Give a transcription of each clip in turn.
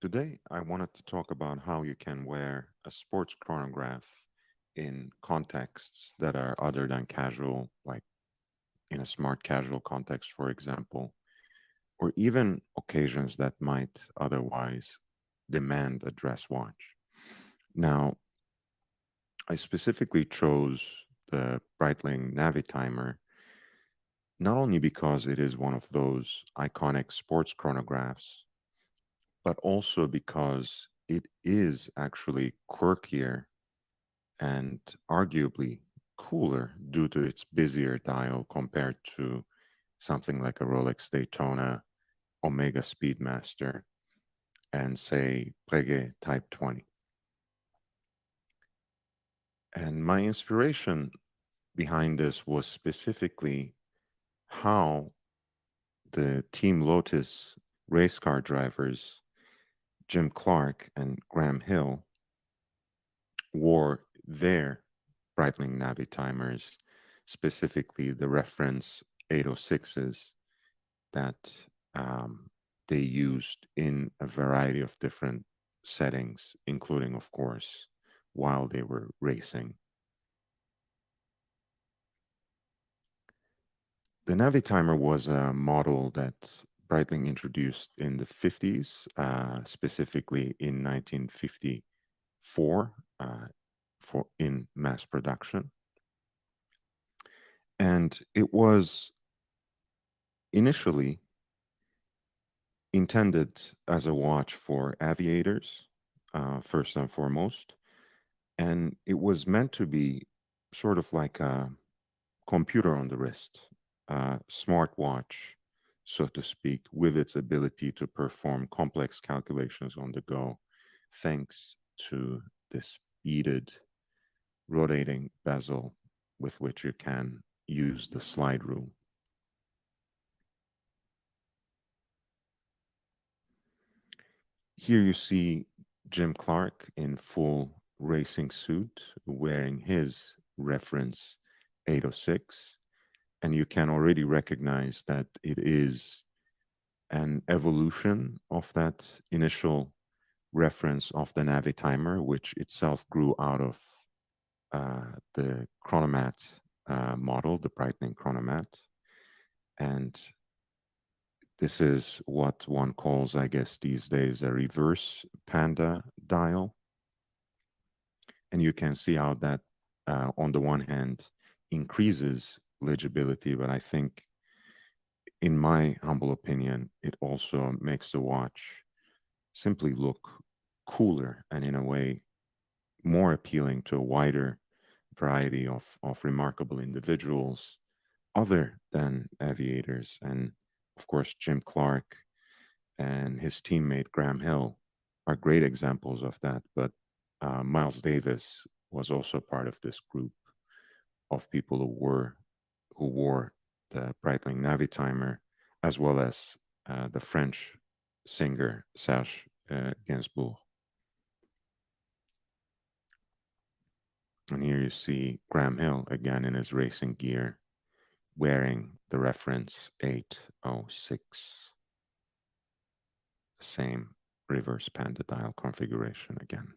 Today, I wanted to talk about how you can wear a sports chronograph in contexts that are other than casual, like in a smart casual context, for example, or even occasions that might otherwise demand a dress watch. Now, I specifically chose the Breitling Navitimer not only because it is one of those iconic sports chronographs, but also because it is actually quirkier and arguably cooler due to its busier dial compared to something like a Rolex Daytona, Omega Speedmaster, and say Breguet Type 20. And my inspiration behind this was specifically how the Team Lotus race car drivers, Jim Clark and Graham Hill, wore their Breitling Navitimers, specifically the reference 806s that um, they used in a variety of different settings, including, of course, while they were racing. The Navitimer was a model that Breitling introduced in the 50s, specifically in 1954 for in mass production. And it was initially intended as a watch for aviators, first and foremost. And it was meant to be sort of like a computer on the wrist, a smartwatch, so to speak, with its ability to perform complex calculations on the go, thanks to this beaded rotating bezel with which you can use the slide rule. Here you see Jim Clark in full racing suit wearing his reference 806, and you can already recognize that it is an evolution of that initial reference of the Navitimer, which itself grew out of the Chronomat model, the Breitling Chronomat. And this is what one calls, I guess, these days a reverse panda dial. And you can see how that, on the one hand, increases legibility, but I think, in my humble opinion, it also makes the watch simply look cooler and, in a way, more appealing to a wider variety of remarkable individuals other than aviators. And of course, Jim Clark and his teammate Graham Hill are great examples of that. But Miles Davis was also part of this group of people who wore the Breitling Navitimer, as well as the French singer Serge Gainsbourg. And here you see Graham Hill again in his racing gear, wearing the reference 806, same reverse panda dial configuration again.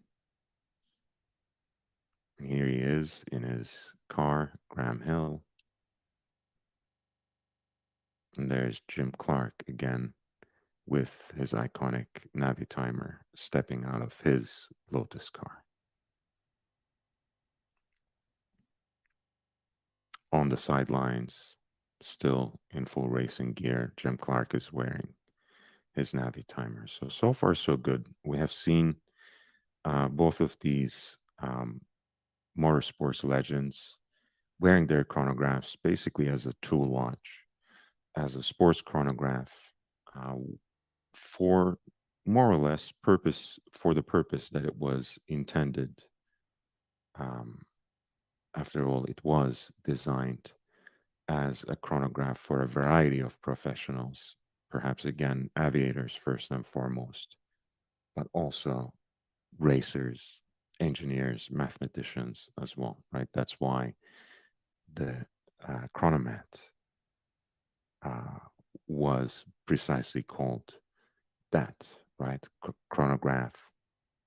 And here he is in his car, Graham Hill. And there's Jim Clark again with his iconic Navitimer stepping out of his Lotus car. On the sidelines, still in full racing gear, Jim Clark is wearing his Navitimer. So far, so good. We have seen both of these motorsports legends wearing their chronographs basically as a tool watch, as a sports chronograph, uh, for more or less purpose, for the purpose that it was intended. Um, After all, it was designed as a chronograph for a variety of professionals, perhaps again, aviators first and foremost, but also racers, engineers, mathematicians as well, right? That's why the chronomat uh, was precisely called that. right? Chronograph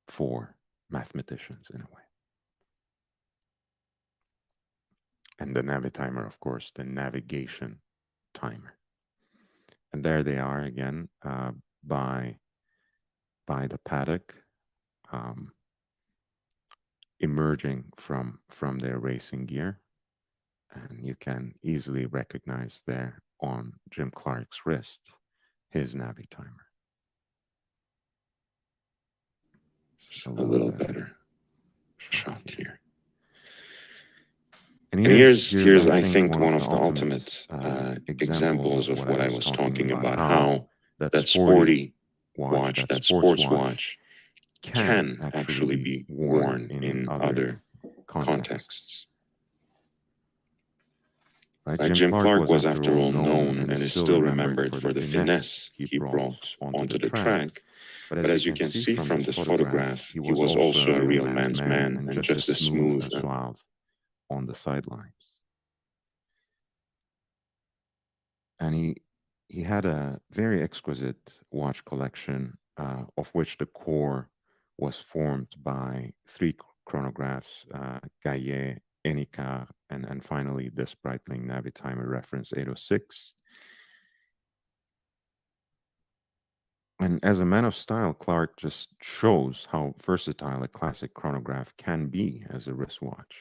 for mathematicians in a way. And the Navitimer, of course, the navigation timer. And there they are again by the paddock, emerging from their racing gear. And you can easily recognize there on Jim Clark's wrist his Navitimer. A little better shot here. And here's I think, one of the ultimate examples of what I was talking about, how that sporty watch, that sports watch, can actually be worn in other contexts. Right? Jim Clark was, after all, known and is still remembered for the finesse he brought onto the track. But as you can see from this photograph, he was also a real man's man and just as smooth and suave on the sidelines. And he had a very exquisite watch collection, of which the core was formed by 3 chronographs, Gaillet, Enikar, and finally this Breitling Navitimer reference 806. And as a man of style, Clark just shows how versatile a classic chronograph can be as a wristwatch.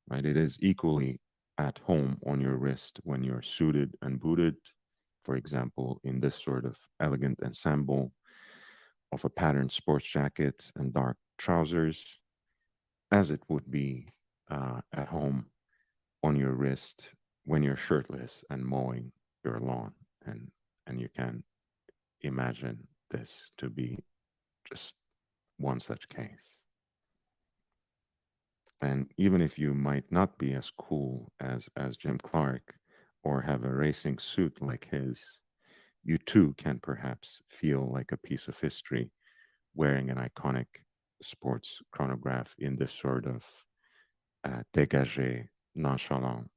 Right? It is equally at home on your wrist when you're suited and booted, for example, in this sort of elegant ensemble of a patterned sports jacket and dark trousers, as it would be at home on your wrist when you're shirtless and mowing your lawn. And you can imagine this to be just one such case. And even if you might not be as cool as Jim Clark or have a racing suit like his, you too can perhaps feel like a piece of history wearing an iconic sports chronograph in this sort of dégagé, nonchalant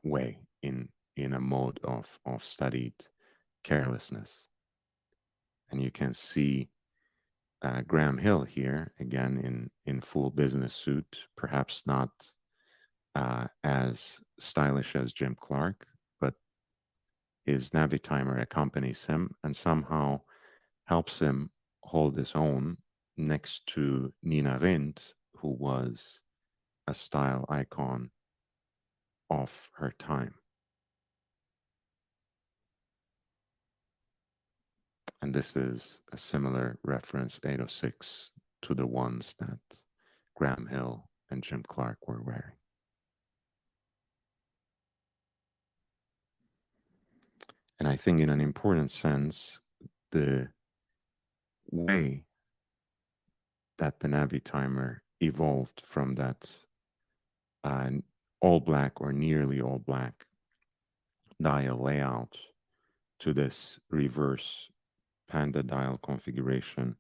way, in a mode of studied carelessness. And you can see Graham Hill here, again in full business suit, perhaps not as stylish as Jim Clark, but his Navitimer accompanies him and somehow helps him hold his own next to Nina Rindt, who was a style icon of her time. And this is a similar reference 806 to the ones that Graham Hill and Jim Clark were wearing. And I think in an important sense, the way that the Navitimer evolved from that all black or nearly all black dial layout to this reverse panda dial configuration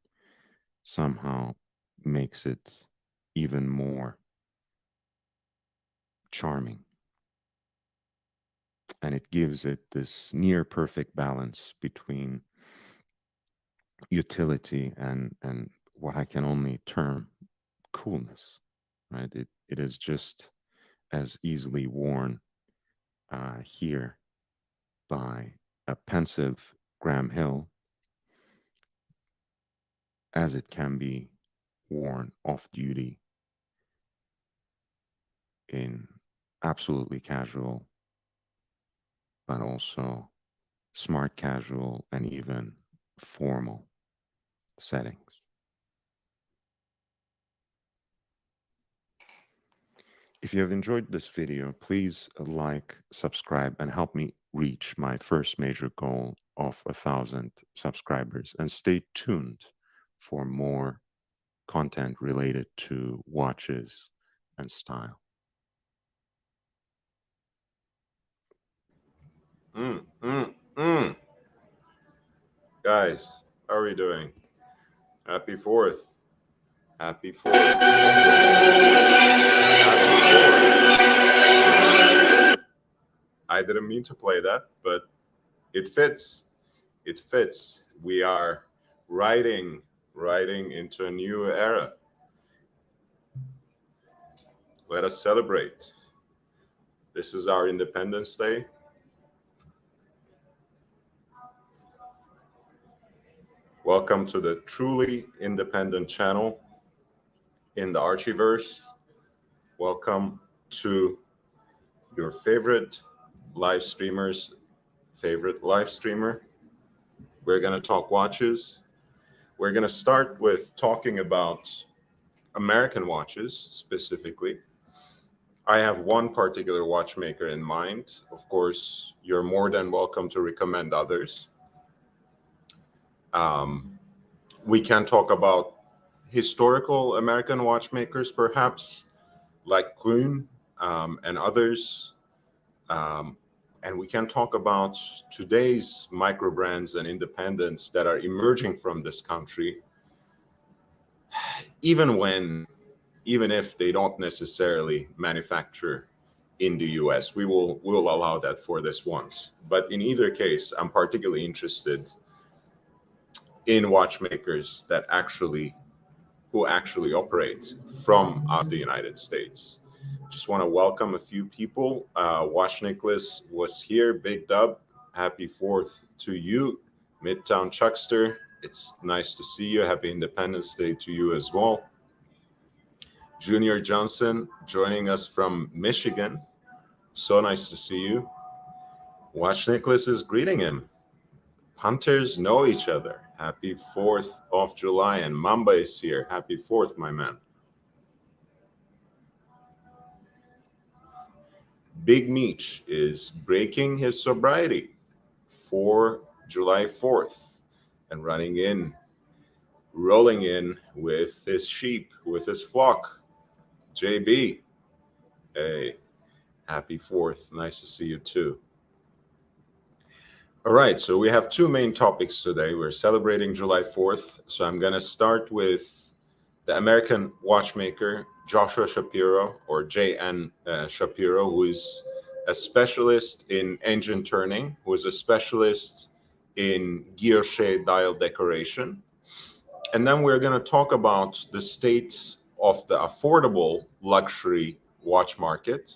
somehow makes it even more charming. And it gives it this near perfect balance between utility and what I can only term coolness, right? It is just as easily worn here by a pensive Graham Hill as it can be worn off duty in absolutely casual, but also smart casual and even formal settings. If you have enjoyed this video, please like, subscribe, and help me reach my first major goal of 1,000 subscribers. And stay tuned for more content related to watches and style. Guys, how are we doing? Happy 4th. Happy 4th. Happy 4th. I didn't mean to play that, but it fits. It fits. We are riding into a new era. Let us celebrate. This is our Independence Day. Welcome to the truly independent channel in the Archiverse. Welcome to your favorite live streamer's favorite live streamer. We're going to talk watches. We're going to start with talking about American watches specifically. I have one particular watchmaker in mind. Of course, you're more than welcome to recommend others. We can talk about historical American watchmakers, perhaps, like Kuhn and others. And we can talk about today's microbrands and independents that are emerging from this country, even if they don't necessarily manufacture in the US. We'll allow that for this once. But in either case, I'm particularly interested in watchmakers who actually operate from out of the United States. Just want to welcome a few people. Watch Nicholas was here. Big Dub, happy 4th to you. Midtown Chuckster, it's nice to see you. Happy Independence Day to you as well. Junior Johnson joining us from Michigan. So nice to see you. Watch Nicholas is greeting him. Hunters know each other. Happy 4th of July. And Mamba is here. Happy 4th, my man. Big Meech is breaking his sobriety for July 4th and rolling in with his sheep, with his flock. JB, hey, happy 4th. Nice to see you too. All right, so we have two main topics today. We're celebrating July 4th. So I'm going to start with the American watchmaker, Joshua Shapiro, or J.N. Shapiro, who is a specialist in engine turning, who is a specialist in guilloche dial decoration. And then we're going to talk about the state of the affordable luxury watch market,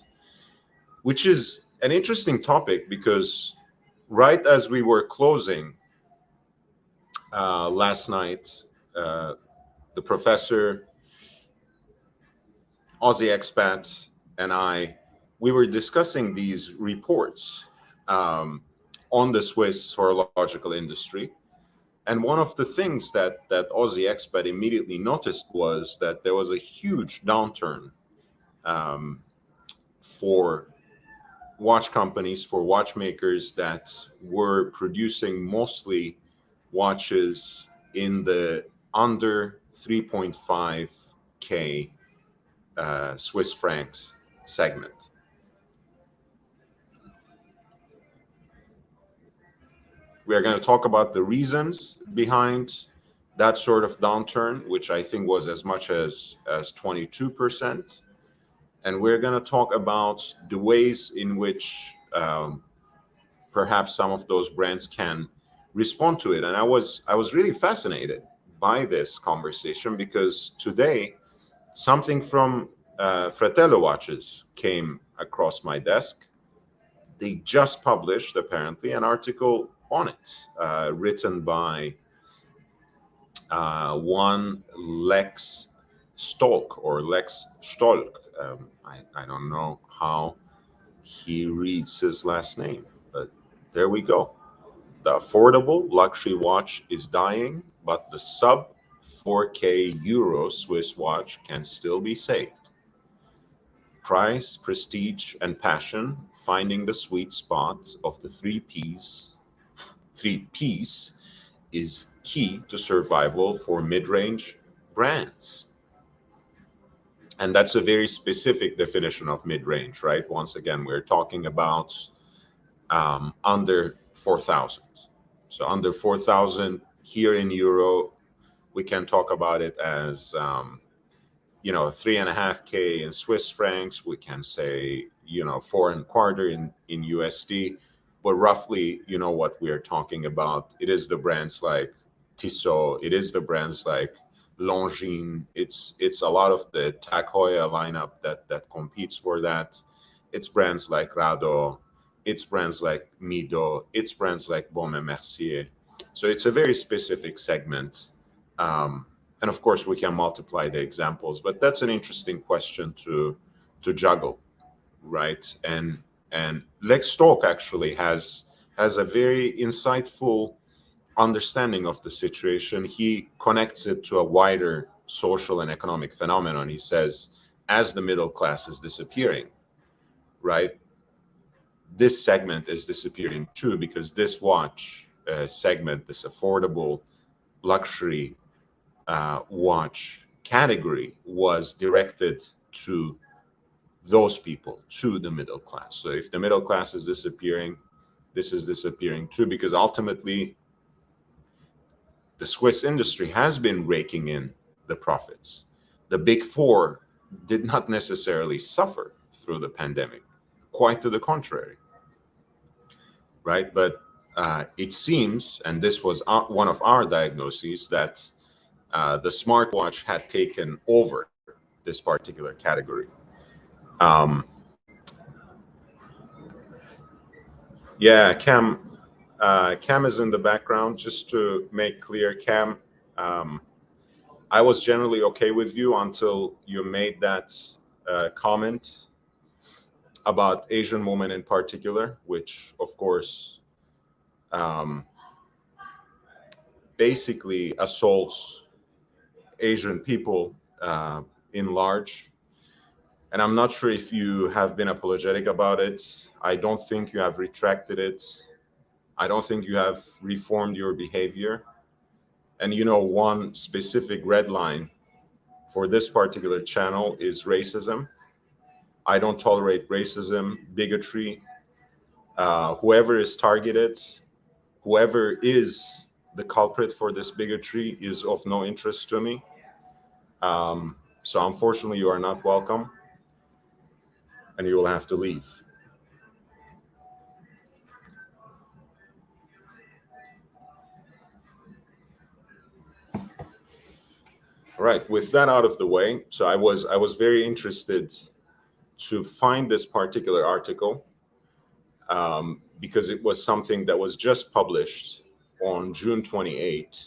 which is an interesting topic because right as we were closing last night, the professor, Aussie expat, and we were discussing these reports on the Swiss horological industry. And one of the things that Aussie expat immediately noticed was that there was a huge downturn for watch companies, for watchmakers that were producing mostly watches in the under 3.5K Swiss francs segment. We are going to talk about the reasons behind that sort of downturn, which I think was as much as 22%. And we're going to talk about the ways in which perhaps some of those brands can respond to it. And I was really fascinated by this conversation because today something from Fratello Watches came across my desk. They just published, apparently, an article on it, written by one Lex Stolk or Lex Stolk. I don't know how he reads his last name, but there we go. The affordable luxury watch is dying, but the sub 4K Euro Swiss watch can still be saved. Price, prestige, and passion, finding the sweet spot of the three piece is key to survival for mid-range brands. And that's a very specific definition of mid-range, right? Once again, we're talking about under 4,000. So under 4,000 here in Euro, we can talk about it as 3.5K in Swiss francs. We can say 4.25 in USD. but roughly, you know what we are talking about. It is the brands like Tissot. It is the brands like Longines. It's a lot of the Tag Heuer lineup that competes for that. It's brands like Rado. It's brands like Mido. It's brands like Baume and Mercier. So it's a very specific segment. And of course, we can multiply the examples, but that's an interesting question to juggle, right? And Lex Stork actually has a very insightful understanding of the situation. He connects it to a wider social and economic phenomenon. He says, as the middle class is disappearing, right, this segment is disappearing too, because this watch segment, this affordable luxury watch category, was directed to those people, to the middle class. So if the middle class is disappearing, this is disappearing too, because ultimately the Swiss industry has been raking in the profits. The big four did not necessarily suffer through the pandemic, quite to the contrary, right? But it seems, and this was one of our diagnoses, that the smartwatch had taken over this particular category. Yeah, Cam is in the background. Just to make clear, Cam, I was generally okay with you until you made that comment about Asian women in particular, which, of course, basically assaults Asian people in large. And I'm not sure if you have been apologetic about it. I don't think you have retracted it. I don't think you have reformed your behavior. And you know, one specific red line for this particular channel is racism. I don't tolerate racism, bigotry. Whoever is targeted, whoever is the culprit for this bigotry is of no interest to me. So unfortunately, you are not welcome, and you will have to leave. All right, with that out of the way, so I was very interested to find this particular article because it was something that was just published on June 28th,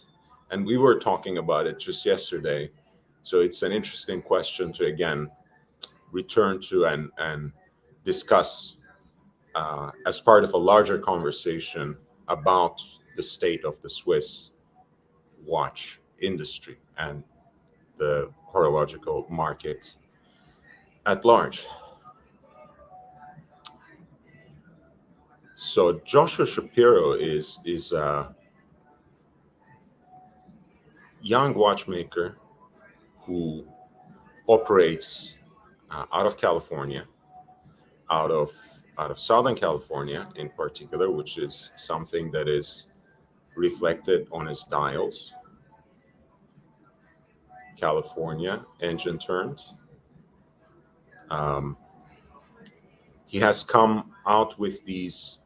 and we were talking about it just yesterday. So it's an interesting question to again return to and discuss as part of a larger conversation about the state of the Swiss watch industry and the horological market at large. So Joshua Shapiro is a young watchmaker who operates out of California, out of Southern California in particular, which is something that is reflected on his dials. California, engine turned. He has come out with these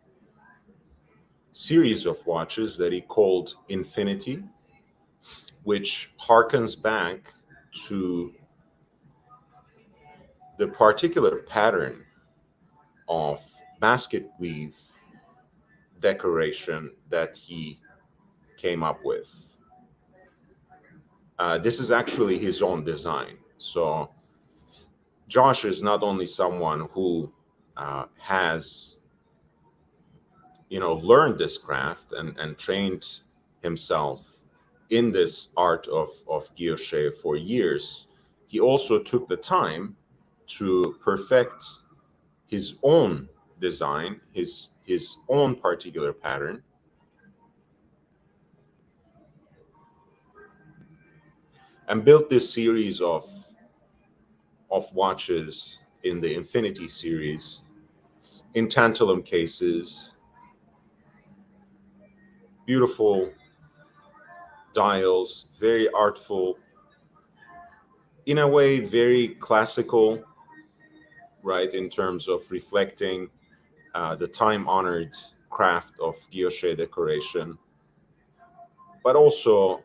series of watches that he called Infinity, which harkens back to the particular pattern of basket weave decoration that he came up with. This is actually his own design. So Josh is not only someone who has, learned this craft and trained himself in this art of guilloche for years. He also took the time to perfect his own design, his own particular pattern. And built this series of watches in the Infinity series in tantalum cases, beautiful dials, very artful, in a way very classical, right, in terms of reflecting the time-honored craft of guilloche decoration, but also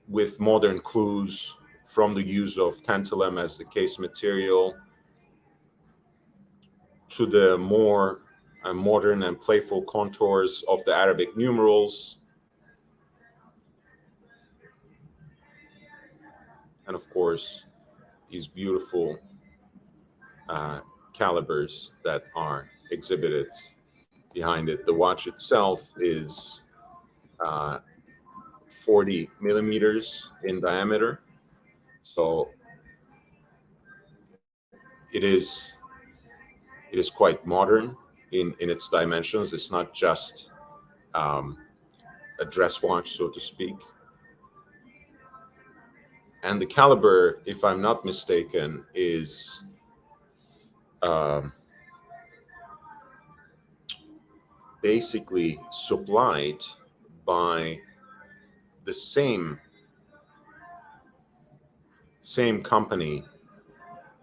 with modern clues from the use of tantalum as the case material to the more modern and playful contours of the Arabic numerals. And of course, these beautiful calibers that are exhibited behind it. The watch itself is 40 millimeters in diameter. So it is quite modern in its dimensions. It's not just a dress watch, so to speak. And the caliber, if I'm not mistaken, is basically supplied by the same company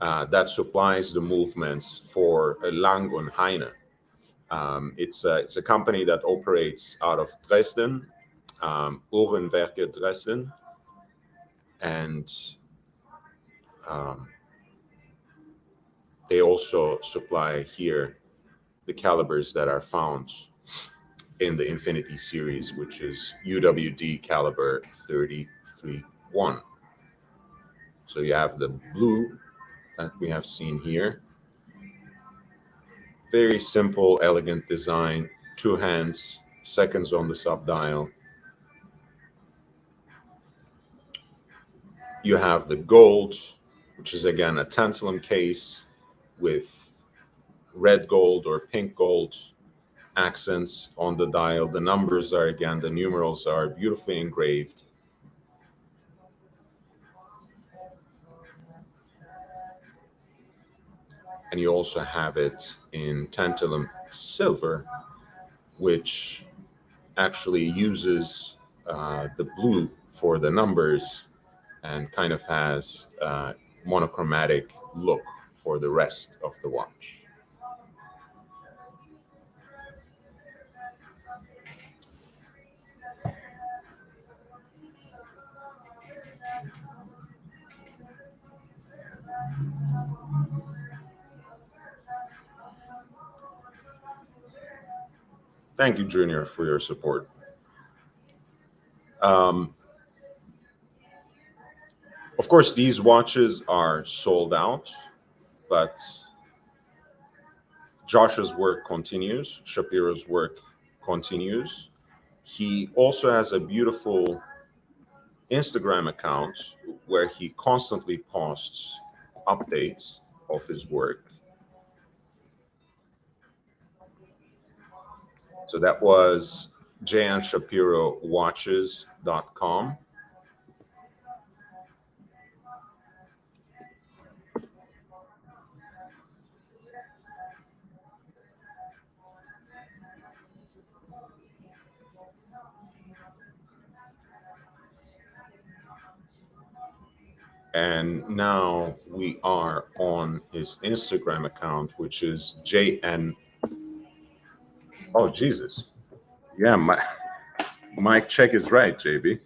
that supplies the movements for Lang und Heine. It's a company that operates out of Dresden, Uhrenwerke Dresden, and they also supply here the calibers that are found in the Infinity series, which is UWD caliber 33-1. So you have the blue that we have seen here. Very simple, elegant design, 2 hands, seconds on the subdial. You have the gold, which is again a tantalum case with red gold or pink gold accents on the dial. The numbers are, again, the numerals are beautifully engraved. And you also have it in tantalum silver, which actually uses the blue for the numbers and kind of has a monochromatic look for the rest of the watch. Thank you, Junior, for your support. Of course, these watches are sold out, but Josh's work continues. Shapiro's work continues. He also has a beautiful Instagram account where he constantly posts updates of his work. So that was jansshapirowatches.com. And now we are on his Instagram account, which is JN. Oh, Jesus. Yeah, my mic check is right, JB.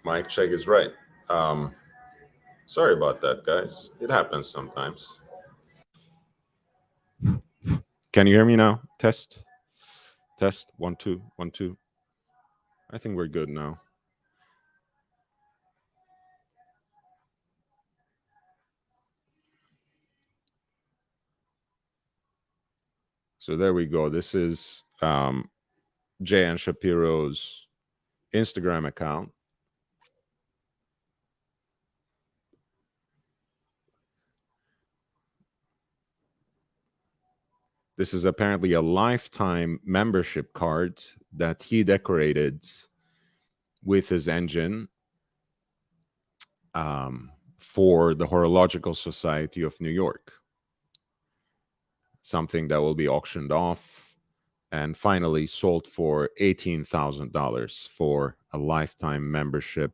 Mic check is right. Sorry about that, guys. It happens sometimes. Can you hear me now? Test. 1 2 1 2. I think we're good now. So there we go. This is J.N. Shapiro's Instagram account. This is apparently a lifetime membership card that he decorated with his engine for the Horological Society of New York. Something that will be auctioned off and finally sold for $18,000 for a lifetime membership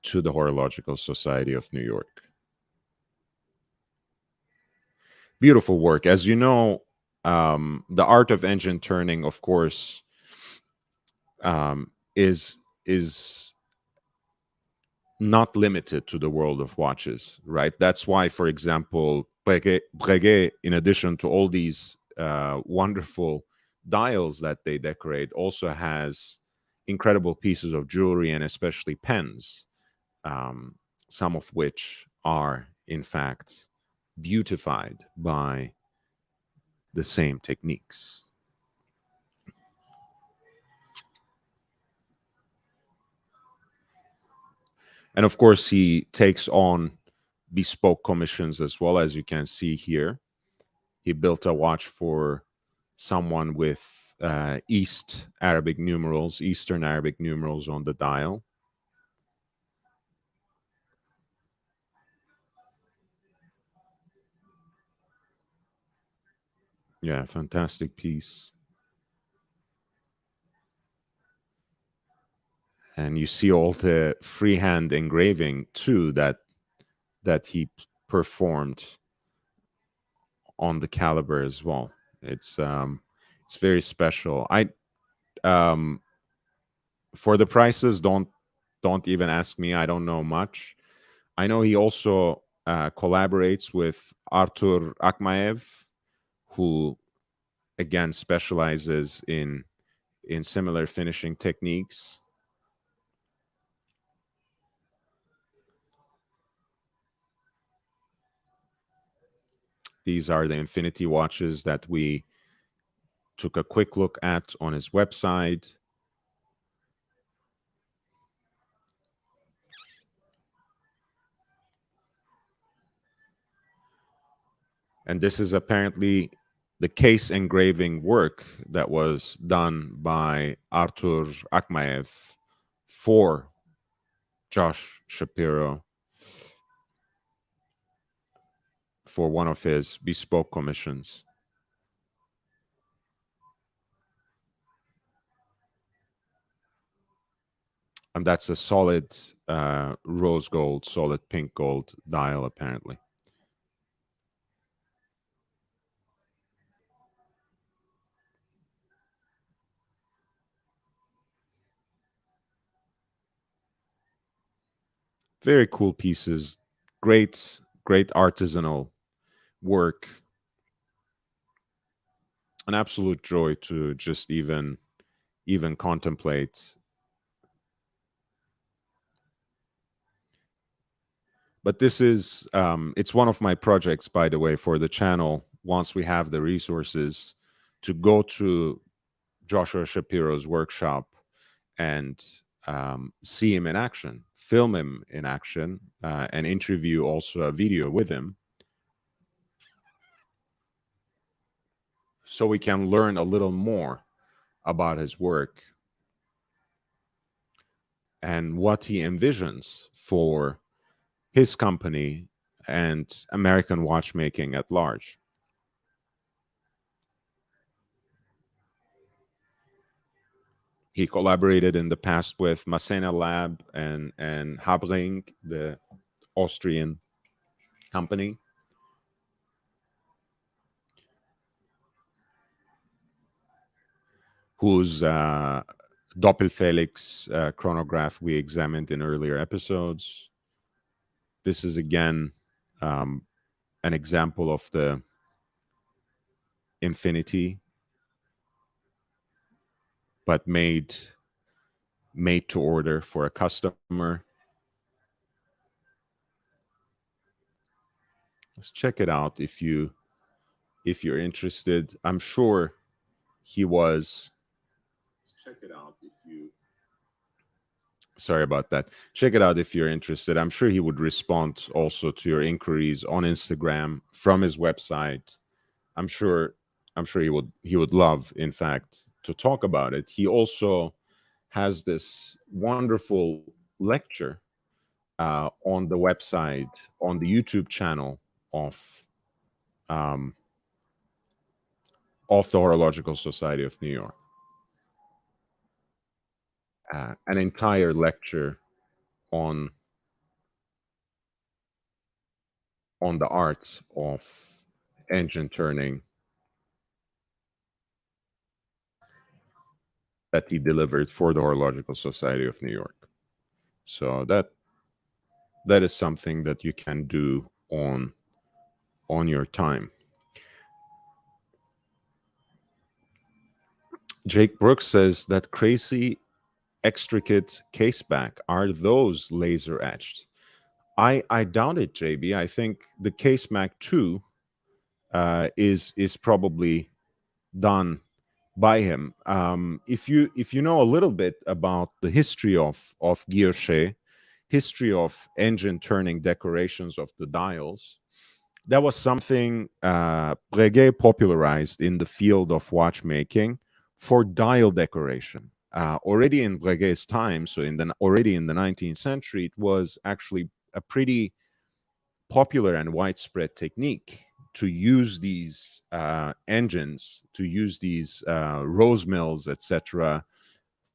to the Horological Society of New York. Beautiful work. As you know, the art of engine turning, of course, is not limited to the world of watches, right? That's why, for example, Breguet, in addition to all these wonderful dials that they decorate, also has incredible pieces of jewelry and especially pens, um, some of which are, in fact, beautified by the same techniques. And of course, he takes on bespoke commissions as well, as you can see here. He built a watch for someone with Eastern Arabic numerals on the dial. Yeah, fantastic piece. And you see all the freehand engraving too that he performed on the caliber as well. It's very special. I um For the prices, don't even ask me. I don't know much. I know he also collaborates with Artur Akmaev, who again specializes in similar finishing techniques. These are the Infinity watches that we took a quick look at on his website. And this is apparently the case engraving work that was done by Artur Akmaev for Josh Shapiro for one of his bespoke commissions. And that's a solid rose gold, solid pink gold dial, apparently. Very cool pieces. Great artisanal work. An absolute joy to just even contemplate. But this is it's one of my projects, by the way, for the channel. Once we have the resources, to go to Joshua Shapiro's workshop and see him in action, film him in action, and interview also a video with him, so we can learn a little more about his work and what he envisions for his company and American watchmaking at large. He collaborated in the past with Masena Lab and Habring, the Austrian company. Whose Doppelfelix chronograph we examined in earlier episodes. This is again an example of the Infinity, but made to order for a customer. Let's check it out if you're interested. I'm sure he was. Check it out if you. Sorry about that. Check it out if you're interested. I'm sure he would respond also to your inquiries on Instagram from his website. I'm sure he would love, in fact, to talk about it. He also has this wonderful lecture on the website, on the YouTube channel um, of the Horological Society of New York. An entire lecture on the art of engine turning that he delivered for the Horological Society of New York. So that is something that you can do on your time. Jake Brooks says that crazy extricate caseback, are those laser etched? I doubt it, JB. I think the Case Mac 2 is probably done by him. If you know a little bit about the history of guilloche, history of engine turning decorations of the dials, that was something Breguet popularized in the field of watchmaking for dial decoration. Already in Breguet's time, so already in the 19th century, it was actually a pretty popular and widespread technique to use these engines, to use these rose mills, etc.,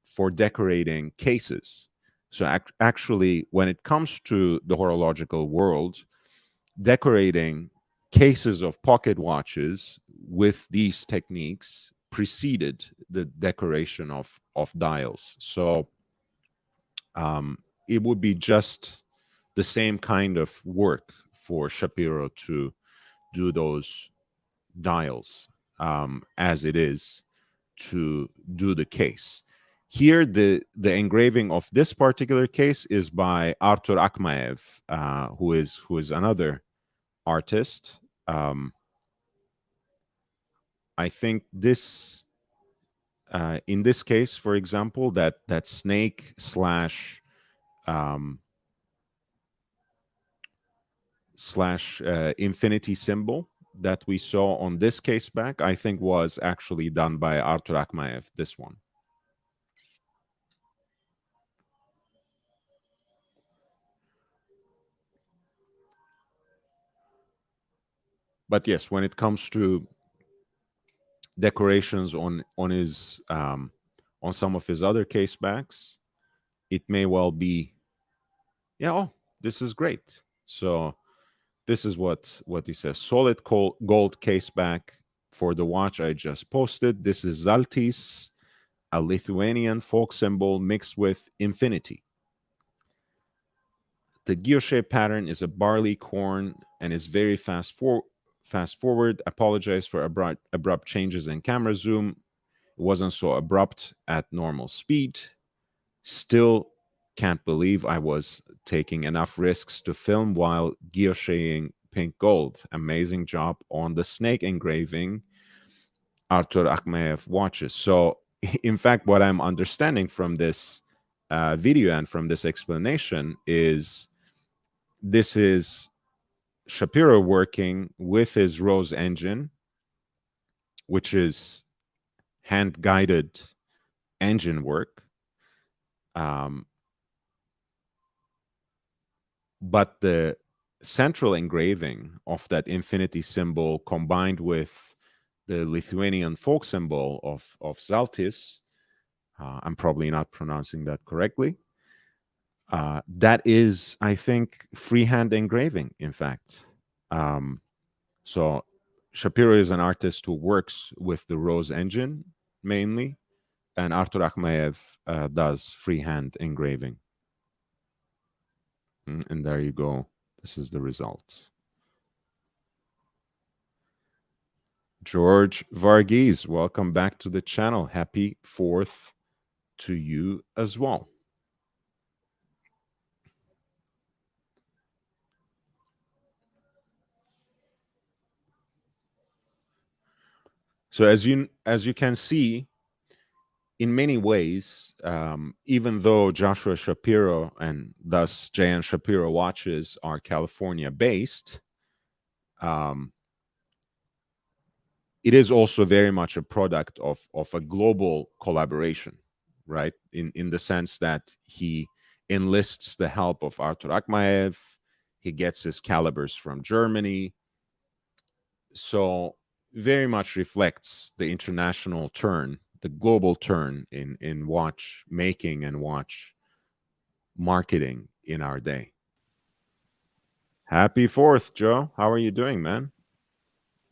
for decorating cases. So actually, when it comes to the horological world, decorating cases of pocket watches with these techniques preceded the decoration of dials. So it would be just the same kind of work for Shapiro to do those dials as it is to do the case. Here, the engraving of this particular case is by Artur Akmaev, who is another artist. I think this, in this case, for example, that snake slash infinity symbol that we saw on this case back, I think was actually done by Artur Akmaev, this one. But yes, when it comes to decorations on his on some of his other case backs, it may well be, yeah, oh, this is great. So this is what he says. Solid gold case back for the watch I just posted. This is Zaltis, a Lithuanian folk symbol mixed with infinity. The guilloche pattern is a barley corn and is very fast forward. Apologize for abrupt changes in camera zoom. It wasn't so abrupt at normal speed. Still can't believe I was taking enough risks to film while guillocheing pink gold. Amazing job on the snake engraving Artur Akmaev watches. So in fact, what I'm understanding from this video and from this explanation is this is Shapiro working with his Rose engine, which is hand-guided engine work. But the central engraving of that infinity symbol combined with the Lithuanian folk symbol of Zaltis, I'm probably not pronouncing that correctly, that is, I think, freehand engraving, in fact. So Shapiro is an artist who works with the Rose engine mainly, and Artur Akmaev does freehand engraving. And there you go. This is the result. George Varghese, welcome back to the channel. Happy 4th to you as well. So as you can see, in many ways, even though Joshua Shapiro and thus J.N. Shapiro watches are California-based, it is also very much a product of a global collaboration, right? In the sense that he enlists the help of Artur Akmaev, he gets his calibers from Germany. So very much reflects the international turn, the global turn in watch making and watch marketing in our day. Happy 4th, Joe. How are you doing, man?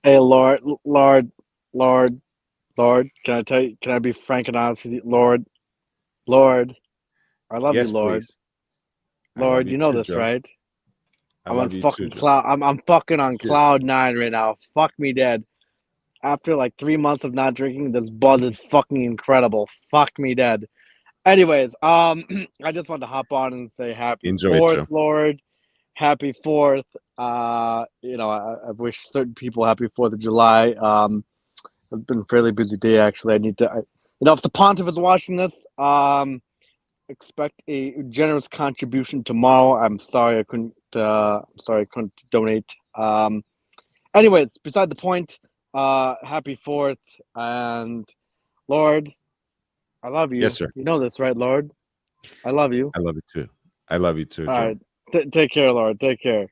Hey, Lord, Lord. Can I tell you? Can I be frank and honest with you, Lord? I love you, Yes, Lord. please. I love Lord, you you know too, this, Joe. right? I I'm on love you too, fucking Joe. cloud. I'm fucking on Cheers. cloud 9 right now. Fuck me dead. After like 3 months of not drinking, this buzz is fucking incredible. Fuck me dead. Anyways, I just wanted to hop on and say happy Enjoy it, Fourth, Joe. Lord. Happy Fourth. I wish certain people happy Fourth of July. It's been a fairly busy day actually. I need to, if the pontiff is watching this, expect a generous contribution tomorrow. I'm sorry I couldn't. I'm sorry I couldn't donate. Anyways, beside the point. Happy Fourth, and Lord, I love Yes, you. sir. You know this, right, Lord? I love you. I love you too. I love you too, All Joe. right. Take care, Lord. Take care.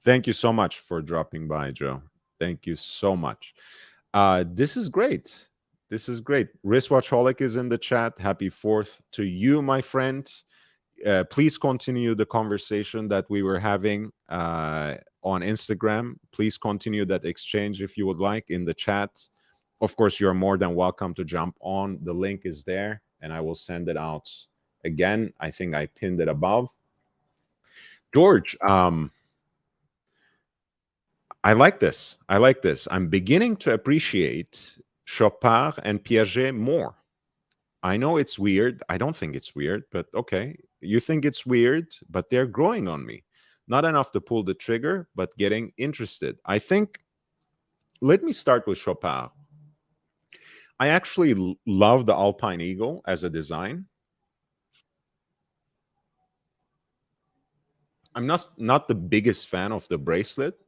Thank you so much for dropping by, Joe. Thank you so much. This is great. This is great. Wristwatchholic is in the chat. Happy Fourth to you, my friend. Please continue the conversation that we were having on Instagram. Please continue that exchange if you would like in the chat. Of course, you're more than welcome to jump on. The link is there, and I will send it out again. I think I pinned it above. George, I like this. I like this. I'm beginning to appreciate Chopard and Piaget more. I know it's weird. I don't think it's weird, but okay. You think it's weird, but they're growing on me. Not enough to pull the trigger, but getting interested. I think, let me start with Chopard. I actually love the Alpine Eagle as a design. I'm not the biggest fan of the bracelet.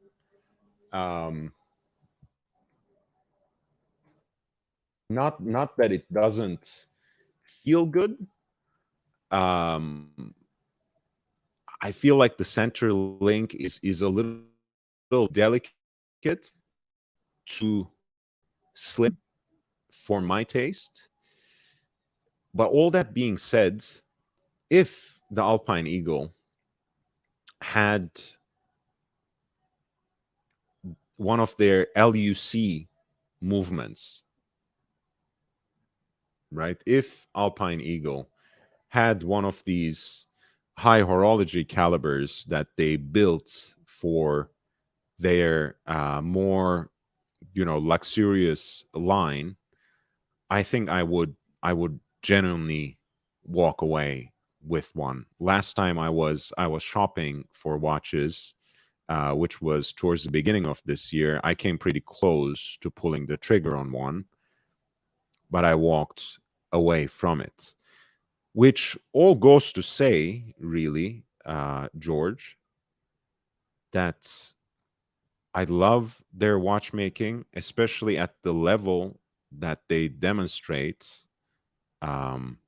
Um, not that it doesn't feel good. Um, I feel like the center link is a little delicate, too slim for my taste. But all that being said, if the Alpine Eagle had one of their LUC movements, right? If Alpine Eagle had one of these high horology calibers that they built for their more, luxurious line, I think I would genuinely walk away with one. Last time I was shopping for watches, which was towards the beginning of this year, I came pretty close to pulling the trigger on one, but I walked away from it. Which all goes to say, really, George, that I love their watchmaking, especially at the level that they demonstrate um,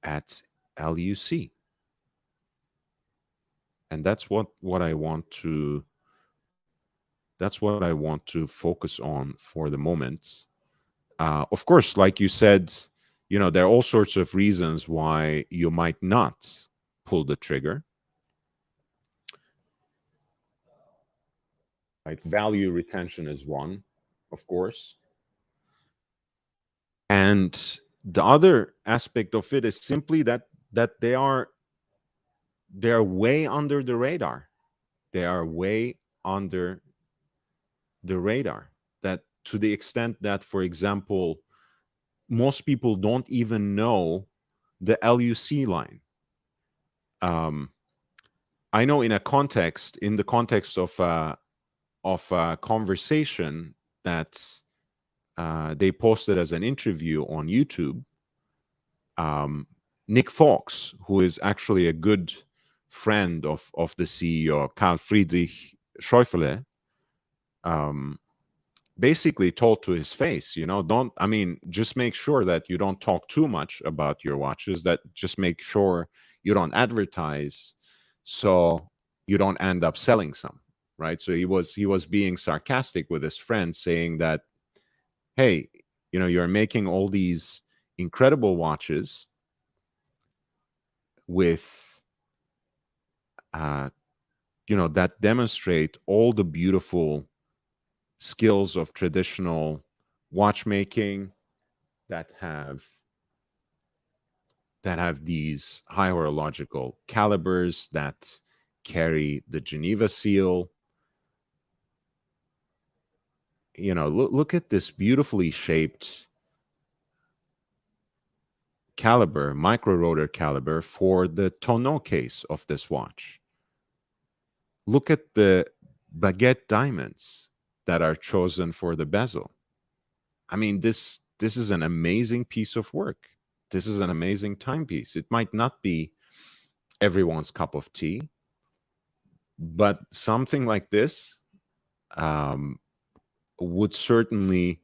at LUC, and that's what I want to focus on for the moment. Of course, like you said, there are all sorts of reasons why you might not pull the trigger. Like value retention is one, of course, and the other aspect of it is simply that they are way under the radar. They are way under the radar. That to the extent that, for example, most people don't even know the LUC line. Um, I know in the context of a conversation that they posted as an interview on YouTube. Um, Nick Fox, who is actually a good friend of the CEO, Karl Friedrich Schäufele, um, basically told to his face, just make sure that you don't talk too much about your watches, that just make sure you don't advertise so you don't end up selling some, right? So he was being sarcastic with his friend, saying that, hey, you're making all these incredible watches with that demonstrate all the beautiful skills of traditional watchmaking that have these high horological calibers that carry the Geneva seal. You know, look at this beautifully shaped caliber, micro rotor caliber for the tonneau case of this watch. Look at the baguette diamonds that are chosen for the bezel. I mean, this is an amazing piece of work. This is an amazing timepiece. It might not be everyone's cup of tea, but something like this would certainly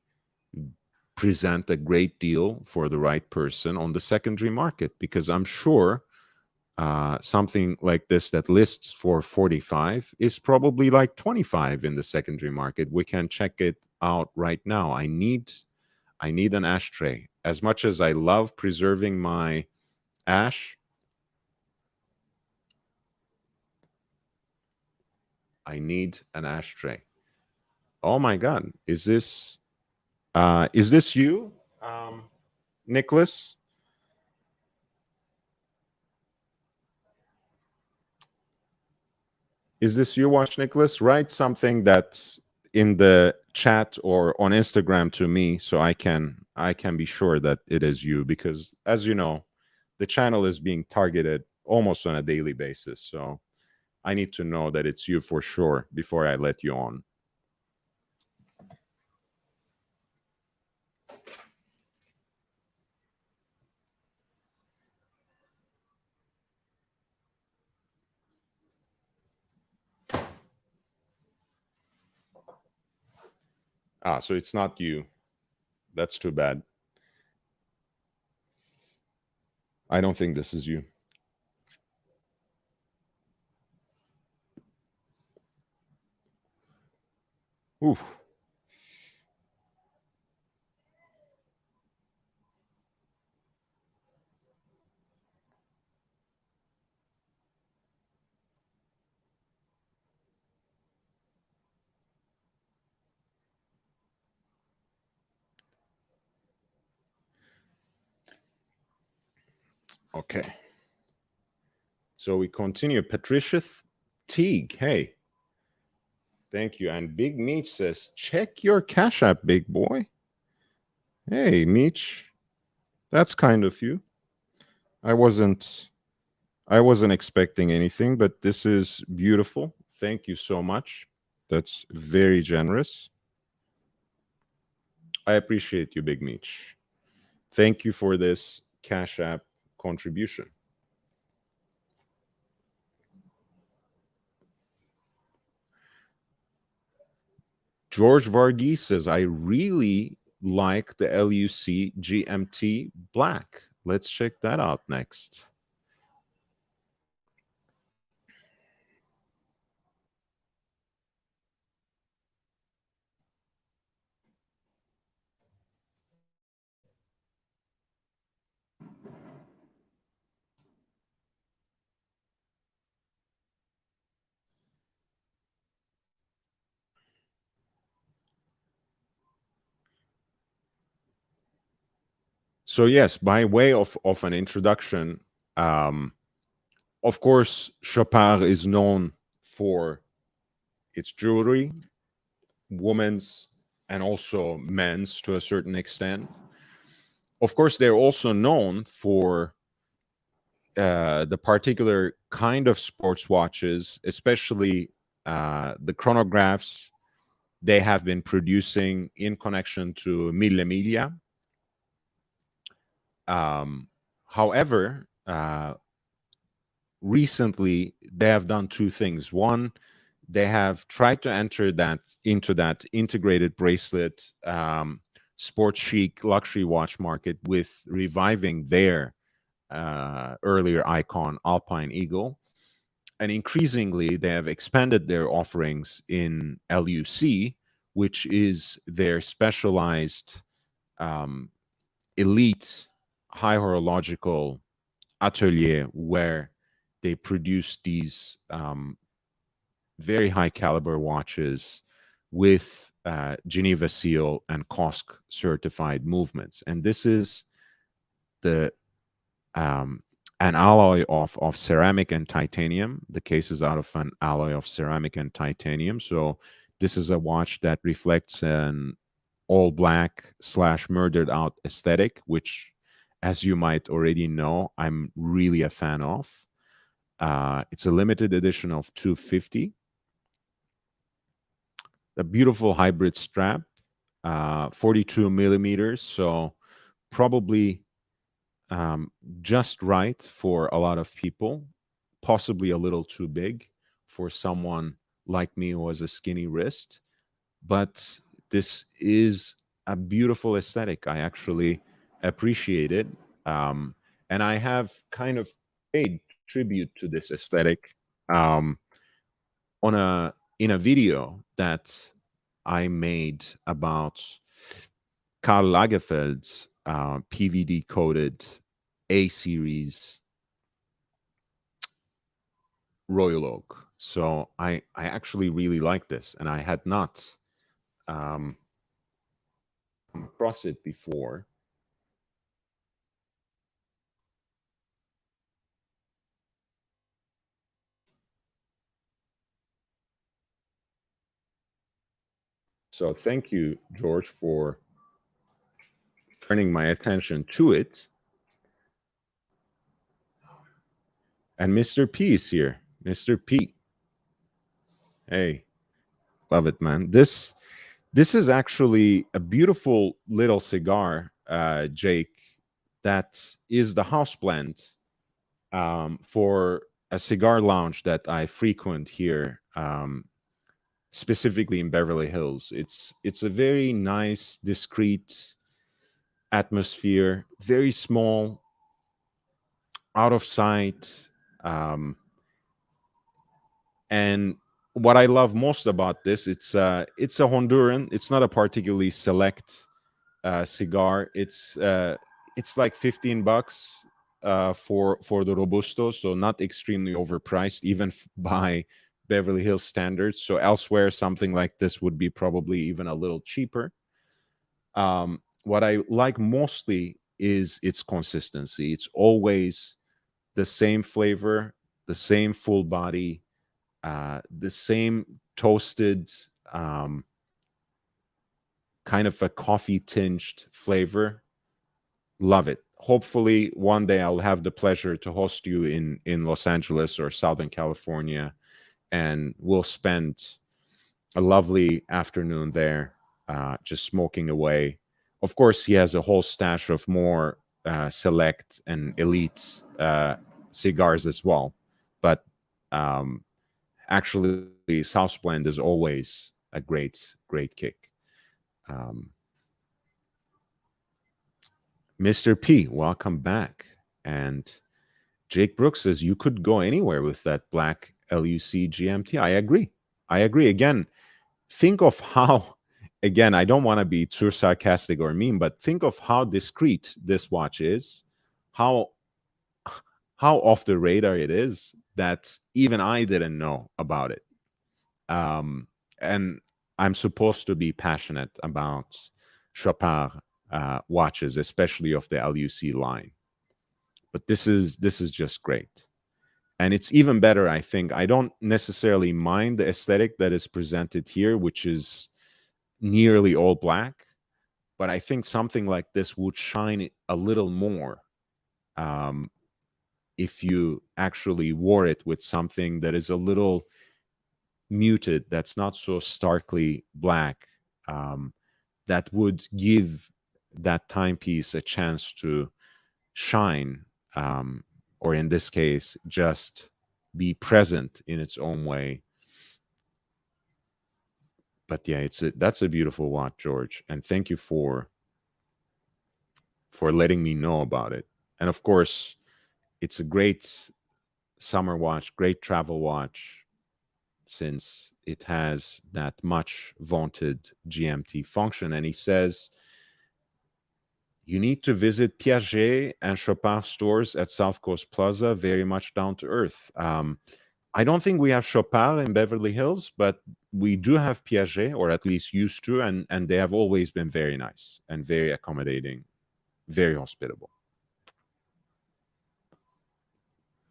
present a great deal for the right person on the secondary market, because I'm sure something like this that lists for 45 is probably like 25 in the secondary market. We can check it out right now. I need an ashtray. As much as I love preserving my ash, I need an ashtray. Oh my God, is this you, Nicholas? Is this you, Watch Nicholas? Write something that in the chat or on Instagram to me, so I can be sure that it is you, because as you know, the channel is being targeted almost on a daily basis. So I need to know that it's you for sure before I let you on. Ah, so it's not you. That's too bad. I don't think this is you. Oof. Okay. So we continue. Patricia Teague. Hey. Thank you. And Big Meech says, check your Cash App, big boy. Hey, Meech. That's kind of you. I wasn't expecting anything, but this is beautiful. Thank you so much. That's very generous. I appreciate you, Big Meech. Thank you for this Cash App contribution. George Varghese says, I really like the L.U.C GMT Black. Let's check that out next. So yes, by way of an introduction, of course, Chopard is known for its jewelry, women's and also men's to a certain extent. Of course, they're also known for the particular kind of sports watches, especially the chronographs they have been producing in connection to Mille Miglia. However, recently they have done two things. One, they have tried to enter into that integrated bracelet sports chic luxury watch market with reviving their earlier icon Alpine Eagle, and increasingly they have expanded their offerings in L.U.C, which is their specialized elite high horological atelier where they produce these very high caliber watches with Geneva Seal and COSC certified movements. And this is the an alloy of ceramic and titanium. The case is out of an alloy of ceramic and titanium. So this is a watch that reflects an all black / murdered out aesthetic, which, as you might already know, I'm really a fan of. It's a limited edition of 250. A beautiful hybrid strap, 42 millimeters. So probably just right for a lot of people, possibly a little too big for someone like me who has a skinny wrist. But this is a beautiful aesthetic. I actually appreciate it. And I have kind of paid tribute to this aesthetic on in a video that I made about Karl Lagerfeld's PVD coated A series Royal Oak. So I actually really like this, and I had not come across it before. So thank you, George, for turning my attention to it. And Mr. P is here. Mr. P. Hey, love it, man. This is actually a beautiful little cigar, Jake, that is the house blend for a cigar lounge that I frequent here, specifically in Beverly Hills. It's a very nice, discreet atmosphere, very small, out of sight. And what I love most about this, it's a Honduran. It's not a particularly select cigar. It's like $15 for the Robusto, so not extremely overpriced, even by Beverly Hills standards. So elsewhere, something like this would be probably even a little cheaper. What I like mostly is its consistency. It's always the same flavor, the same full body, the same toasted, kind of a coffee tinged flavor. Love it. Hopefully one day I'll have the pleasure to host you in Los Angeles or Southern California, and we'll spend a lovely afternoon there, just smoking away. Of course, he has a whole stash of more select and elite cigars as well, but actually his house blend is always a great kick. Mr. P, welcome back. And Jake Brooks says you could go anywhere with that black L.U.C. GMT. I agree. Again, think of how, again, I don't want to be too sarcastic or mean, but think of how discreet this watch is, how off the radar it is that even I didn't know about it. And I'm supposed to be passionate about Chopard watches, especially of the L.U.C. line. But this is just great. And it's even better, I think. I don't necessarily mind the aesthetic that is presented here, which is nearly all black. But I think something like this would shine a little more if you actually wore it with something that is a little muted, that's not so starkly black, that would give that timepiece a chance to shine, or in this case, just be present in its own way. But yeah, that's a beautiful watch, George, and thank you for letting me know about it. And of course, it's a great summer watch, great travel watch, since it has that much vaunted GMT function. And he says, you need to visit Piaget and Chopard stores at South Coast Plaza, very much down to earth. I don't think we have Chopard in Beverly Hills, but we do have Piaget, or at least used to, and they have always been very nice and very accommodating, very hospitable.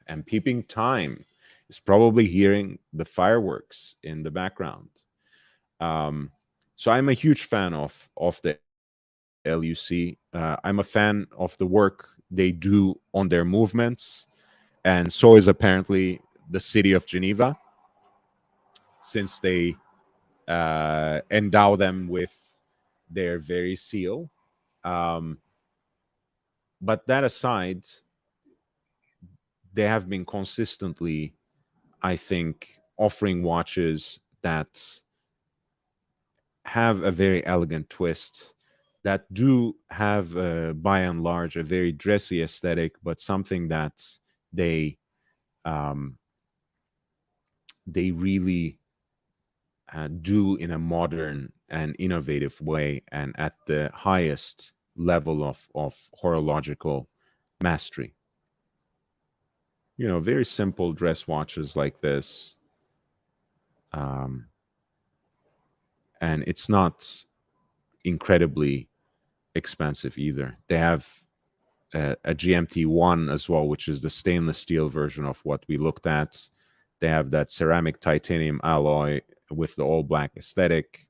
And Peeping Time is probably hearing the fireworks in the background. So I'm a huge fan of the L.U.C. I'm a fan of the work they do on their movements, and so is apparently the city of Geneva, since they endow them with their very seal. But that aside, they have been consistently, I think, offering watches that have a very elegant twist, that do have, by and large, a very dressy aesthetic, but something that they really do in a modern and innovative way, and at the highest level of horological mastery. You know, very simple dress watches like this. And it's not incredibly expensive either. They have a GMT1 as well, which is the stainless steel version of what we looked at. They have that ceramic titanium alloy with the all black aesthetic.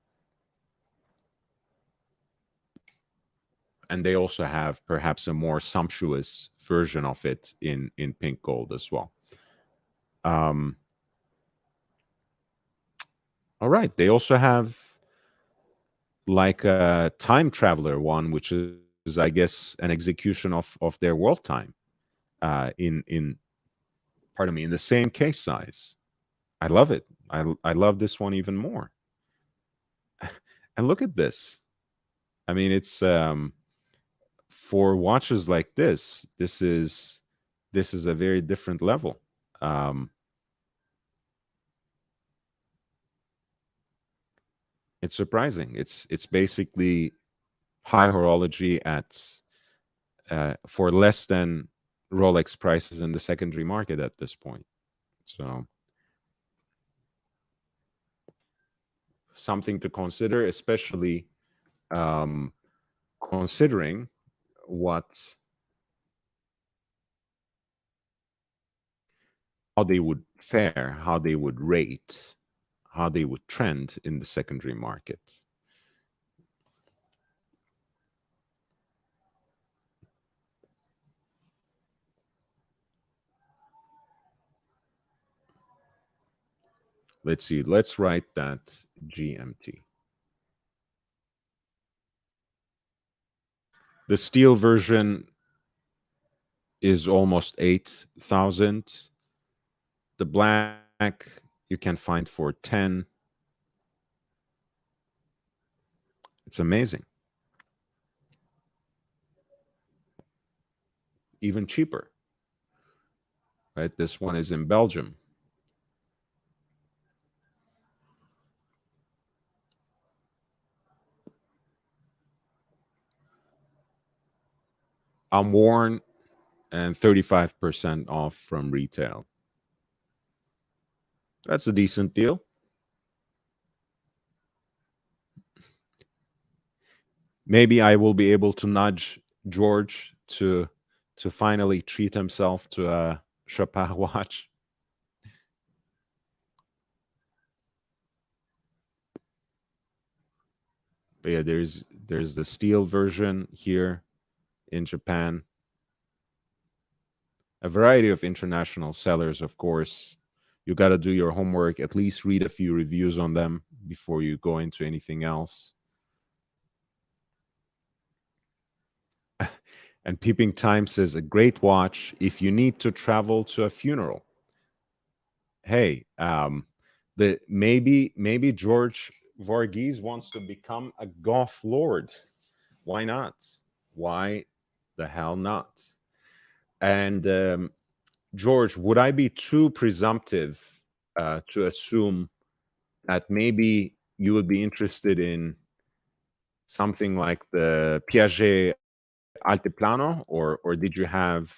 And they also have perhaps a more sumptuous version of it in pink gold as well. All right. They also have like a time traveler one, which is, I guess, an execution of their world time in pardon me, in the same case size. I love it. I love this one even more. And look at this. I mean, it's for watches like this, this is a very different level. It's surprising. It's basically high horology at for less than Rolex prices in the secondary market at this point. So something to consider, especially considering how they would fare, how they would rate, how they would trend in the secondary market. Let's see. Let's write that GMT. The steel version is almost 8,000. The black you can find for 10. It's amazing. Even cheaper, right? This one is in Belgium. Unworn and 35% off from retail. That's a decent deal. Maybe I will be able to nudge George to finally treat himself to a Chopard watch. But yeah, there's the steel version here in Japan. A variety of international sellers, of course. You got to do your homework, at least read a few reviews on them before you go into anything else. And Peeping Time says, a great watch if you need to travel to a funeral. Hey, maybe George Varghese wants to become a golf lord. Why not? Why the hell not? And George, would I be too presumptive to assume that maybe you would be interested in something like the Piaget Altiplano, or did you have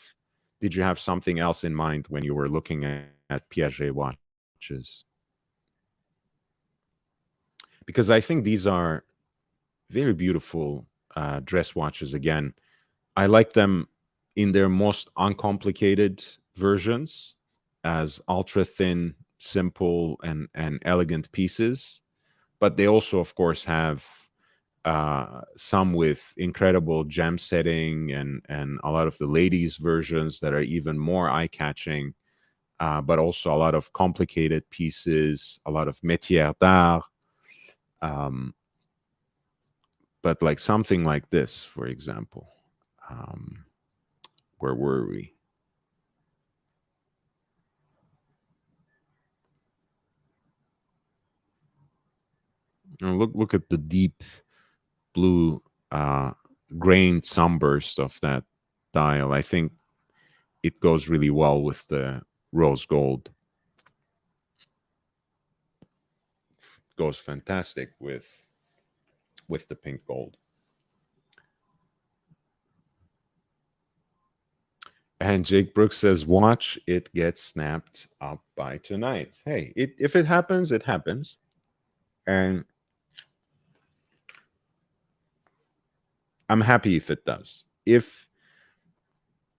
something else in mind when you were looking at Piaget watches? watches, because I think these are very beautiful dress watches. Again, I like them in their most uncomplicated versions as ultra thin, simple, and elegant pieces. But they also, of course, have some with incredible gem setting and a lot of the ladies' versions that are even more eye-catching, but also a lot of complicated pieces, a lot of métier d'art. But like something like this, for example. Where were we? Look at the deep blue grained sunburst of that dial. I think it goes really well with the rose gold. Goes fantastic with the pink gold. And Jake Brooks says, watch it get snapped up by tonight. Hey, if it happens, it happens. And I'm happy if it does. If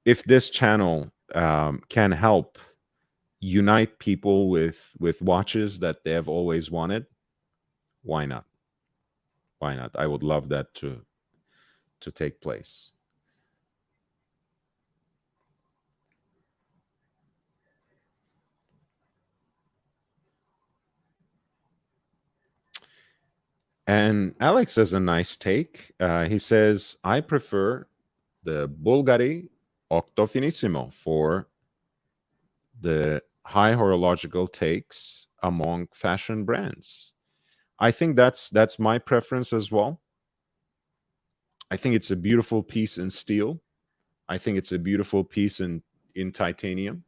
this channel can help unite people with watches that they have always wanted, why not? Why not? I would love that to take place. And Alex has a nice take. He says, I prefer the Bulgari Octo Finissimo for the high horological takes among fashion brands. I think that's my preference as well. I think it's a beautiful piece in steel. I think it's a beautiful piece in titanium.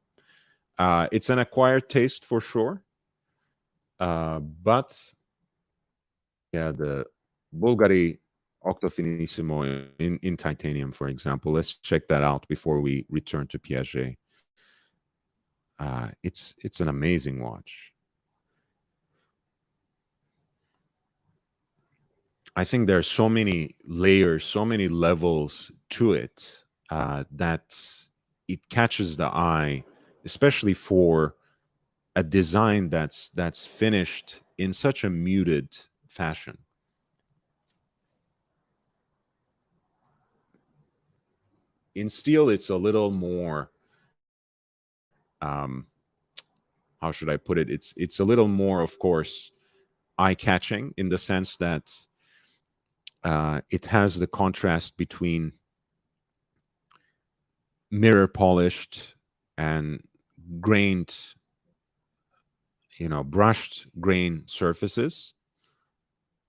It's an acquired taste for sure. But yeah, the Bulgari Octo Finissimo in titanium, for example. Let's check that out before we return to Piaget. It's an amazing watch. I think there are so many layers, so many levels to it that it catches the eye, especially for a design that's finished in such a muted fashion. In steel, it's a little more, how should I put it? It's a little more, of course, eye-catching in the sense that it has the contrast between mirror polished and grained, brushed grain surfaces.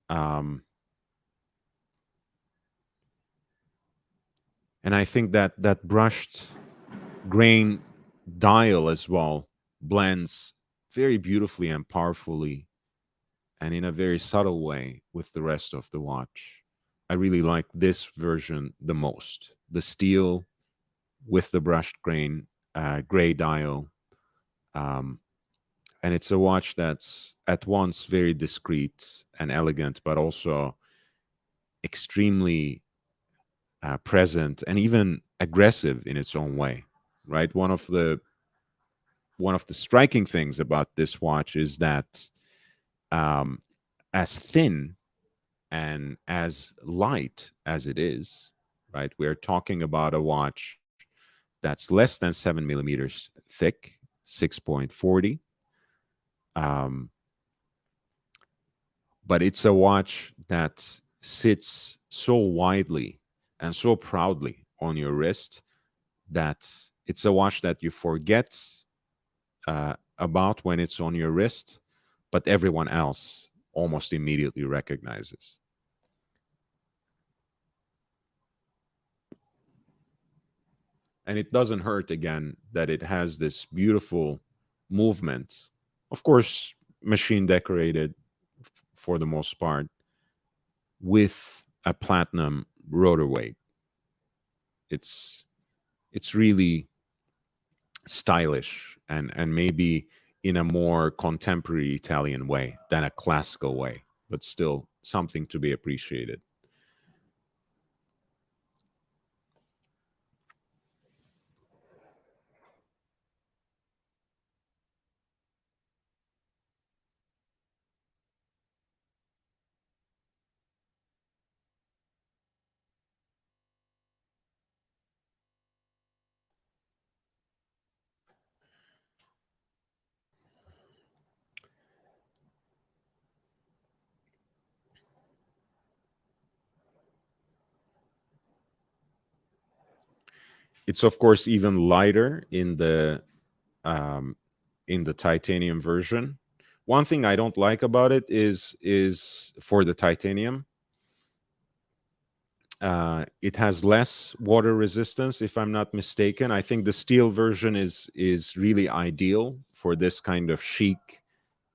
And I think that brushed grain dial as well blends very beautifully and powerfully and in a very subtle way with the rest of the watch. I really like this version the most. The steel with the brushed grain, gray dial. And it's a watch that's at once very discreet and elegant, but also extremely present and even aggressive in its own way, right? One of the striking things about this watch is that as thin and as light as it is, right? We're talking about a watch that's less than 7 millimeters thick, 6.40. But it's a watch that sits so widely and so proudly on your wrist that it's a watch that you forget about when it's on your wrist, but everyone else almost immediately recognizes. And it doesn't hurt, again, that it has this beautiful movement. Of course, machine decorated for the most part, with a platinum rotor weight. It's really stylish and maybe in a more contemporary Italian way than a classical way, but still something to be appreciated. It's of course even lighter in the titanium version. One thing I don't like about it is for the titanium, it has less water resistance, if I'm not mistaken. I think the steel version is really ideal for this kind of chic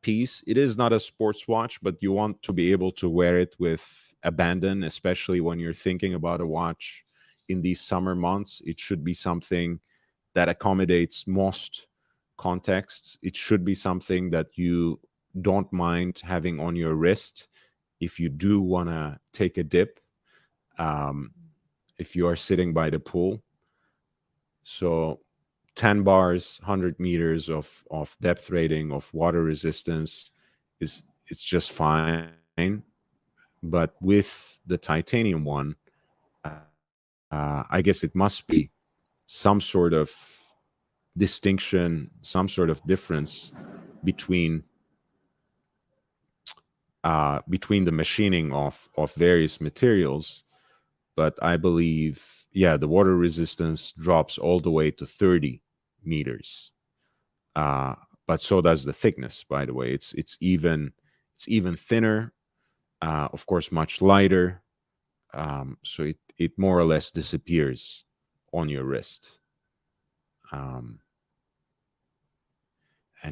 piece. It is not a sports watch, but you want to be able to wear it with abandon, especially when you're thinking about a watch in these summer months. It should be something that accommodates most contexts. It should be something that you don't mind having on your wrist if you do want to take a dip, if you are sitting by the pool. So 10 bars, 100 meters of depth rating, of water resistance it's just fine. But with the titanium one, I guess it must be some sort of distinction, some sort of difference between the machining of various materials. But I believe, yeah, the water resistance drops all the way to 30 meters. But so does the thickness, by the way. It's even thinner, of course, much lighter. So it more or less disappears on your wrist. And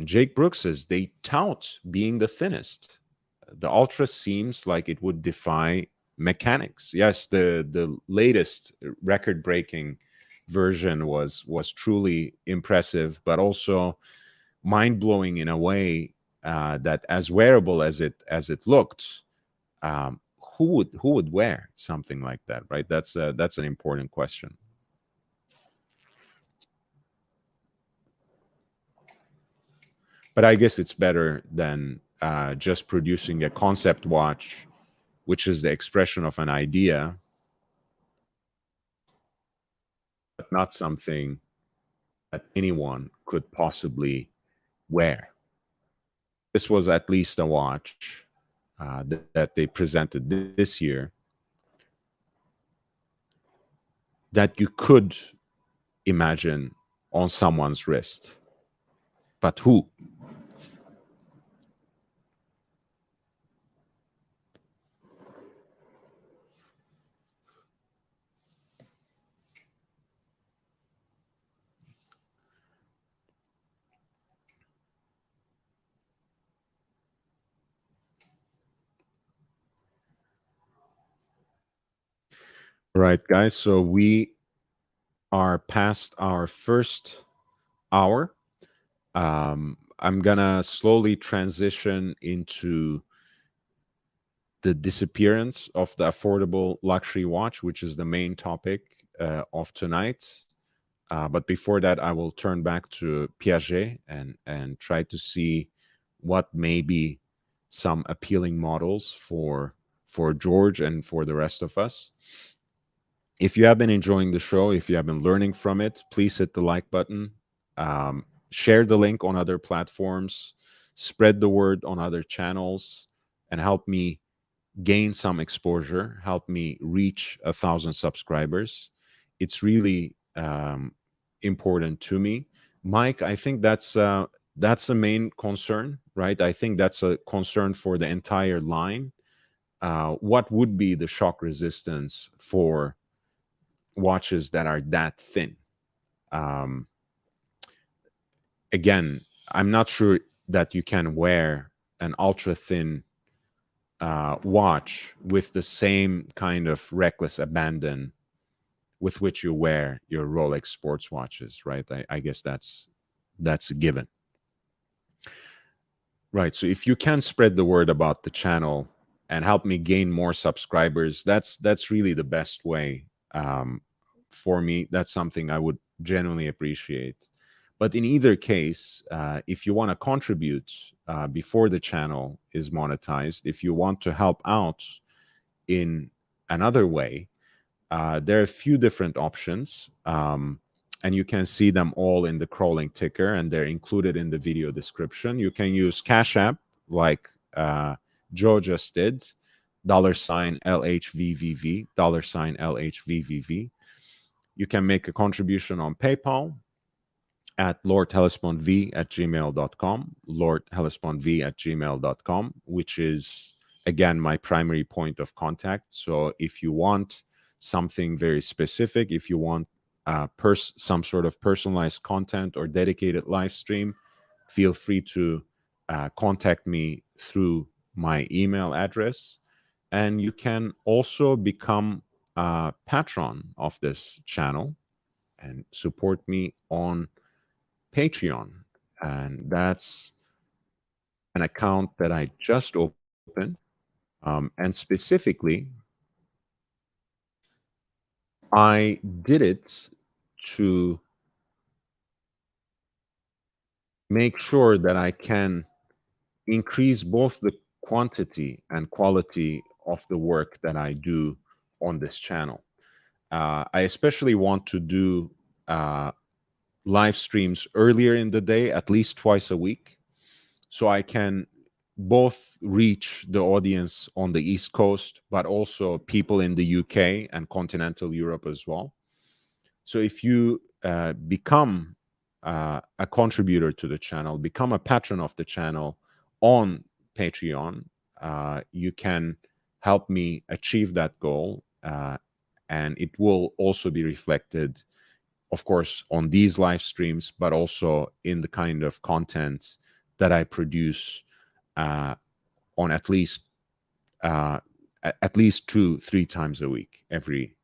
Jake Brooks says they tout being the thinnest. The Ultra seems like it would defy mechanics. Yes, the latest record-breaking version was truly impressive, but also mind-blowing in a way that, as wearable as it looked, who would wear something like that, right? That's an important question. But I guess it's better than just producing a concept watch, which is the expression of an idea, but not something that anyone could possibly wear. This was at least a watch that they presented this year that you could imagine on someone's wrist. But who? All right, guys. So we are past our first hour. I'm gonna slowly transition into the disappearance of the affordable luxury watch, which is the main topic of tonight. But before that, I will turn back to Piaget and try to see what may be some appealing models for George and for the rest of us. If you have been enjoying the show, if you have been learning from it, please hit the like button. Share the link on other platforms, spread the word on other channels, and help me gain some exposure, help me reach 1,000 subscribers. It's really important to me. Mike, I think that's a main concern, right? I think that's a concern for the entire line. What would be the shock resistance for watches that are that thin? Again, I'm not sure that you can wear an ultra thin watch with the same kind of reckless abandon with which you wear your Rolex sports watches, right? I guess that's a given. Right. So if you can spread the word about the channel and help me gain more subscribers, that's really the best way for me. That's something I would genuinely appreciate. But in either case, if you want to contribute before the channel is monetized, if you want to help out in another way, there are a few different options. And you can see them all in the crawling ticker, and they're included in the video description. You can use Cash App, like Joe just did, $LHVVV, $LHVVV. You can make a contribution on PayPal at lordhellespontv@gmail.com, lordhellespontv@gmail.com, which is, again, my primary point of contact. So if you want something very specific, if you want some sort of personalized content or dedicated live stream, feel free to contact me through my email address. And you can also become a patron of this channel and support me on Patreon. And that's an account that I just opened. And specifically, I did it to make sure that I can increase both the quantity and quality of the work that I do on this channel. I especially want to do live streams earlier in the day, at least twice a week, so I can both reach the audience on the East Coast, but also people in the UK and continental Europe as well. So if you become a contributor to the channel, become a patron of the channel on Patreon, you can help me achieve that goal. And it will also be reflected, of course, on these live streams, but also in the kind of content that I produce on at least 2-3 times a week, every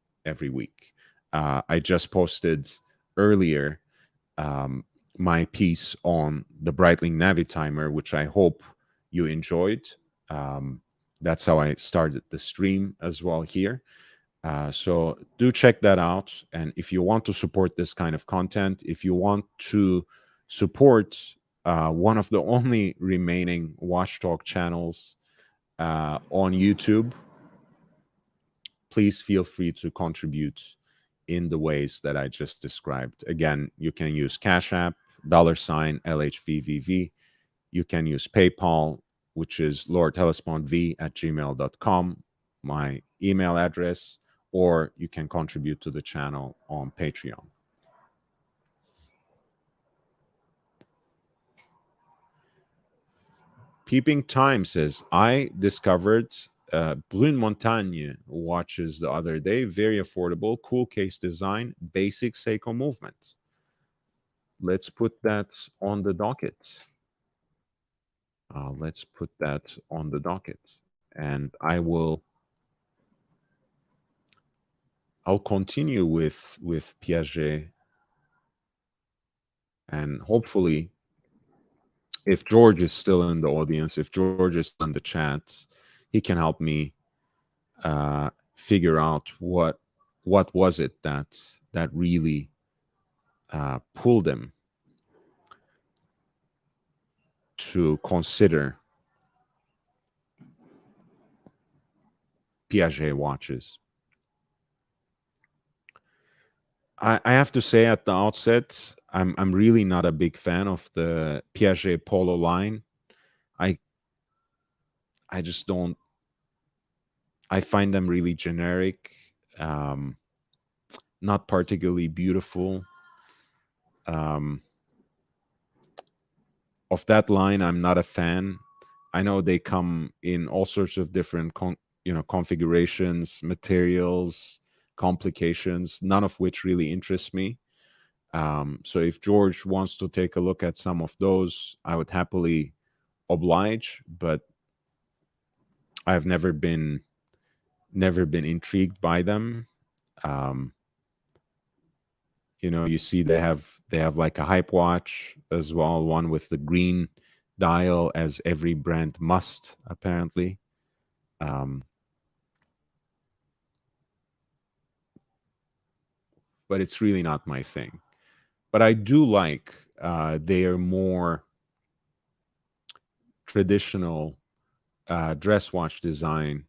week. I just posted earlier my piece on the Breitling Navitimer, which I hope you enjoyed. That's how I started the stream as well here. So do check that out. And if you want to support this kind of content, if you want to support one of the only remaining Watchdog channels on YouTube, please feel free to contribute in the ways that I just described. Again, you can use Cash App, $LHVVV. You can use PayPal, which is lordhellespontv@gmail.com, my email address, or you can contribute to the channel on Patreon. Peeping Time says, I discovered Brune Montagne watches the other day. Very affordable, cool case design, basic Seiko movement. Let's put that on the docket. Let's put that on the docket. And I'll continue with Piaget. And hopefully, if George is still in the audience, if George is in the chat, he can help me figure out what was it that really pulled him to consider Piaget watches. I have to say at the outset, I'm really not a big fan of the Piaget Polo line. I just don't. I find them really generic, not particularly beautiful. Of that line, I'm not a fan. I know they come in all sorts of different configurations, materials, complications, none of which really interests me. So if George wants to take a look at some of those, I would happily oblige, but I've never been intrigued by them. You see they have like a hype watch as well, one with the green dial, as every brand must, apparently. But it's really not my thing. But I do like their more traditional dress watch design,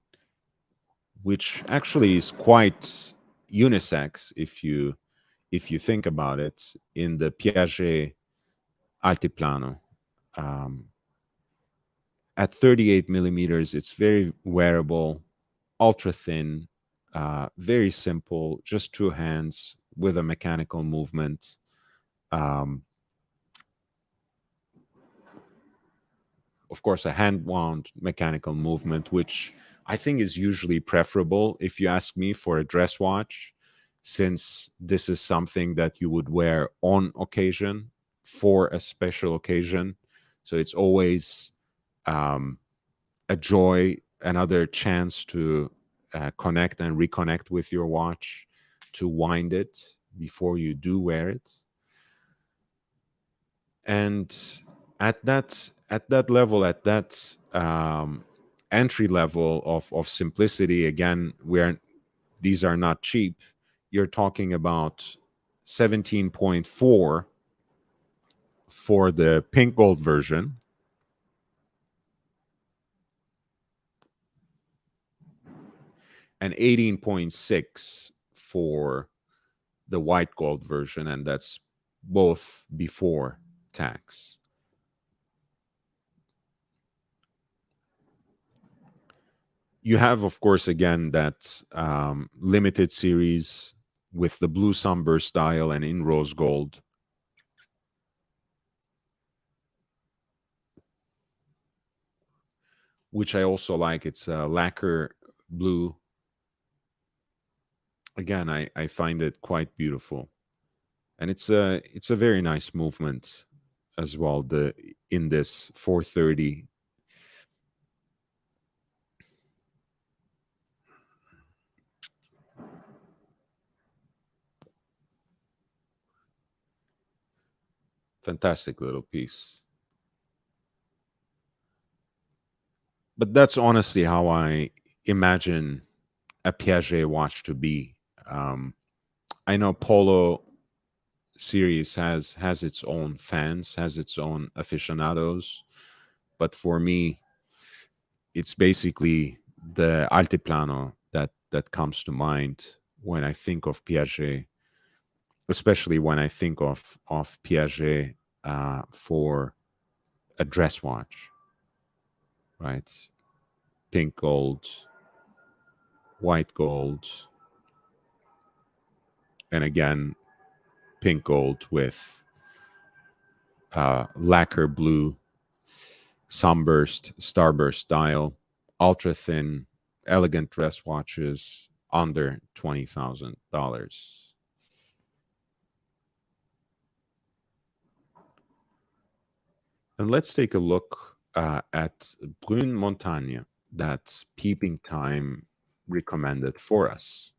which actually is quite unisex if you think about it, in the Piaget Altiplano. At 38 millimeters, it's very wearable, ultra thin, very simple, just two hands with a mechanical movement. Of course, a hand wound mechanical movement, which I think is usually preferable, if you ask me, for a dress watch, since this is something that you would wear on occasion for a special occasion. So it's always a joy, another chance to connect and reconnect with your watch, to wind it before you do wear it. And at that level, at that entry level of simplicity, again, where these are not cheap, you're talking about 17.4 for the pink gold version, and 18.6 for the white gold version, and that's both before tax. You have, of course, again, that limited series with the blue sunburst dial and in rose gold. Which I also like. It's a lacquer blue. Again, I find it quite beautiful. And it's a very nice movement as well, in this 430. Fantastic little piece. But that's honestly how I imagine a Piaget watch to be. I know Polo series has its own fans, has its own aficionados, but for me, it's basically the Altiplano that comes to mind when I think of Piaget, especially when I think of Piaget for a dress watch, right? Pink gold, white gold, and again, pink gold with lacquer blue sunburst, starburst dial, ultra thin, elegant dress watches under $20,000. And let's take a look at Brune Montagne that Peeping Time recommended for us.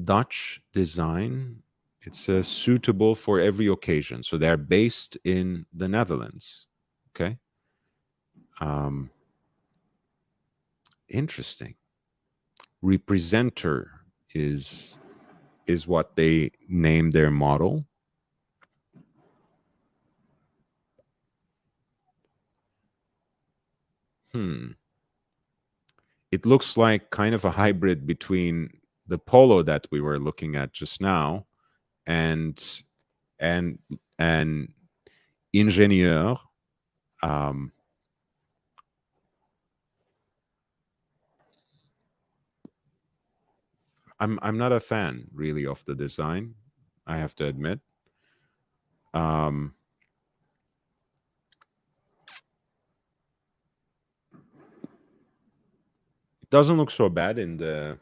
Dutch design. It's suitable for every occasion. So they're based in the Netherlands. Okay. Interesting. Representer is what they name their model. It looks like kind of a hybrid between the Polo that we were looking at just now and Ingenieur. I'm not a fan really of the design, I have to admit. It doesn't look so bad in the,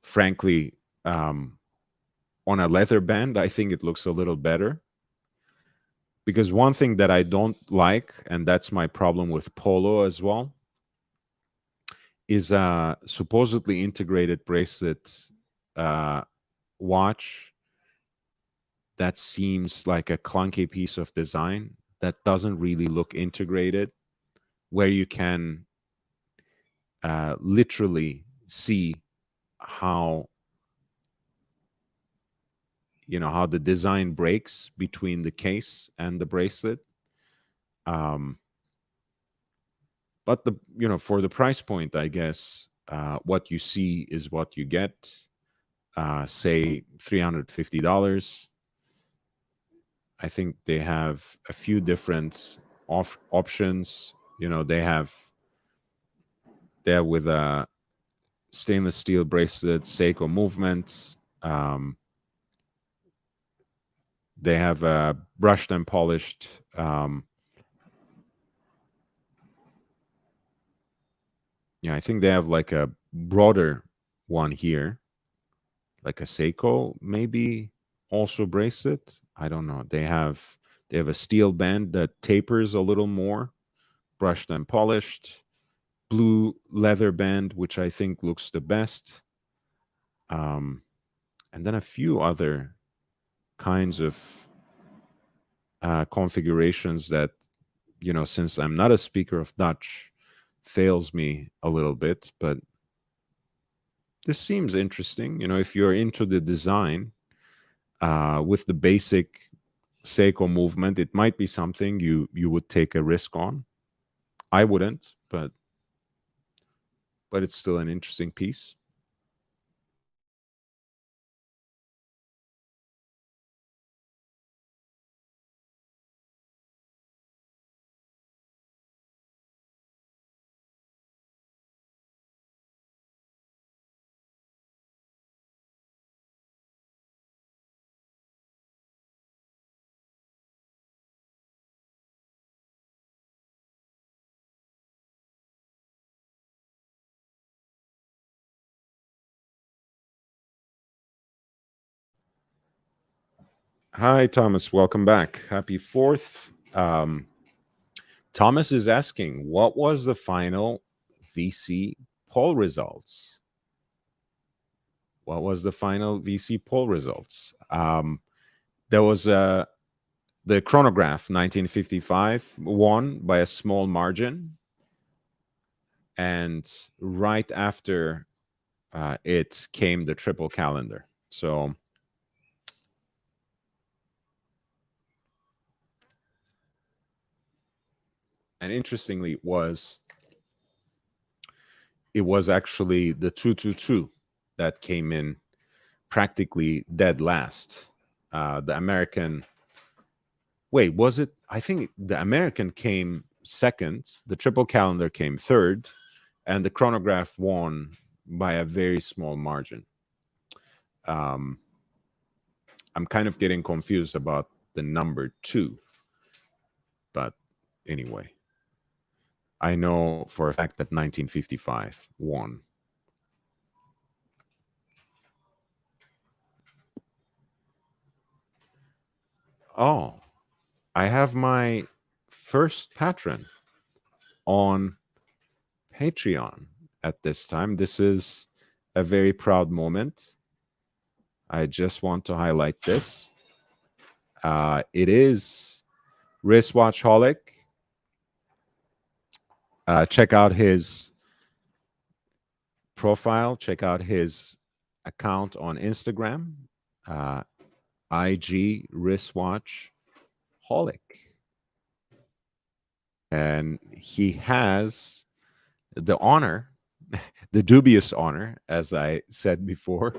frankly, on a leather band. I think it looks a little better. Because one thing that I don't like, and that's my problem with Polo as well, is a supposedly integrated bracelet watch that seems like a clunky piece of design that doesn't really look integrated, where you can literally see how how the design breaks between the case and the bracelet. But for the price point, I guess what you see is what you get. Say $350. I think they have a few different options. They have there with a stainless steel bracelet, Seiko movement. They have brushed and polished. I think they have like a broader one here, like a Seiko, maybe also bracelet. I don't know. They have a steel band that tapers a little more, brushed and polished. Blue leather band, which I think looks the best. And then a few other kinds of configurations that, since I'm not a speaker of Dutch, fails me a little bit. But this seems interesting. If you're into the design with the basic Seiko movement, it might be something you would take a risk on. I wouldn't, but it's still an interesting piece. Hi, Thomas. Welcome back. Happy 4th. Thomas is asking, what was the final VC poll results? What was the final VC poll results? There was the chronograph 1955 won by a small margin. And right after it came the triple calendar. So and interestingly, it was actually the 222 that came in practically dead last. The American, wait, was it? I think the American came second, the triple calendar came third, and the chronograph won by a very small margin. I'm kind of getting confused about the number 2, but anyway, I know for a fact that 1955 won. Oh, I have my first patron on Patreon at this time. This is a very proud moment. I just want to highlight this. It is Wristwatchholic. Check out his profile. Check out his account on Instagram. IG Wristwatchholic. And he has the honor, the dubious honor, as I said before,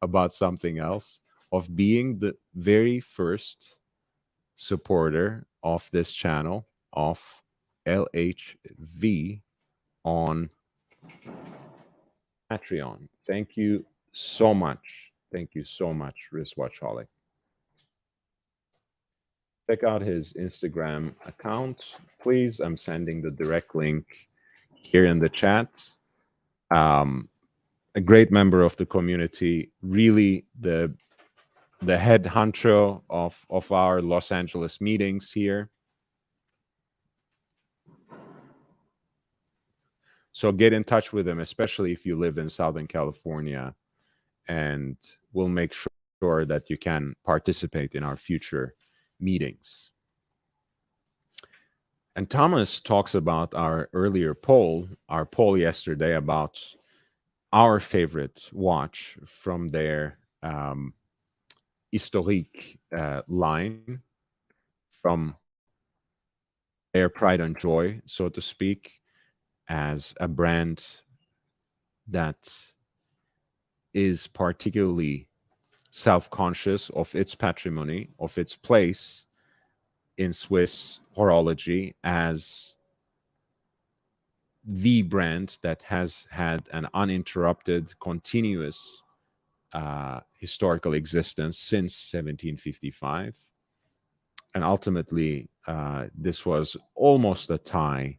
about something else, of being the very first supporter of this channel, of LHV, on Patreon. Thank you so much. Thank you so much, Wristwatchholic. Check out his Instagram account, please. I'm sending the direct link here in the chat. A great member of the community, really the head honcho of our Los Angeles meetings here. So get in touch with him, especially if you live in Southern California, and we'll make sure sure that you can participate in our future meetings. And Thomas talks about our earlier poll, our poll yesterday about our favorite watch from their historique line, from their pride and joy, so to speak, as a brand that is particularly self-conscious of its patrimony, of its place in Swiss horology as the brand that has had an uninterrupted, continuous historical existence since 1755. And ultimately, this was almost a tie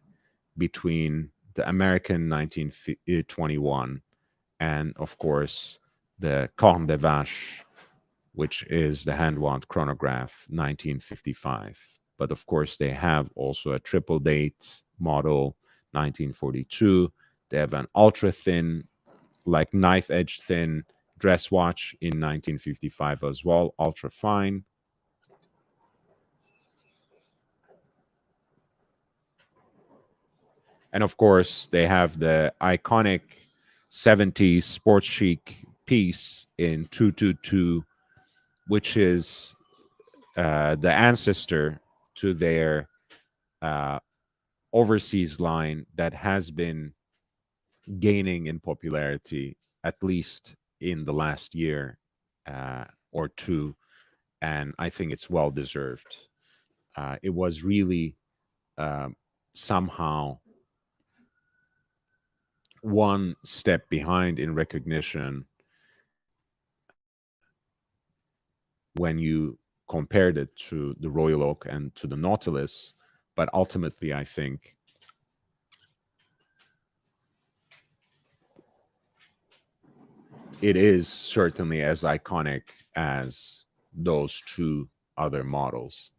between the American 1921 and, of course, the Corne de Vache, which is the hand-wound chronograph 1955. But of course, they have also a triple date model 1942. They have an ultra thin, like knife edge thin dress watch in 1955 as well, ultra fine. And of course, they have the iconic 70s sports chic piece in 222, which is the ancestor to their overseas line that has been gaining in popularity, at least in the last year or two. And I think it's well deserved. It was really somehow one step behind in recognition when you compared it to the Royal Oak and to the Nautilus. But ultimately, I think it is certainly as iconic as those two other models.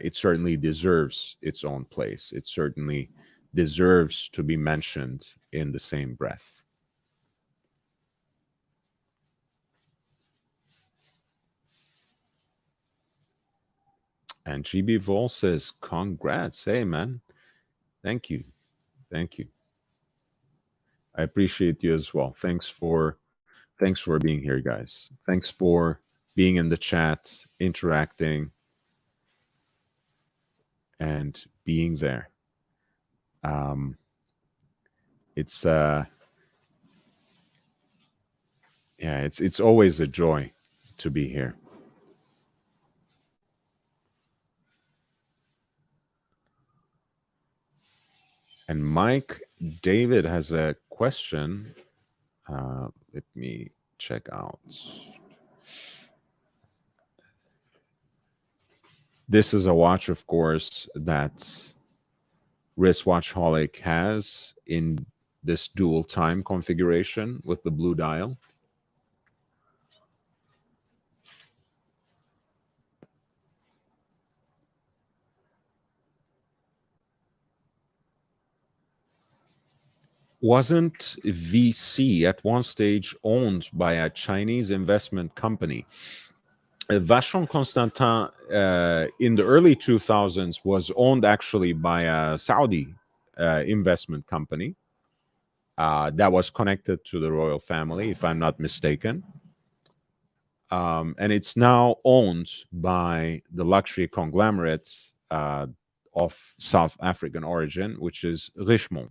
It certainly deserves its own place. It certainly deserves to be mentioned in the same breath. And GB Vol says, congrats. Hey, man. Thank you. Thank you. I appreciate you as well. Thanks for being here, guys. Thanks for being in the chat, interacting, and being there. It's it's always a joy to be here. And Mike David has a question. Let me check out. This is a watch, of course, that Wristwatchholic has in this dual time configuration with the blue dial. Wasn't VC at one stage owned by a Chinese investment company? Vacheron Constantin in the early 2000s was owned actually by a Saudi investment company that was connected to the royal family, if I'm not mistaken. And it's now owned by the luxury conglomerate of South African origin, which is Richemont.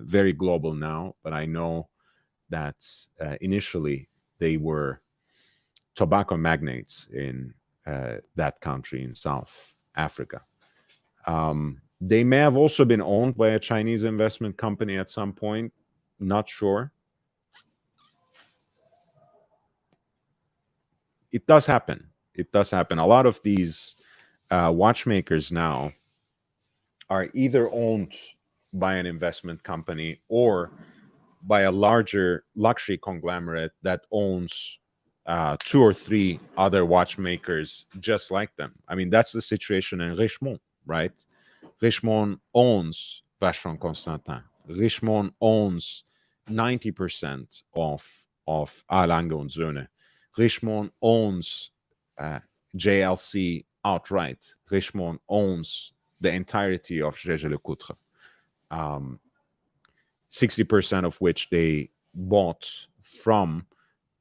Very global now, but I know that initially they were tobacco magnates in that country in South Africa. They may have also been owned by a Chinese investment company at some point, not sure. It does happen. It does happen. A lot of these watchmakers now are either owned by an investment company or by a larger luxury conglomerate that owns 2 or 3 other watchmakers just like them. I mean, that's the situation in Richemont, right? Richemont owns Vacheron Constantin. Richemont owns 90% of A. Lange und Söhne, Richemont owns JLC outright. Richemont owns the entirety of Jaeger-LeCoultre. 60% of which they bought from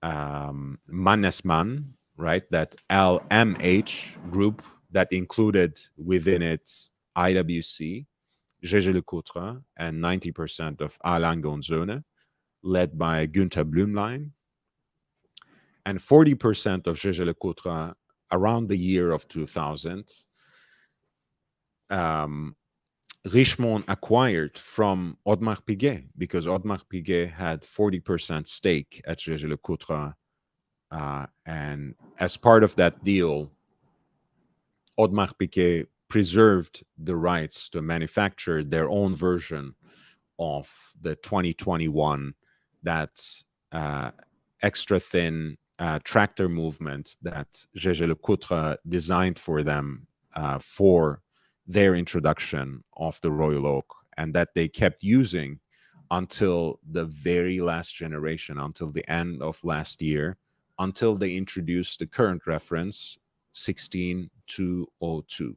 Mannesmann, right? That LMH group that included within it IWC, Jaeger-LeCoultre, and 90% of A. Lange & Söhne, led by Günther Blümlein, and 40% of Jaeger-LeCoultre around the year of 2000. Richemont acquired from Audemars Piguet because Audemars Piguet had 40% stake at Jaeger-LeCoultre. And as part of that deal, Audemars Piguet preserved the rights to manufacture their own version of the 2021, that extra thin tractor movement that Jaeger-LeCoultre designed for them for their introduction of the Royal Oak, and that they kept using until the very last generation, until the end of last year, until they introduced the current reference 16202.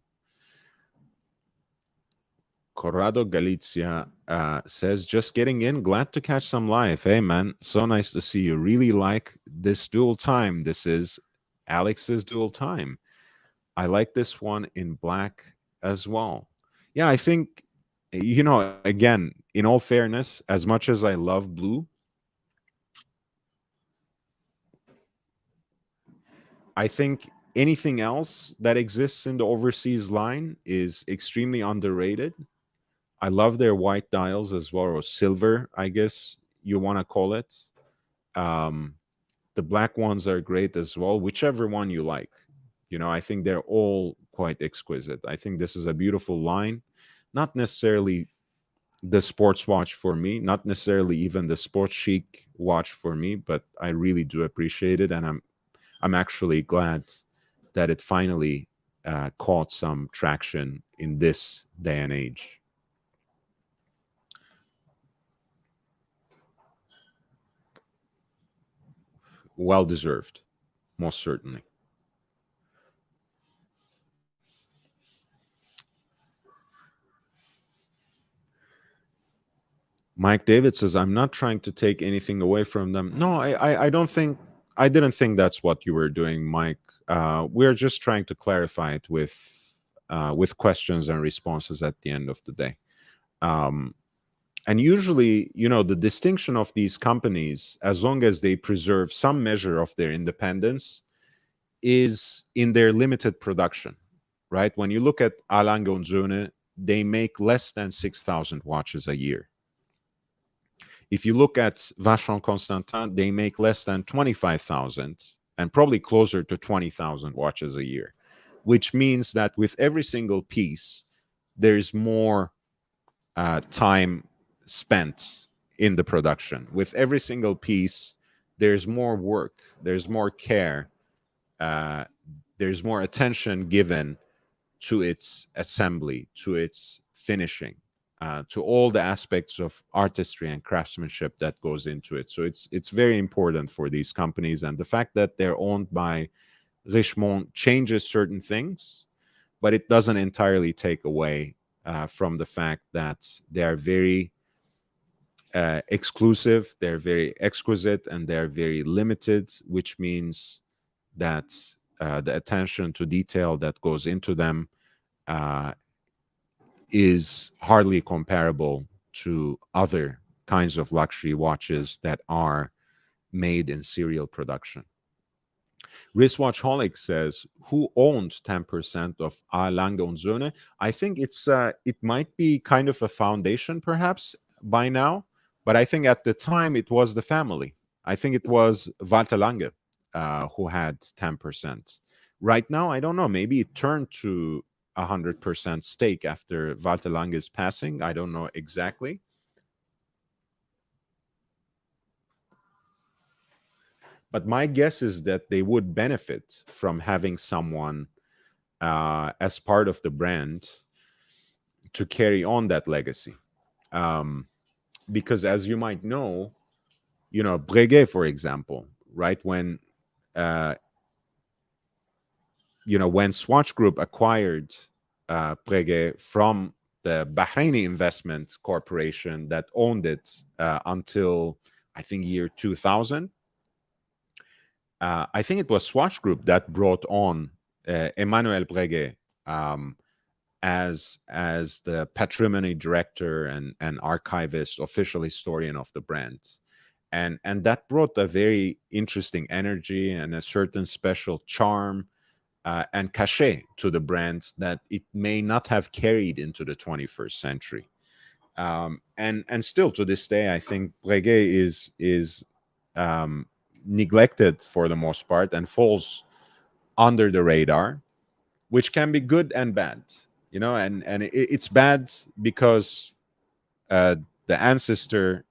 Corrado Galizia says, just getting in, glad to catch some live. Hey man, so nice to see you. Really like this dual time. This is Alex's dual time. I like this one in black as well. Yeah, I think, again, in all fairness, as much as I love blue, I think anything else that exists in the overseas line is extremely underrated. I love their white dials as well, or silver, I guess you want to call it. The black ones are great as well, whichever one you like. I think they're all quite exquisite. I think this is a beautiful line. Not necessarily the sports watch for me, not necessarily even the sports chic watch for me, but I really do appreciate it, and I'm actually glad that it finally caught some traction in this day and age. Well deserved, most certainly. Mike David says, I'm not trying to take anything away from them. No, I didn't think that's what you were doing, Mike. We're just trying to clarify it with questions and responses at the end of the day. And usually, the distinction of these companies, as long as they preserve some measure of their independence, is in their limited production, right? When you look at A. Lange & Söhne, they make less than 6,000 watches a year. If you look at Vacheron Constantin, they make less than 25,000 and probably closer to 20,000 watches a year, which means that with every single piece, there's more time spent in the production. With every single piece, there's more work, there's more care, there's more attention given to its assembly, to its finishing, to all the aspects of artistry and craftsmanship that goes into it. So it's very important for these companies, and the fact that they're owned by Richemont changes certain things, but it doesn't entirely take away from the fact that they are very exclusive, they're very exquisite, and they're very limited, which means that the attention to detail that goes into them is hardly comparable to other kinds of luxury watches that are made in serial production. Wristwatchholic says, who owned 10% of A. Lange & Söhne? I think it might be kind of a foundation perhaps by now, but I think at the time it was the family. I think it was Walter Lange who had 10%. Right now, I don't know, maybe it turned to 100% stake after Walter Lange's passing. I don't know exactly. But my guess is that they would benefit from having someone as part of the brand to carry on that legacy. Because as you might know, Breguet, for example, right? When when Swatch Group acquired Breguet from the Bahraini Investment Corporation that owned it until, I think, year 2000, I think it was Swatch Group that brought on Emmanuel Breguet as the patrimony director and archivist, official historian of the brand. And that brought a very interesting energy and a certain special charm and cachet to the brand that it may not have carried into the 21st century. And still to this day, I think Breguet is neglected for the most part and falls under the radar, which can be good and bad. And it's bad because the ancestor,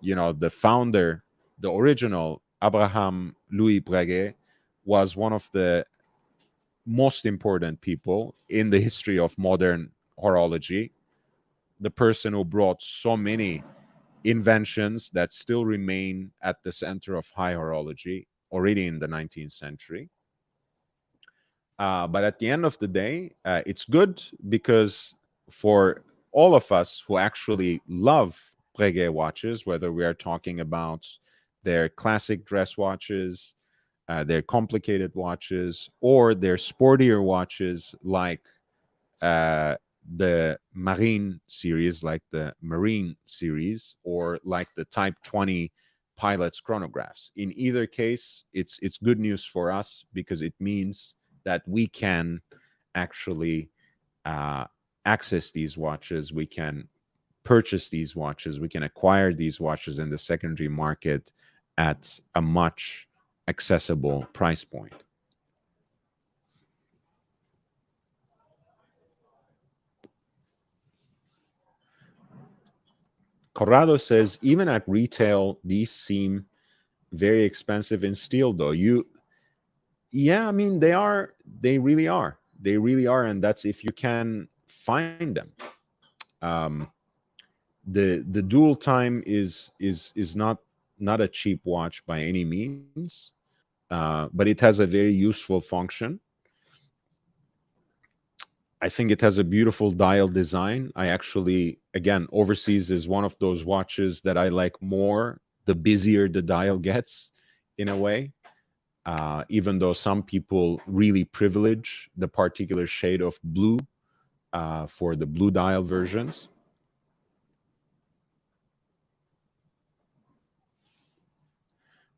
the founder, the original Abraham Louis Breguet was one of the most important people in the history of modern horology, the person who brought so many inventions that still remain at the center of high horology already in the 19th century. But at the end of the day, it's good because for all of us who actually love Breguet watches, whether we are talking about their classic dress watches, their complicated watches, or their sportier watches like the Marine series, like the Marine series, or like the Type 20 pilot's chronographs. In either case, it's good news for us because it means that we can actually access these watches, we can purchase these watches, we can acquire these watches in the secondary market at a much accessible price point. Corrado says, even at retail, these seem very expensive in steel, though. Yeah, I mean, they really are, and that's if you can find them. The dual time is not a cheap watch by any means, but it has a very useful function. I think it has a beautiful dial design. I actually, again, Overseas is one of those watches that I like more the busier the dial gets, in a way. Even though some people really privilege the particular shade of blue for the blue dial versions.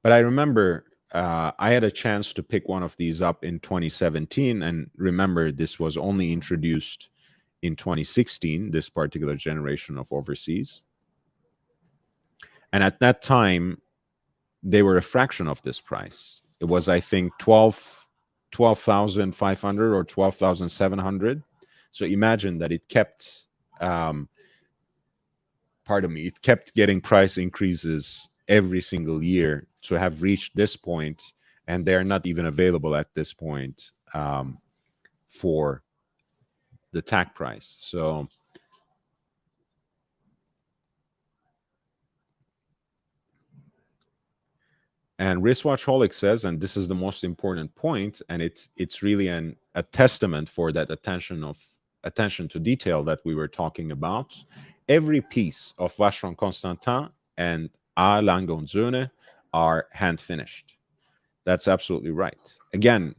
But I remember I had a chance to pick one of these up in 2017. And remember, this was only introduced in 2016, this particular generation of Overseas. And at that time, they were a fraction of this price. It was, I think, 12,500 or 12,700. So imagine that it kept, it kept getting price increases every single year to have reached this point, and they're not even available at this point for the tag price. So and Wristwatchholic says, and this is the most important point, and it's really a testament for that attention to detail that we were talking about. Every piece of Vacheron Constantin and A. Lange und Söhne are hand finished. That's absolutely right. Again,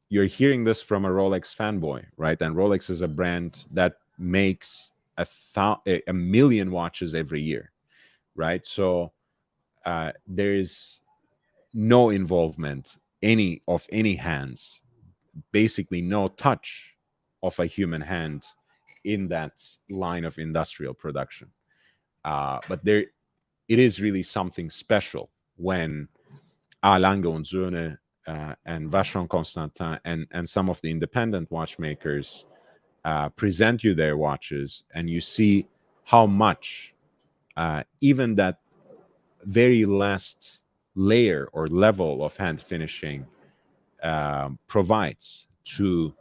you're hearing this from a Rolex fanboy, right? And Rolex is a brand that makes a million watches every year, right? So there's no involvement of any hands, basically no touch of a human hand in that line of industrial production. But it is really something special when A. Lange und Söhne and Vacheron Constantin and some of the independent watchmakers present you their watches, and you see how much even that very last layer or level of hand finishing provides to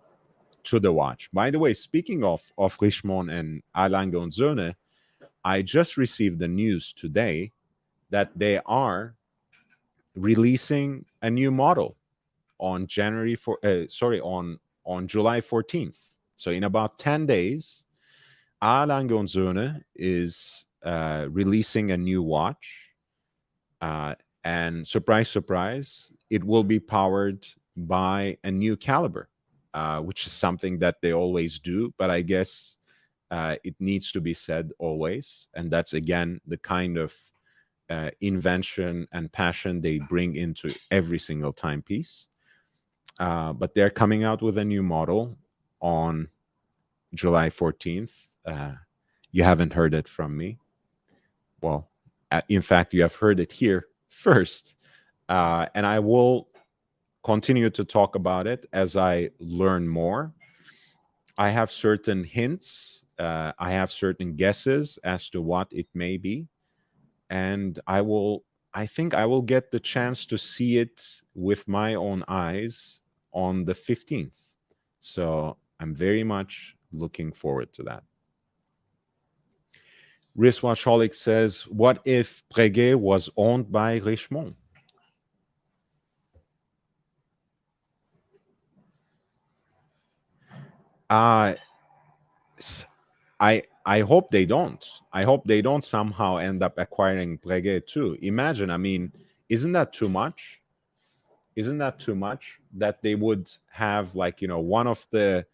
the watch. By the way, speaking of Richemont and A. Lange und Söhne, I just received the news today that they are releasing a new model on July 14th. So in about 10 days, A. Lange und Söhne is releasing a new watch. And surprise, surprise, it will be powered by a new caliber, which is something that they always do. But I guess it needs to be said always. And that's, again, the kind of invention and passion they bring into every single timepiece. But they're coming out with a new model on July 14th. You haven't heard it from me. Well, in fact, you have heard it here first. And I will continue to talk about it as I learn more. I have certain hints. I have certain guesses as to what it may be. And I think I will get the chance to see it with my own eyes on the 15th. So I'm very much looking forward to that. Wristwatchholic says, what if Breguet was owned by Richemont? I hope they don't. I hope they don't somehow end up acquiring Breguet too. Imagine, I mean, isn't that too much? Isn't that too much that they would have, like, you know, one of the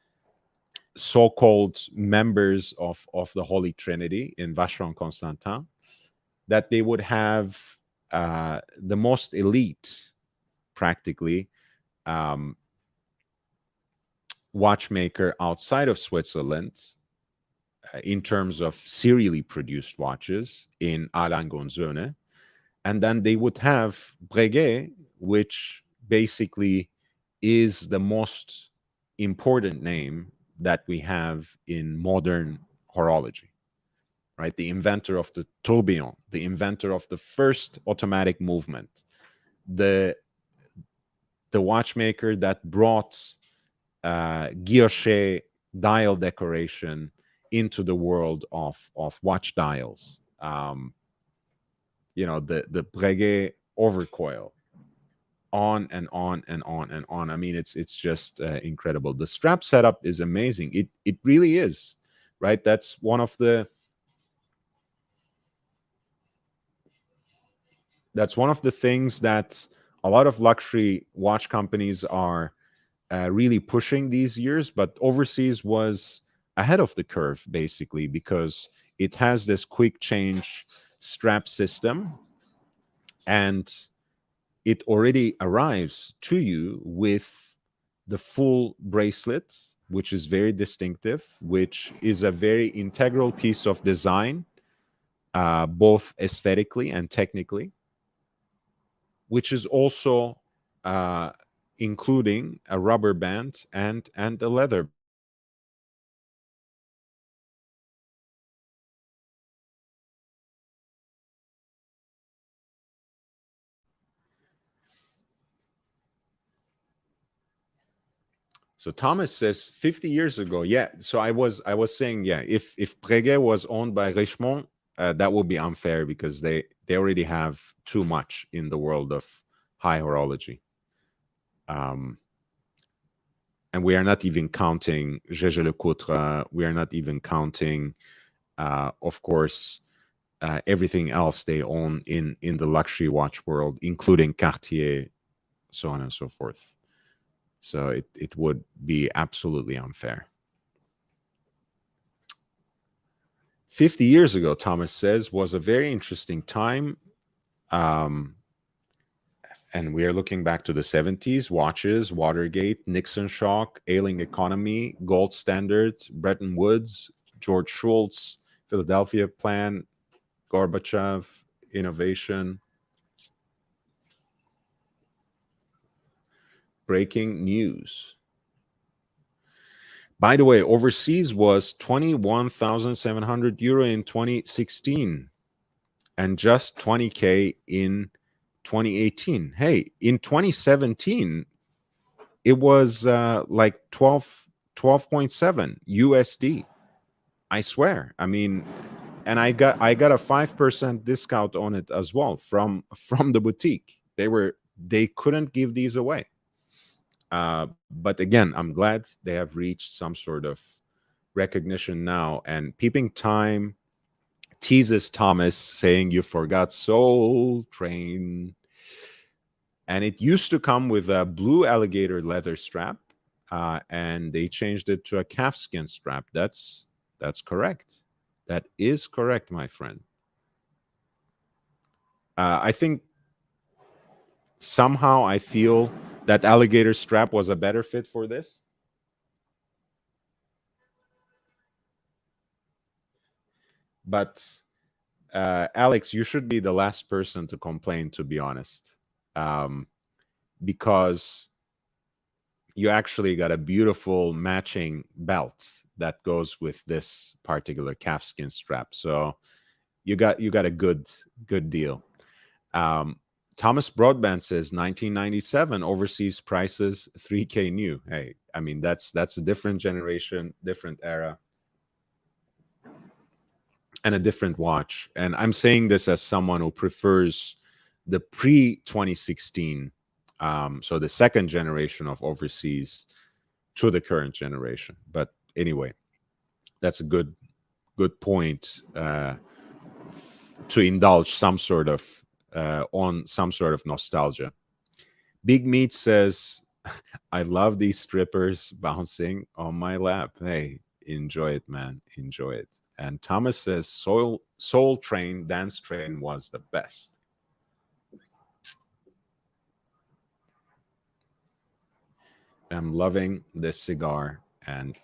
so-called members of the Holy Trinity in Vacheron Constantin, that they would have the most elite, practically, watchmaker outside of Switzerland in terms of serially produced watches in A. Lange und Söhne. And then they would have Breguet, which basically is the most important name that we have in modern horology, right? The inventor of the tourbillon, the inventor of the first automatic movement, the watchmaker that brought guilloche dial decoration into the world of watch dials. You know, the Breguet overcoil, on and on and on and on. I mean, it's just incredible. The strap setup is amazing. It really is, right? That's one of the things that a lot of luxury watch companies are really pushing these years, but overseas was ahead of the curve, basically, because it has this quick change strap system, and it already arrives to you with the full bracelet, which is very distinctive, which is a very integral piece of design, both aesthetically and technically, which is also including a rubber band and a leather. So Thomas says 50 years ago. Yeah. So I was saying, yeah, if Breguet was owned by Richemont, that would be unfair because they already have too much in the world of high horology. And we are not even counting Jaeger-LeCoultre. We are not even counting, of course, everything else they own in the luxury watch world, including Cartier, so on and so forth. So it would be absolutely unfair. 50 years ago, Thomas says, was a very interesting time. And we are looking back to the 70s, watches, Watergate, Nixon shock, ailing economy, gold standards, Bretton Woods, George Shultz, Philadelphia plan, Gorbachev, innovation. Breaking news. By the way, overseas was 21,700 euro in 2016 and just 20K in 2018. Hey, in 2017, it was like 12.7 USD. I swear. I mean, and I got a 5% discount on it as well from the boutique. They couldn't give these away. But again, I'm glad they have reached some sort of recognition now. And Peeping Time teases Thomas, saying, "You forgot Soul Train." And it used to come with a blue alligator leather strap, and they changed it to a calfskin strap. That's correct. That is correct, my friend. I think somehow I feel that alligator strap was a better fit for this. But Alex, you should be the last person to complain, to be honest, because you actually got a beautiful matching belt that goes with this particular calfskin strap. So you got a good deal. Thomas Broadbent says 1997 overseas prices 3K new. Hey, I mean that's a different generation, different era, and a different watch. And I'm saying this as someone who prefers the pre 2016, so the second generation of overseas, to the current generation. But anyway, that's a good point to indulge some sort of on some sort of nostalgia. Big Meat says, "I love these strippers bouncing on my lap." Hey, enjoy it, man. Enjoy it. And Thomas says, Soul Train, Dance Train was the best. I'm loving this cigar. And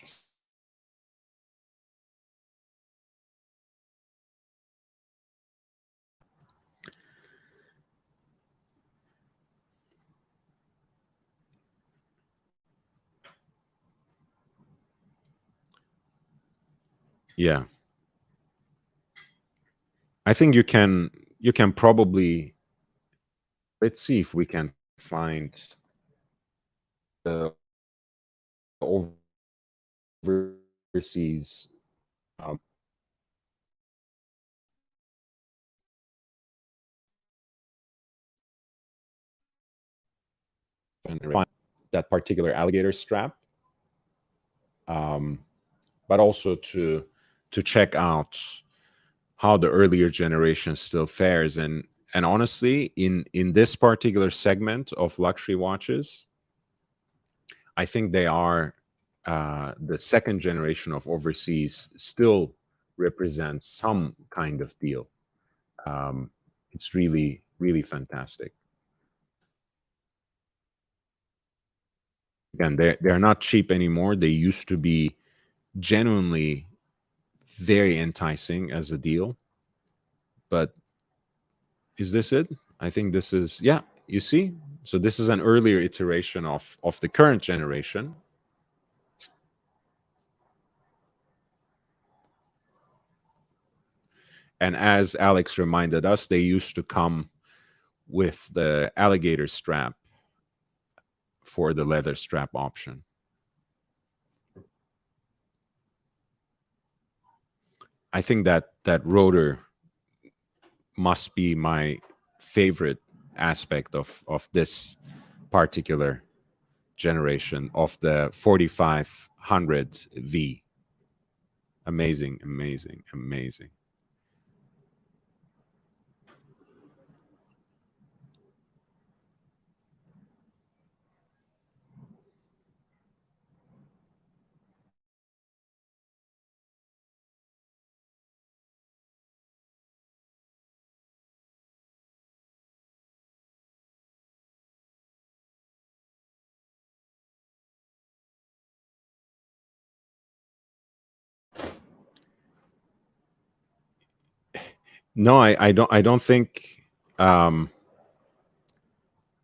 yeah, I think you can probably, let's see if we can find the overseas that particular alligator strap, but also to check out how the earlier generation still fares. And honestly, in this particular segment of luxury watches, I think they are the second generation of overseas still represents some kind of deal. It's really, really fantastic. Again, they're not cheap anymore. They used to be genuinely very enticing as a deal. But is this it? I think this is, yeah, you see? So this is an earlier iteration of the current generation. And as Alex reminded us, they used to come with the alligator strap for the leather strap option. I think that rotor must be my favorite aspect of this particular generation of the 4500V. Amazing, amazing, amazing. No, I don't think.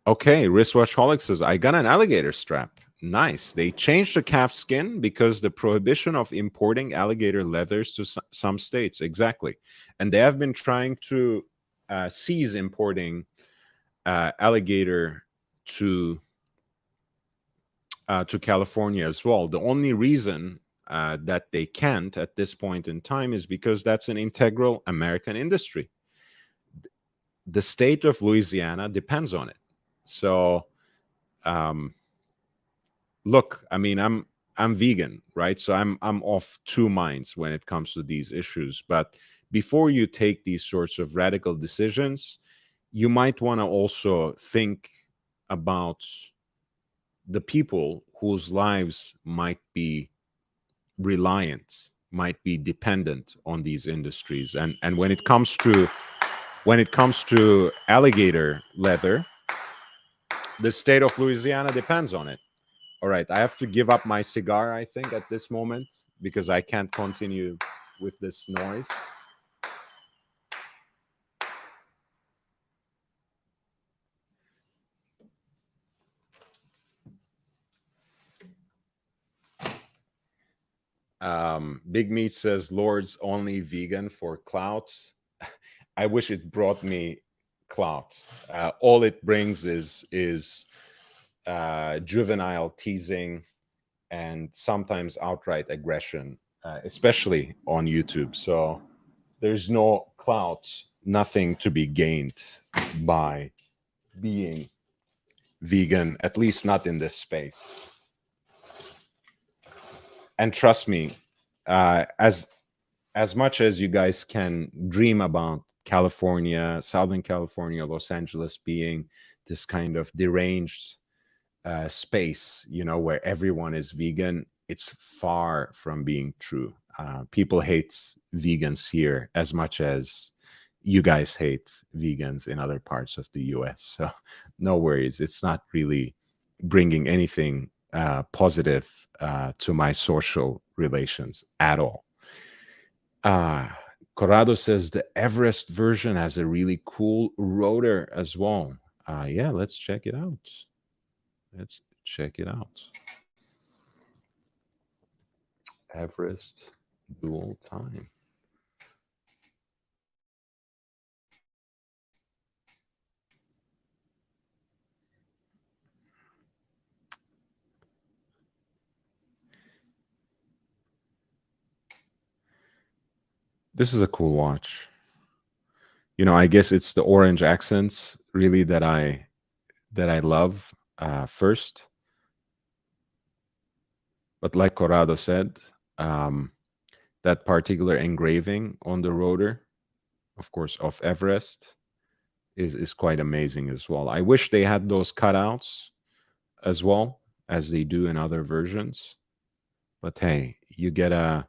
Okay, Wristwatchholic says, I got an alligator strap. Nice. They changed the calf skin because the prohibition of importing alligator leathers to some states. Exactly. And they have been trying to cease importing alligator to California as well. The only reason that they can't at this point in time is because that's an integral American industry. The state of Louisiana depends on it. So look, I mean, I'm vegan, right? So I'm of two minds when it comes to these issues. But before you take these sorts of radical decisions, you might want to also think about the people whose lives might be reliant, might be dependent on these industries. And when it comes to alligator leather, the state of Louisiana depends on it. All right, I have to give up my cigar, I think, at this moment, because I can't continue with this noise. Big Meat says, Lord's only vegan for clout. I wish it brought me clout. All it brings is juvenile teasing and sometimes outright aggression, especially on YouTube. So there's no clout, nothing to be gained by being vegan, at least not in this space. And trust me, as much as you guys can dream about California, Southern California, Los Angeles being this kind of deranged space, you know, where everyone is vegan, it's far from being true. People hate vegans here as much as you guys hate vegans in other parts of the US. So no worries. It's not really bringing anything positive to my social relations at all. Corrado says the Everest version has a really cool rotor as well. Yeah, let's check it out. Let's check it out. Everest dual time. This is a cool watch. You know, I guess it's the orange accents really that I love first. But like Corrado said, that particular engraving on the rotor, of course, of Everest, is quite amazing as well. I wish they had those cutouts as well as they do in other versions. But hey, you get a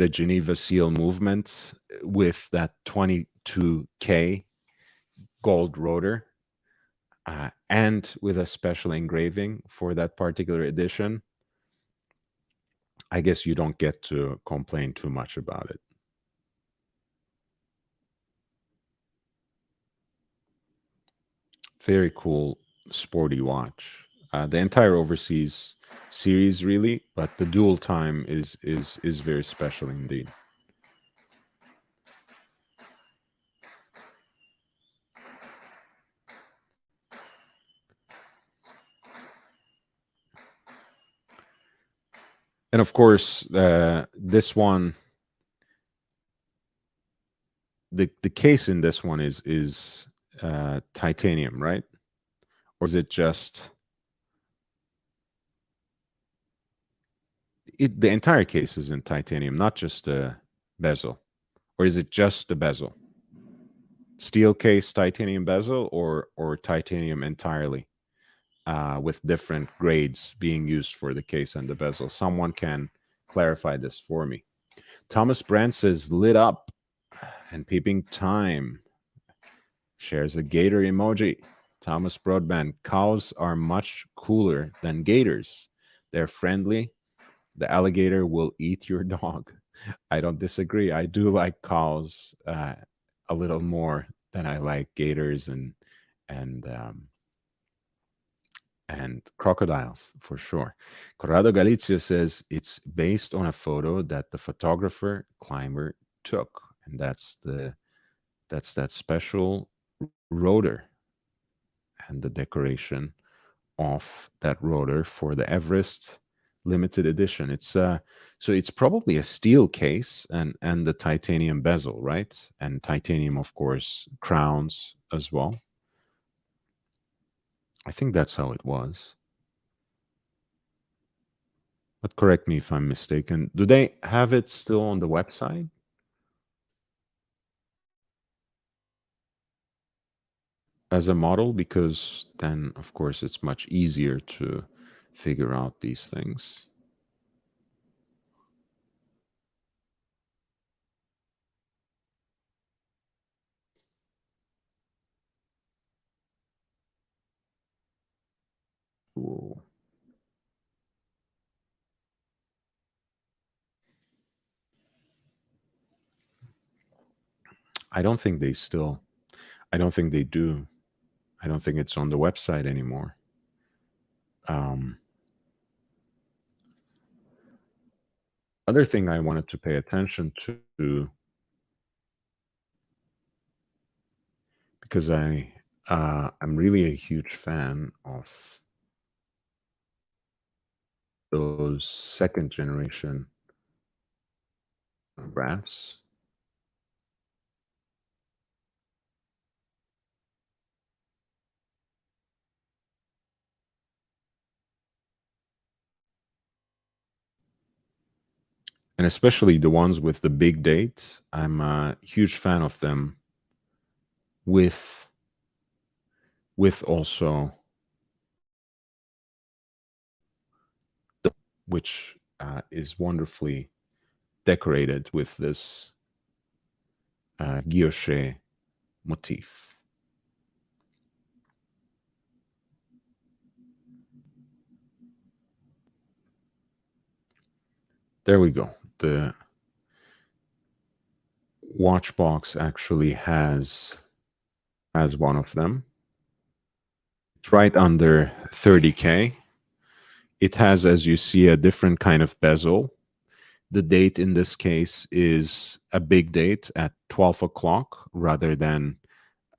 Geneva Seal movement with that 22K gold rotor, and with a special engraving for that particular edition. I guess you don't get to complain too much about it. Very cool, sporty watch. The entire overseas series, really, but the dual time is very special indeed. And of course, this one, the case in this one is titanium, right? Or is it just the entire case is in titanium, not just the bezel? Or is it just the bezel? Steel case, titanium bezel, or titanium entirely, with different grades being used for the case and the bezel? Someone can clarify this for me. Thomas Brand says, lit up and peeping time. Shares a gator emoji. Thomas Broadband, cows are much cooler than gators. They're friendly. The alligator will eat your dog. I don't disagree. I do like cows a little more than I like gators and crocodiles, for sure. Corrado Galizia says it's based on a photo that the photographer climber took, and that's that special rotor and the decoration of that rotor for the Everest limited edition. It's so it's probably a steel case and the titanium bezel, right? And titanium, of course, crowns as well. I think that's how it was. But correct me if I'm mistaken. Do they have it still on the website as a model? Because then, of course, it's much easier to figure out these things. Cool. I don't think they still, I don't think they do. I don't think it's on the website anymore. Other thing I wanted to pay attention to, because I'm really a huge fan of those second generation graphs. And especially the ones with the big date. I'm a huge fan of them with also the, which is wonderfully decorated with this guilloche motif. There we go. The watch box actually has one of them. It's right under 30K. It has, as you see, a different kind of bezel. The date in this case is a big date at 12 o'clock rather than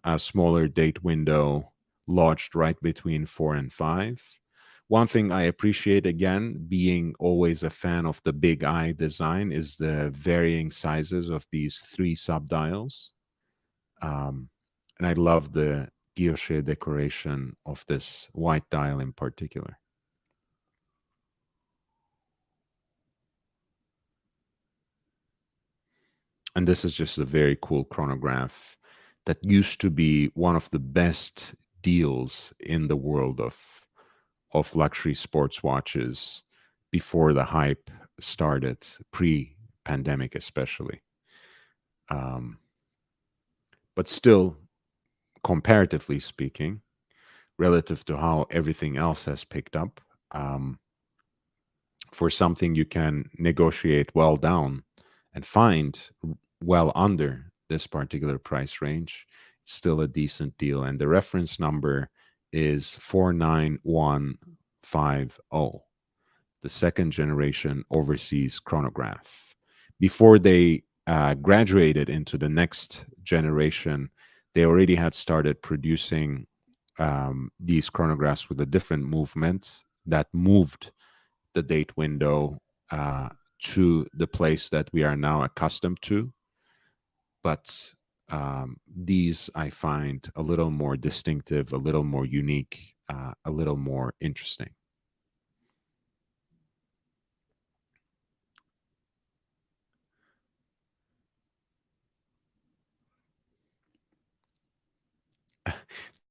a smaller date window lodged right between 4 and 5. One thing I appreciate, again, being always a fan of the big eye design, is the varying sizes of these 3 subdials. And I love the guilloche decoration of this white dial in particular. And this is just a very cool chronograph that used to be one of the best deals in the world of luxury sports watches before the hype started, pre-pandemic especially. But still, comparatively speaking, relative to how everything else has picked up, for something you can negotiate well down and find well under this particular price range, it's still a decent deal. And the reference number is 49150, the second generation overseas chronograph. Before they graduated into the next generation, they already had started producing these chronographs with a different movement that moved the date window to the place that we are now accustomed to. But these I find a little more distinctive, a little more unique, a little more interesting.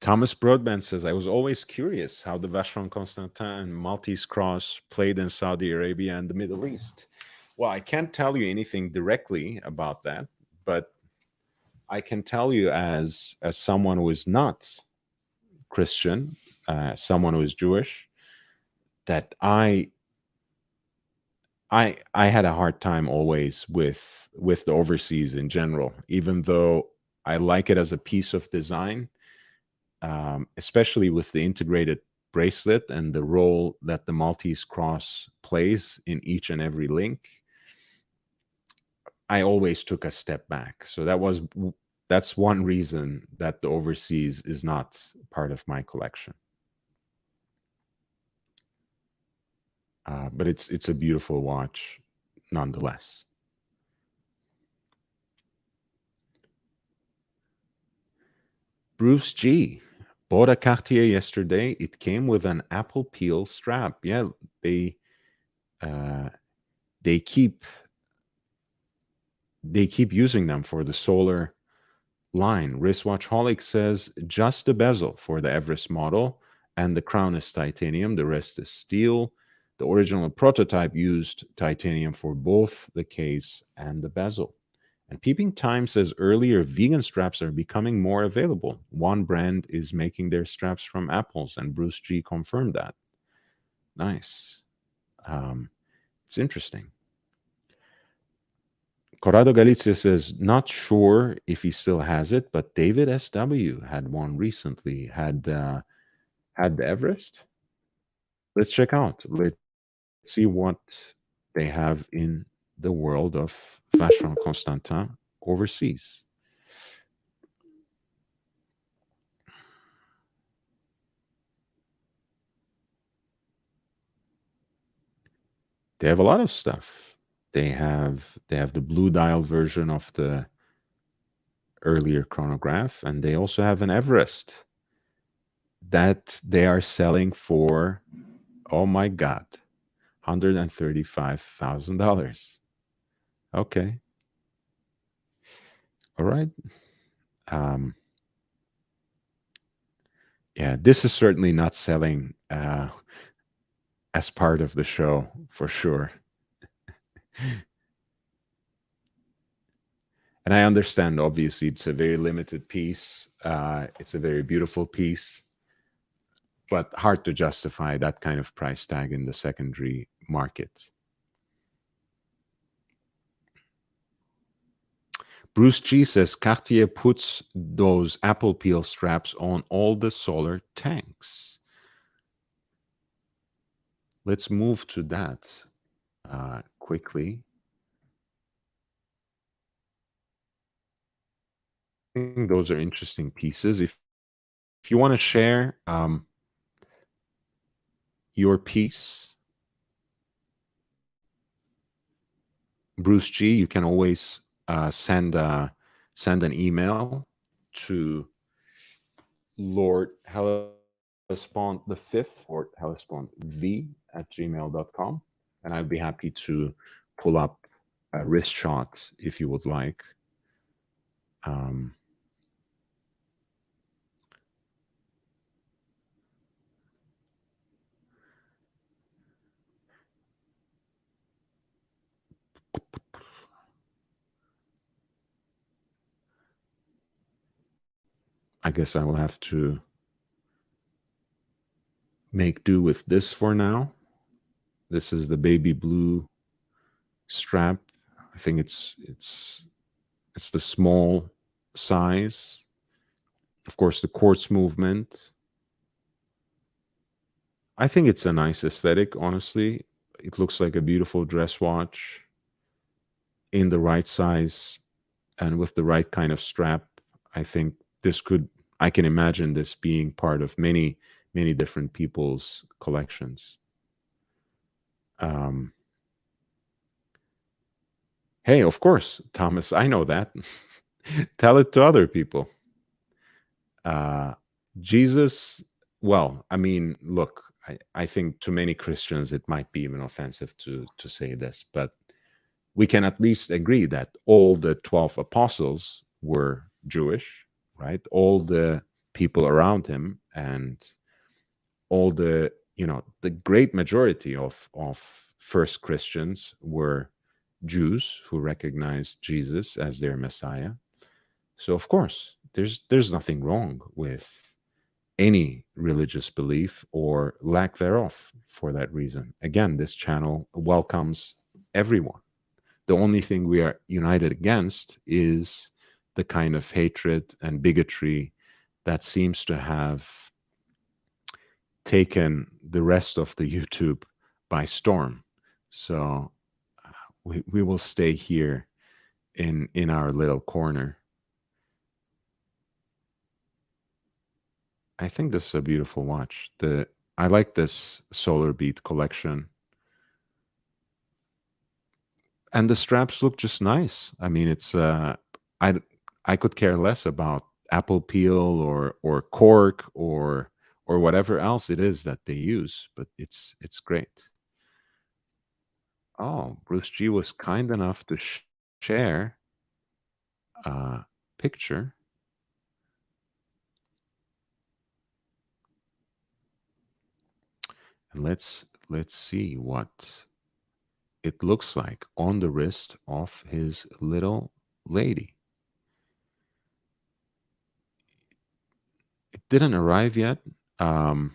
Thomas Broadbent says, I was always curious how the Vacheron Constantin and Maltese Cross played in Saudi Arabia and the Middle East. Well, I can't tell you anything directly about that, but I can tell you as someone who is not Christian, someone who is Jewish, that I had a hard time always with the overseas in general, even though I like it as a piece of design, especially with the integrated bracelet and the role that the Maltese cross plays in each and every link. I always took a step back. So that's one reason that the overseas is not part of my collection. But it's a beautiful watch nonetheless. Bruce G bought a Cartier yesterday. It came with an apple peel strap. Yeah, they they keep using them for the solar line. Wristwatchholic says just the bezel for the Everest model, and the crown is titanium, the rest is steel. The original prototype used titanium for both the case and the bezel. And Peeping Time says earlier vegan straps are becoming more available. One brand is making their straps from apples, and Bruce G confirmed that. Nice. It's interesting. Corrado Galizia says, not sure if he still has it, but David SW had one recently. Had the Everest. Let's check out. Let's see what they have in the world of Vacheron Constantin overseas. They have a lot of stuff. They have the blue dial version of the earlier chronograph, and they also have an Everest that they are selling for, oh my God, $135,000. Okay. All right. Yeah, this is certainly not selling as part of the show for sure. And I understand, obviously, it's a very limited piece. It's a very beautiful piece, but hard to justify that kind of price tag in the secondary market. Bruce G says Cartier puts those apple peel straps on all the solar tanks. Let's move to that quickly. I think those are interesting pieces. If you want to share your piece, Bruce G, you can always send an email to Lord Hellespont V, or Hellespont V @gmail.com, and I'd be happy to pull up a wrist shot if you would like. I guess I will have to make do with this for now. This is the baby blue strap. I think it's the small size. Of course, the quartz movement. I think it's a nice aesthetic, honestly. It looks like a beautiful dress watch in the right size and with the right kind of strap. I think I can imagine this being part of many, many different people's collections. Hey, of course, Thomas, I know that. Tell it to other people. Jesus, well, I mean, look, I think to many Christians it might be even offensive to say this, but we can at least agree that all the 12 apostles were Jewish, right? All the people around him and all the great majority of first Christians were Jews who recognized Jesus as their Messiah. So of course, there's nothing wrong with any religious belief or lack thereof for that reason. Again, this channel welcomes everyone. The only thing we are united against is the kind of hatred and bigotry that seems to have taken the rest of the YouTube by storm. So we will stay here in our little corner. I think this is a beautiful watch. I like this Solar Beat collection. And the straps look just nice. I mean, it's I could care less about apple peel or cork or whatever else it is that they use, but it's great. Oh, Bruce G was kind enough to share a picture. And let's see what it looks like on the wrist of his little lady. It didn't arrive yet. Of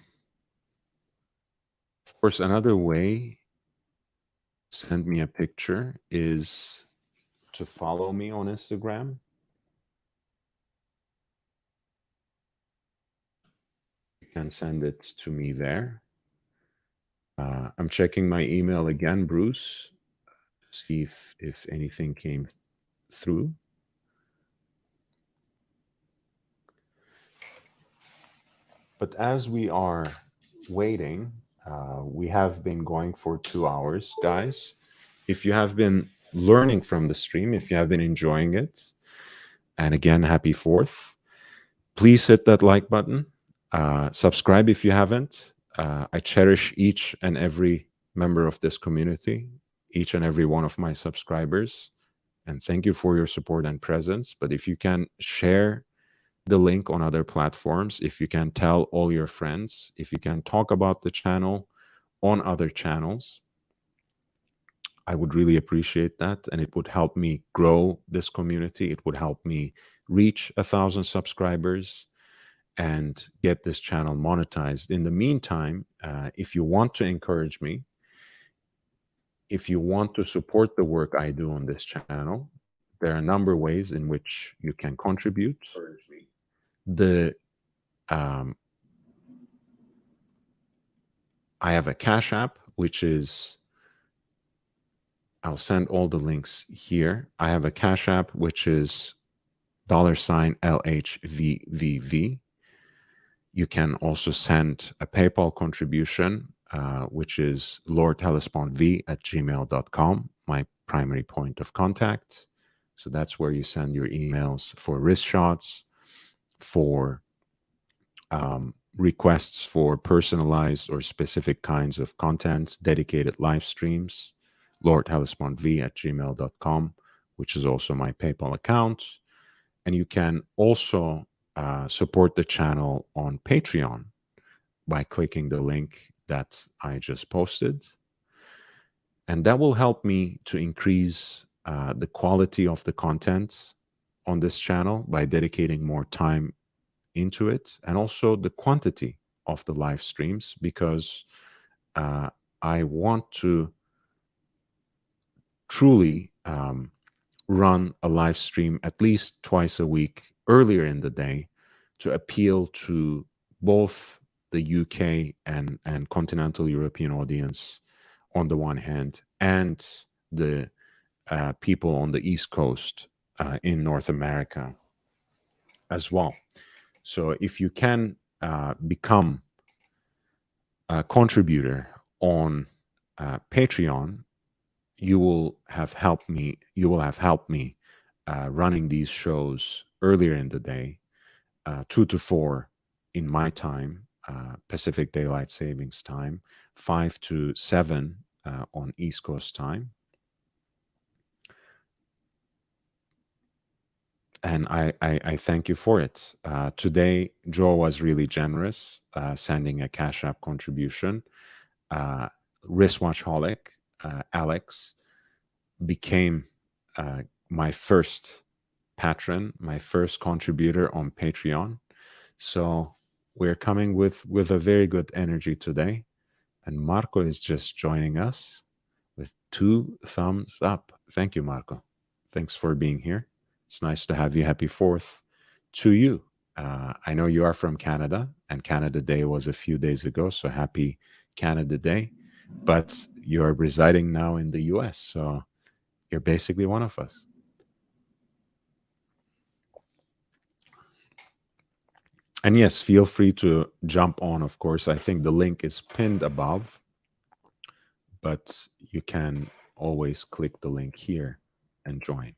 course, another way to send me a picture is to follow me on Instagram. You can send it to me there. I'm checking my email again, Bruce, to see if anything came through. But as we are waiting, we have been going for 2 hours, guys. If you have been learning from the stream, if you have been enjoying it, and again, happy 4th, please hit that like button. Subscribe if you haven't. I cherish each and every member of this community, each and every one of my subscribers. And thank you for your support and presence. But if you can share the link on other platforms, if you can tell all your friends, if you can talk about the channel on other channels, I would really appreciate that. And it would help me grow this community. It would help me reach 1,000 subscribers and get this channel monetized. In the meantime, if you want to encourage me, if you want to support the work I do on this channel, there are a number of ways in which you can contribute. The I have a Cash App, which is, I'll send all the links here. I have a Cash App, which is $LHVVV. You can also send a PayPal contribution, which is lordhellespontv@gmail.com, my primary point of contact. So that's where you send your emails for wrist shots, for requests for personalized or specific kinds of content, dedicated live streams, lordhellespontv@gmail.com, which is also my PayPal account. And you can also support the channel on Patreon by clicking the link that I just posted. And that will help me to increase the quality of the content on this channel by dedicating more time into it, and also the quantity of the live streams, because I want to truly run a live stream at least twice a week earlier in the day to appeal to both the UK and continental European audience on the one hand, and the people on the East Coast in North America as well. So if you can become a contributor on Patreon, you will have helped me. You will have helped me running these shows earlier in the day, 2 to 4 in my time, Pacific Daylight Savings Time, 5 to 7 on East Coast time. And I thank you for it. Today, Joe was really generous, sending a Cash App contribution. Wristwatchholic, Alex, became my first patron, my first contributor on Patreon. So we're coming with a very good energy today. And Marco is just joining us with 2 thumbs up. Thank you, Marco. Thanks for being here. It's nice to have you. Happy 4th to you. I know you are from Canada, and Canada Day was a few days ago, so happy Canada Day. But you're residing now in the US, so you're basically one of us. And yes, feel free to jump on, of course. I think the link is pinned above, but you can always click the link here and join.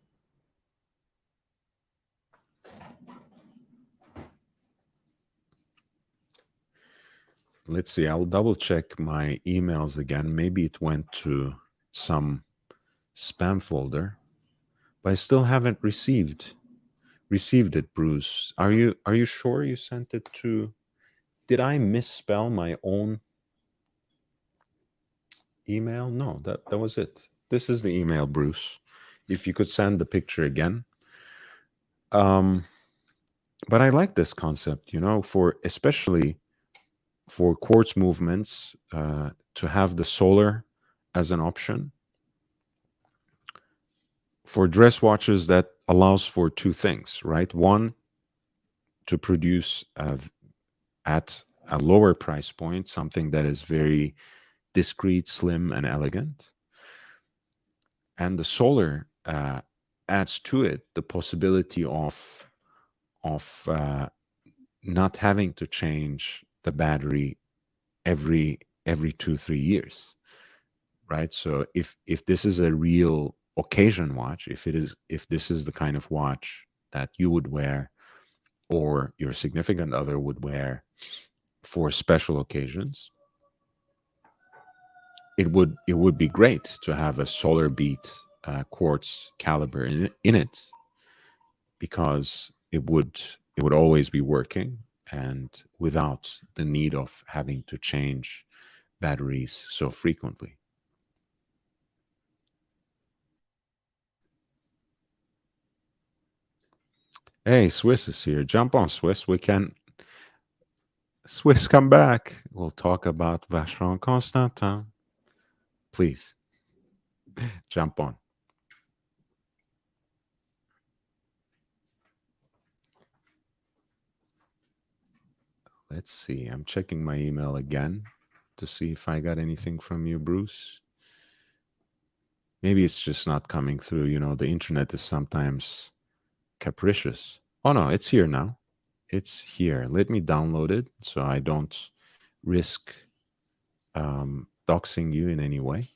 Let's see, I'll double check my emails again. Maybe it went to some spam folder, but I still haven't received it, Bruce. Are you sure you sent it to? Did I misspell my own email? No, that was it. This is the email, Bruce. If you could send the picture again. But I like this concept, for especially for quartz movements, to have the solar as an option. For dress watches, that allows for two things, right? One, to produce at a lower price point something that is very discreet, slim, and elegant. And the solar adds to it the possibility of not having to change the battery every 2-3 years, right? So if this is a real occasion watch, if this is the kind of watch that you would wear or your significant other would wear for special occasions, it would be great to have a solar beat quartz caliber in it, because it would always be working and without the need of having to change batteries so frequently. Hey, Swiss is here. Jump on, Swiss. Swiss, come back. We'll talk about Vacheron Constantin. Please, jump on. Let's see. I'm checking my email again to see if I got anything from you, Bruce. Maybe it's just not coming through. The internet is sometimes capricious. Oh, no, it's here now. It's here. Let me download it so I don't risk doxing you in any way.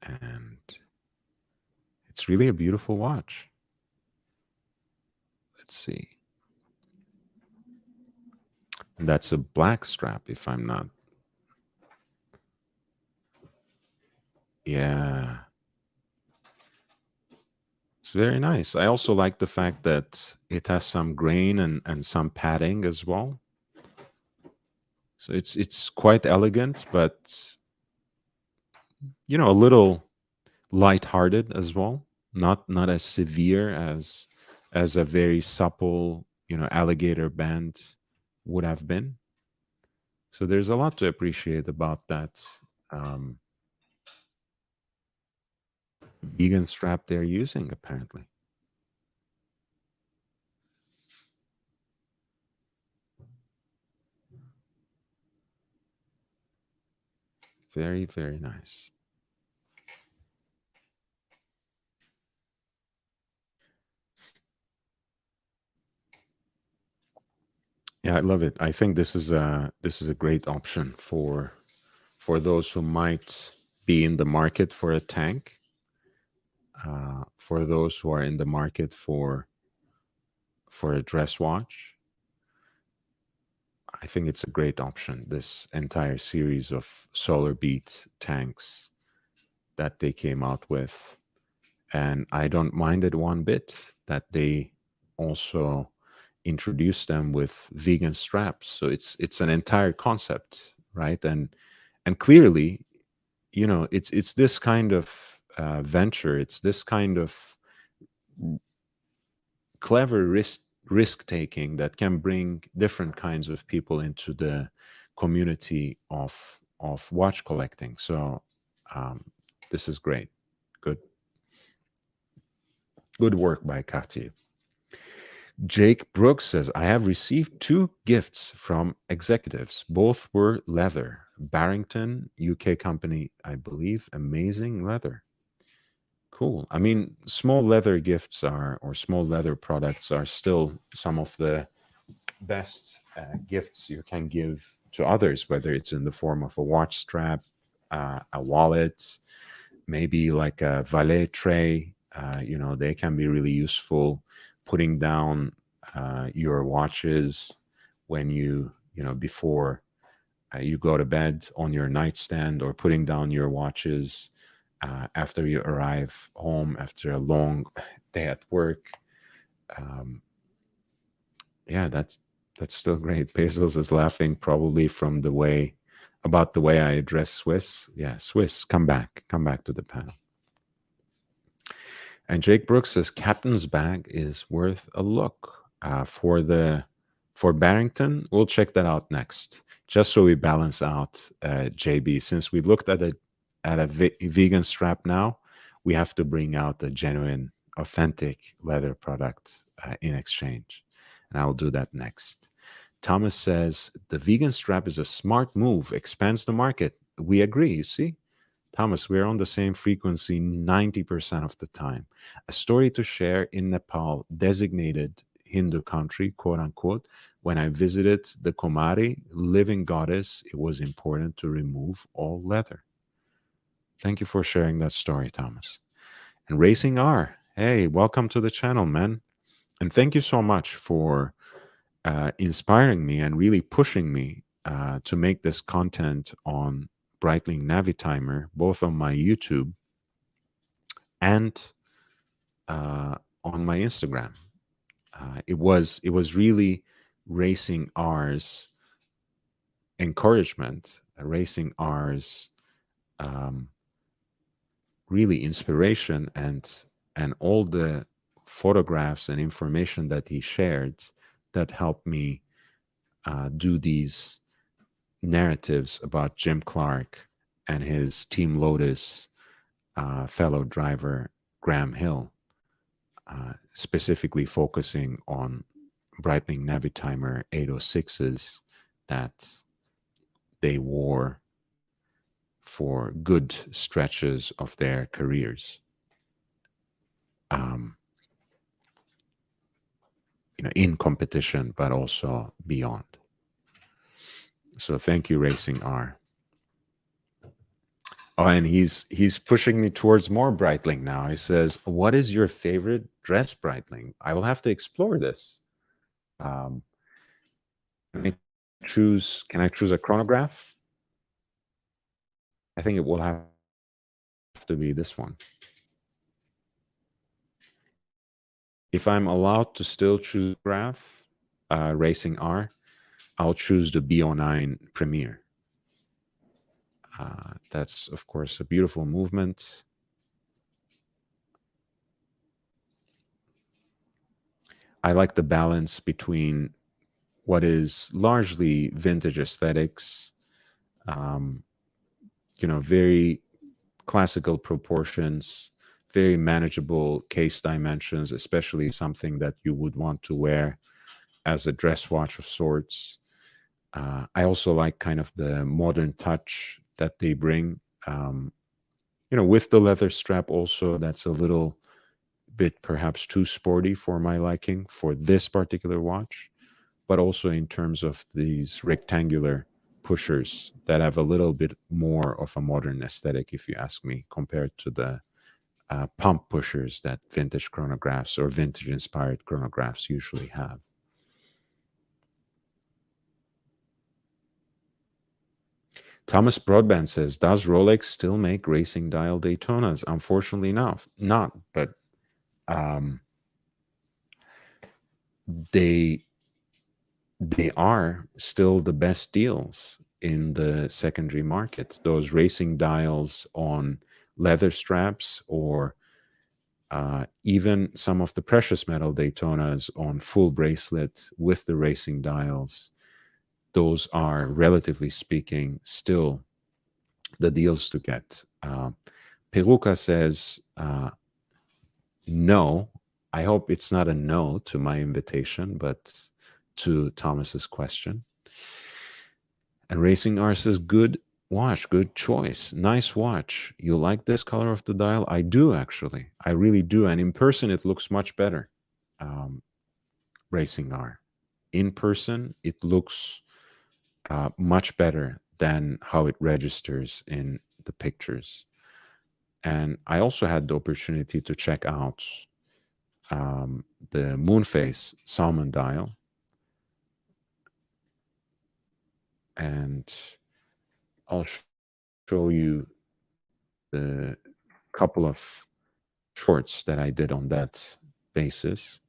And it's really a beautiful watch. Let's see. And that's a black strap, if I'm not. Yeah. It's very nice. I also like the fact that it has some grain and some padding as well. So it's quite elegant, but a little lighthearted as well. Not as severe as a very supple, alligator band would have been. So there's a lot to appreciate about that vegan strap they're using, apparently. Very, very nice. Yeah, I love it. I think this is a great option for those who might be in the market for a tank, for those who are in the market for a dress watch. I think it's a great option, this entire series of solar beat tanks that they came out with. And I don't mind it one bit that they also introduced them with vegan straps. So it's an entire concept, right? And clearly, it's this kind of venture. It's this kind of clever risk taking that can bring different kinds of people into the community of watch collecting. So this is great. Good work by Cartier. Jake Brooks says, I have received 2 gifts from executives. Both were leather. Barrington, UK company, I believe. Amazing leather. Cool. I mean, small leather gifts or small leather products are still some of the best gifts you can give to others, whether it's in the form of a watch strap, a wallet, maybe like a valet tray. They can be really useful. Putting down your watches when before you go to bed on your nightstand or putting down your watches after you arrive home after a long day at work. Yeah, that's still great. Bezos is laughing probably from the way about the way I address Swiss. Yeah, Swiss, come back to the panel. And Jake Brooks says Captain's Bag is worth a look. For Barrington, we'll check that out next, just so we balance out JB. Since we looked at a vegan strap now, we have to bring out a genuine, authentic leather product in exchange. And I'll do that next. Thomas says, the vegan strap is a smart move, expands the market. We agree, you see? Thomas, we're on the same frequency 90% of the time. A story to share: in Nepal, designated Hindu country, quote unquote, when I visited the Kumari, living goddess, it was important to remove all leather. Thank you for sharing that story, Thomas. And Racing R, hey, welcome to the channel, man. And thank you so much for inspiring me and really pushing me to make this content on Breitling Navitimer, both on my YouTube and on my Instagram. It was really Racing R's encouragement, Racing R's really inspiration, and all the photographs and information that he shared that helped me do these narratives about Jim Clark and his Team Lotus fellow driver Graham Hill, specifically focusing on Breitling Navitimer 806s that they wore for good stretches of their careers. In competition, but also beyond. So thank you, Racing R. Oh, and he's pushing me towards more Breitling now. He says, "What is your favorite dress, Breitling?" I will have to explore this. Can I choose a chronograph? I think it will have to be this one. If I'm allowed to still choose graph, Racing R, I'll choose the B09 Premier. That's, of course, a beautiful movement. I like the balance between what is largely vintage aesthetics, very classical proportions, very manageable case dimensions, especially something that you would want to wear as a dress watch of sorts. I also like kind of the modern touch that they bring, with the leather strap also, that's a little bit perhaps too sporty for my liking for this particular watch, but also in terms of these rectangular pushers that have a little bit more of a modern aesthetic, if you ask me, compared to the pump pushers that vintage chronographs or vintage inspired chronographs usually have. Thomas Broadband says, does Rolex still make racing dial Daytonas? Unfortunately not, but they are still the best deals in the secondary market. Those racing dials on leather straps, or even some of the precious metal Daytonas on full bracelet with the racing dials, those are, relatively speaking, still the deals to get. Peruca says, no. I hope it's not a no to my invitation, but to Thomas's question. And Racing R says, good watch, good choice, nice watch. You like this color of the dial? I do, actually. I really do. And in person, it looks much better. Racing R. In person, it looks much better than how it registers in the pictures. And I also had the opportunity to check out the Moonface Salmon dial. And I'll show you the couple of shorts that I did on that basis.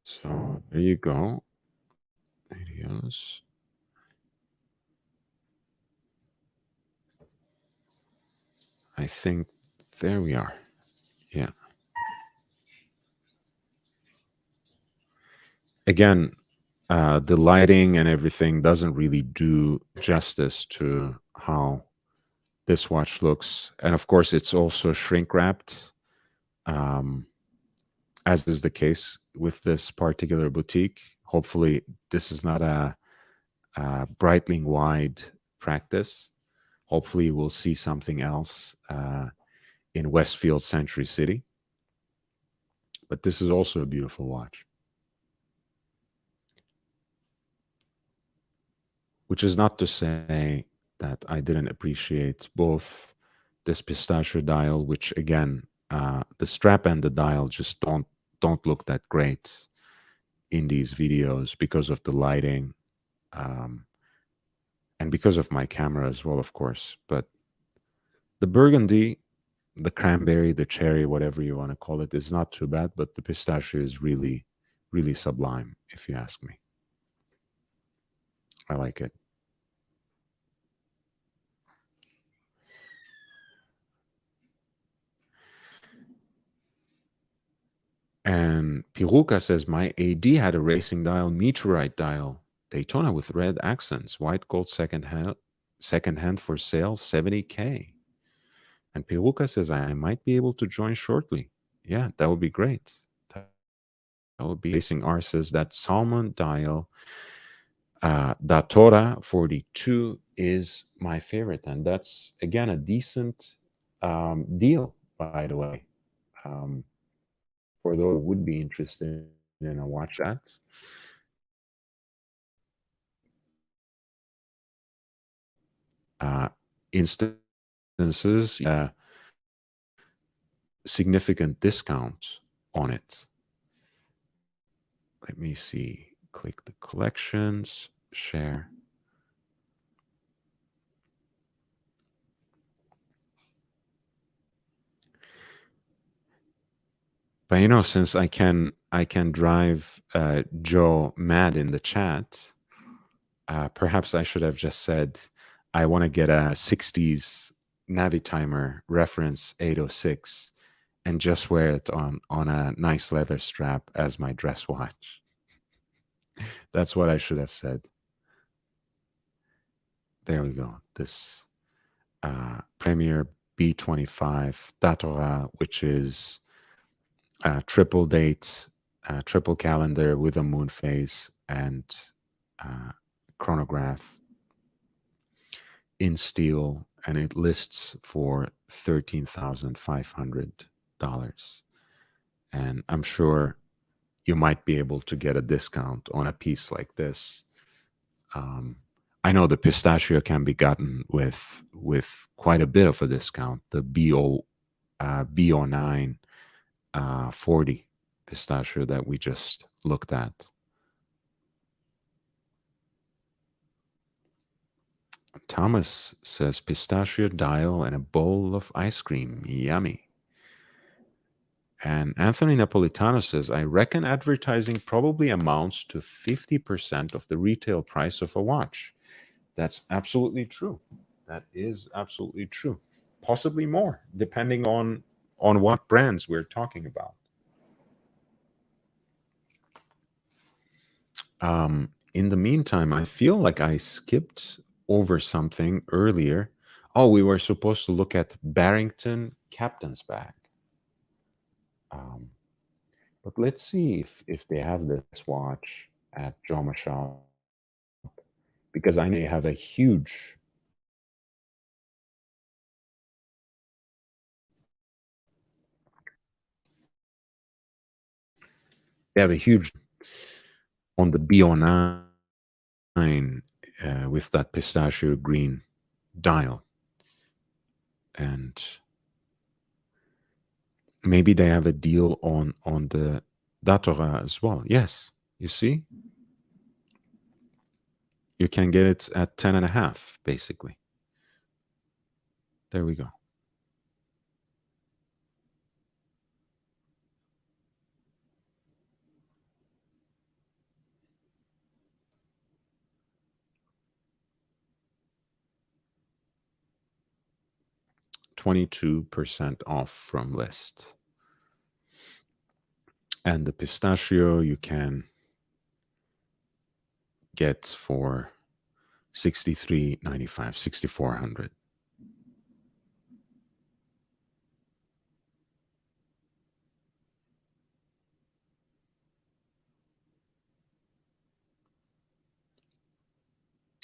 So there you go. Videos. I think there we are. Yeah. Again, the lighting and everything doesn't really do justice to how this watch looks. And of course, it's also shrink wrapped, as is the case with this particular boutique. Hopefully, this is not a Breitling wide practice. Hopefully, we'll see something else in Westfield Century City. But this is also a beautiful watch. Which is not to say that I didn't appreciate both this pistachio dial, which again, the strap and the dial just don't look that great in these videos because of the lighting, and because of my camera as well, of course. But the burgundy, the cranberry, the cherry, whatever you want to call it, is not too bad, but the pistachio is really, really sublime, if you ask me. I like it. And Piruka says, my AD had a racing dial, meteorite dial, Daytona with red accents, white gold second hand for sale, 70K. And Piruka says, I might be able to join shortly. Yeah, that would be great. That would be Racing R says that Salmon dial, Datora 42 is my favorite. And that's, again, a decent deal, by the way. For those who would be interested in a watch that. Instances, significant discount on it. Let me see. Click the collections, share. But you know, since I can drive Joe mad in the chat, perhaps I should have just said I want to get a 60s Navitimer reference 806 and just wear it on a nice leather strap as my dress watch. That's what I should have said. There we go. This Premier B25 Datora, which is triple date, triple calendar with a moon phase and chronograph in steel, and it lists for $13,500. And I'm sure you might be able to get a discount on a piece like this. I know the pistachio can be gotten with quite a bit of a discount. The B09 40 pistachio that we just looked at. Thomas says pistachio dial and a bowl of ice cream. Yummy. And Anthony Napolitano says, I reckon advertising probably amounts to 50% of the retail price of a watch. That's absolutely true. That is absolutely true. Possibly more, depending on what brands we're talking about. In the meantime, I feel like I skipped over something earlier. Oh, we were supposed to look at Barrington Captain's Bag. But let's see if they have this watch at Joma Shop, because I know they have a huge on the B09 with that pistachio green dial. And Maybe they have a deal on the Datora as well. Yes, you see, you can get it at 10.5 basically. There we go. %22 off from list. And the pistachio you can get for $63.95, $6,400.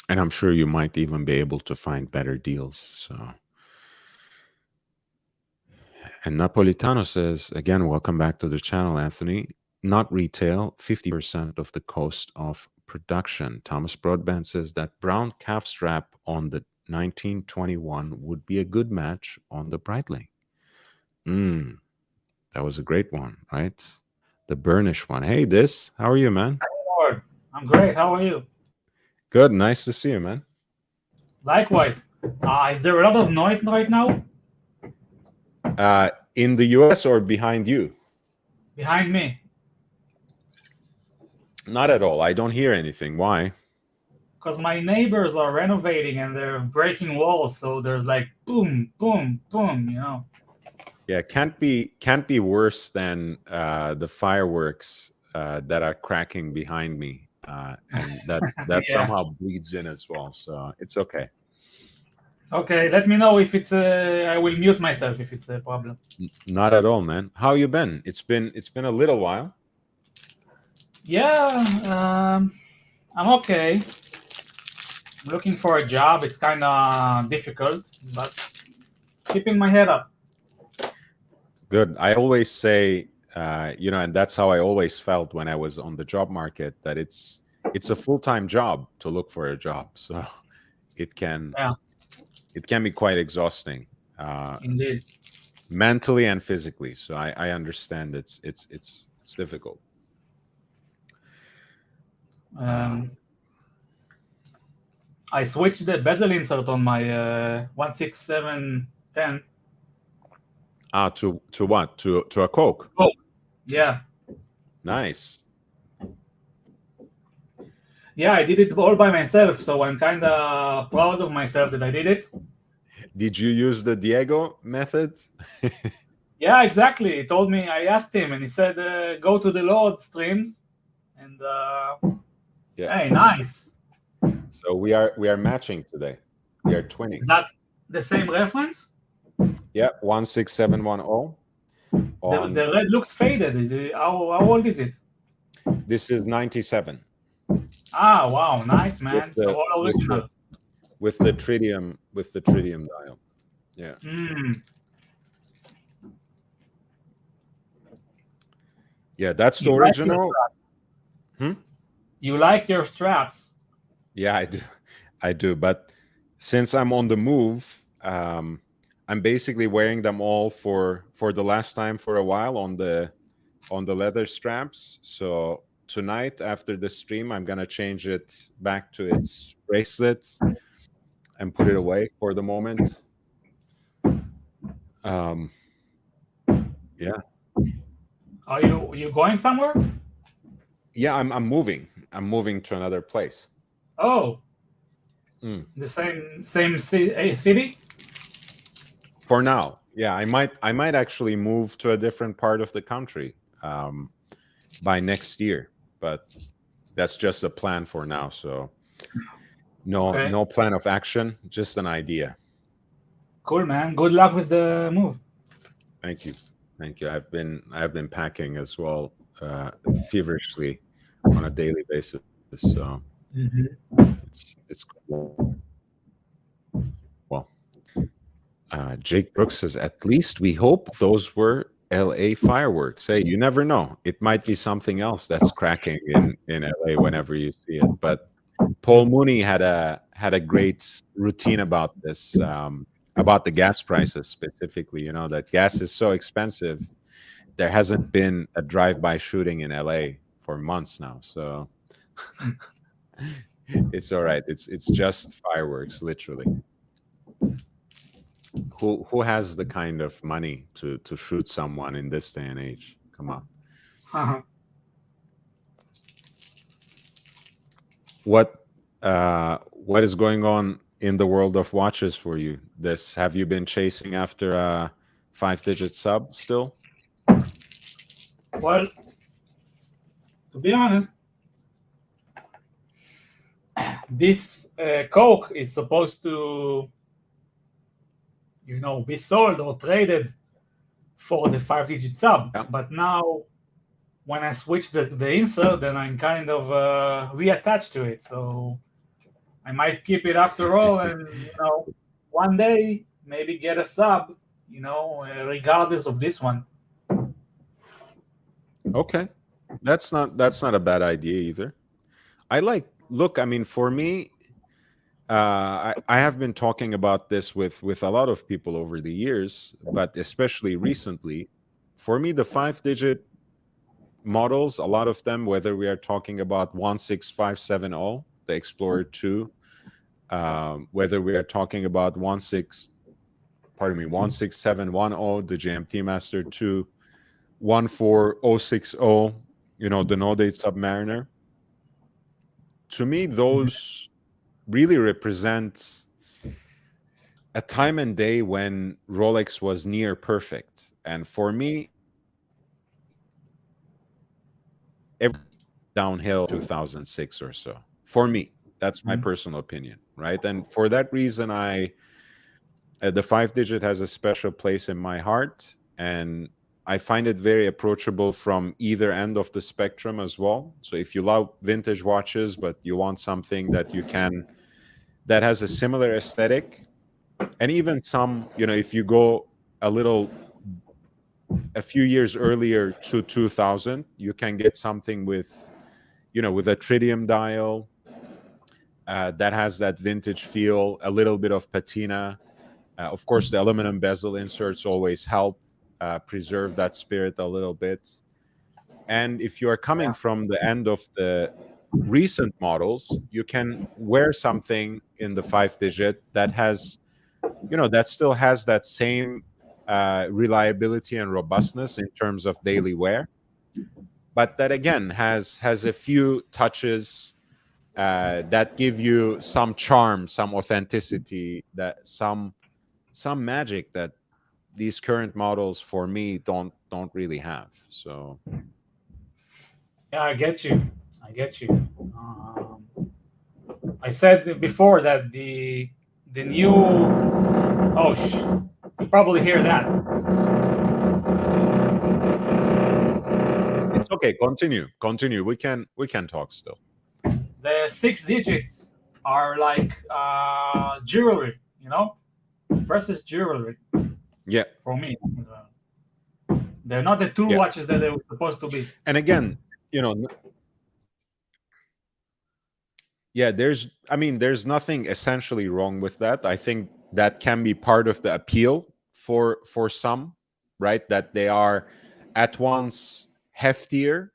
And I'm sure you might even be able to find better deals. So, and Napolitano says, again, welcome back to the channel, Anthony. Not retail, 50% of the cost of production. Thomas Broadbent says that brown calf strap on the 1921 would be a good match on the Breitling. That was a great one, right? The burnish one. Hey, how are you, man? Hi, Lord. I'm great. How are you? Good. Nice to see you, man. Likewise. Is there a lot of noise right now? In the US or behind you? Behind me. Not at all. I don't hear anything. Why? Because my neighbors are renovating and they're breaking walls, so there's like boom, boom, boom, you know. Yeah, can't be worse than the fireworks that are cracking behind me, and that Yeah. somehow bleeds in as well. So it's okay. Okay, let me know if it's. I will mute myself if it's a problem. Not at all, man. How you been? It's been a little while. Yeah, I'm okay. I'm looking for a job. It's kind of difficult, but keeping my head up. Good. I always say, and that's how I always felt when I was on the job market, that it's a full-time job to look for a job. So it can be quite exhausting, Indeed, mentally and physically. So I understand it's difficult. I switched the bezel insert on my 16710. To what? To a Coke? Oh, yeah. Nice. Yeah, I did it all by myself, so I'm kind of proud of myself that I did it. Did you use the Diego method? Yeah, exactly. He told me, I asked him, and he said, go to the Lord streams, and hey, nice. So we are matching today. We are twinning. Is that the same reference? Yeah, 16710. The red looks faded. How old is it? This is 97. Ah, wow, nice, man. So all original. With the tritium dial. Yeah. Yeah, that's the original. You like your straps? Yeah, I do. But since I'm on the move, I'm basically wearing them all for the last time for a while on the leather straps. So tonight after the stream, I'm gonna change it back to its bracelet and put it away for the moment. Yeah. Are you going somewhere? Yeah, I'm moving. I'm moving to another place. Oh. The same city? For now. Yeah, I might actually move to a different part of the country by next year, but that's just a plan for now. So no plan of action, just an idea. Cool, man. Good luck with the move. Thank you. I've been packing as well, feverishly on a daily basis. So it's cool. Well, Jake Brooks says, at least we hope those were LA fireworks. Hey, you never know. It might be something else that's cracking in LA whenever you see it. But Paul Mooney had a great routine about this, about the gas prices specifically. You know, that gas is so expensive there hasn't been a drive-by shooting in LA for months now, so it's all right. It's just fireworks, literally. Who has the kind of money to shoot someone in this day and age? Come on. What is going on in the world of watches for you? Have you been chasing after a 5-digit sub still? Well, to be honest, this Coke is supposed to, be sold or traded for the 5-digit sub. Yeah. But now, when I switch the insert, then I'm kind of reattached to it. So I might keep it after all, and one day maybe get a sub, regardless of this one. Okay, that's not a bad idea either. Look, I mean, for me, I have been talking about this with a lot of people over the years, but especially recently. For me, the 5-digit models, a lot of them, whether we are talking about 16570, the Explorer 2, whether we are talking about 16710, the GMT Master 2, 14060, the no-date Submariner. To me, those really represent a time and day when Rolex was near perfect. And for me, every downhill 2006 or so. For me, that's my personal opinion, right? And for that reason, the 5-digit has a special place in my heart, and I find it very approachable from either end of the spectrum as well. So if you love vintage watches, but you want something that that has a similar aesthetic, and even some, if you go a few years earlier to 2000, you can get something with a tritium dial that has that vintage feel, a little bit of patina. Of course, the aluminum bezel inserts always help preserve that spirit a little bit. And if you are coming from the end of the recent models, you can wear something in the 5-digit that has, that still has that same reliability and robustness in terms of daily wear, but that again has a few touches that give you some charm, some authenticity, that some magic that these current models for me don't really have. So yeah, I get you. I said before that the new you probably hear that. it's okay. Continue. We can talk still. The 6 digits are like jewelry, versus jewelry. Yeah. For me, they're not the two watches that they were supposed to be. And again, there's nothing essentially wrong with that. I think that can be part of the appeal for some, right? That they are at once heftier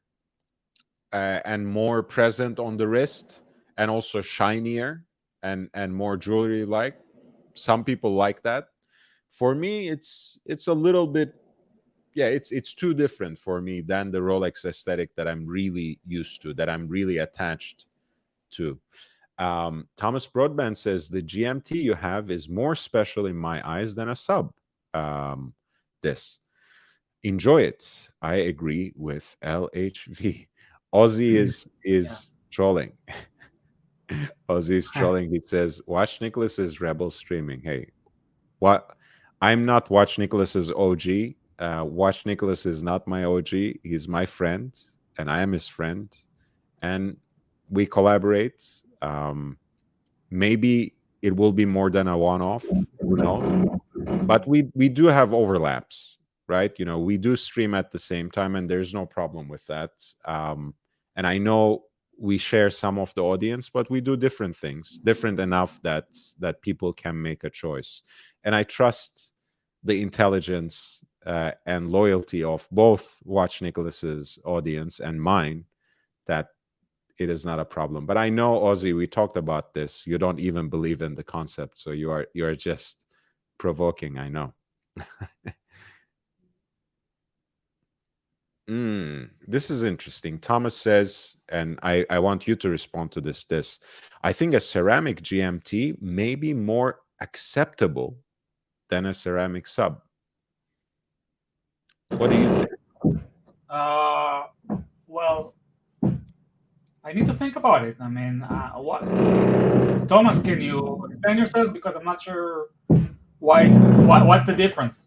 and more present on the wrist, and also shinier and more jewelry like. Some people like that. For me, it's a little bit, it's too different for me than the Rolex aesthetic that I'm really used to, that I'm really attached to. Thomas Broadband says the GMT you have is more special in my eyes than a sub. This. Enjoy it. I agree with LHV. Ozzy is trolling. Ozzy is trolling. He says, watch Nicholas's Rebel streaming. Hey, what? I'm not Watch Nicholas's OG. Watch Nicholas is not my OG. He's my friend, and I am his friend. And we collaborate. Maybe it will be more than a one-off, but we do have overlaps, right? We do stream at the same time, and there's no problem with that. And I know we share some of the audience, but we do different things, different enough that people can make a choice. And I trust the intelligence and loyalty of both Watch Nicholas's audience and mine that it is not a problem. But I know, Ozzy, we talked about this. You don't even believe in the concept, so you are just provoking. I know. This is interesting. Thomas says, and I want you to respond to this. I think a ceramic GMT may be more acceptable than a ceramic sub. What do you think? Well, I need to think about it. I mean, what? Thomas, can you explain yourself? Because I'm not sure what's the difference.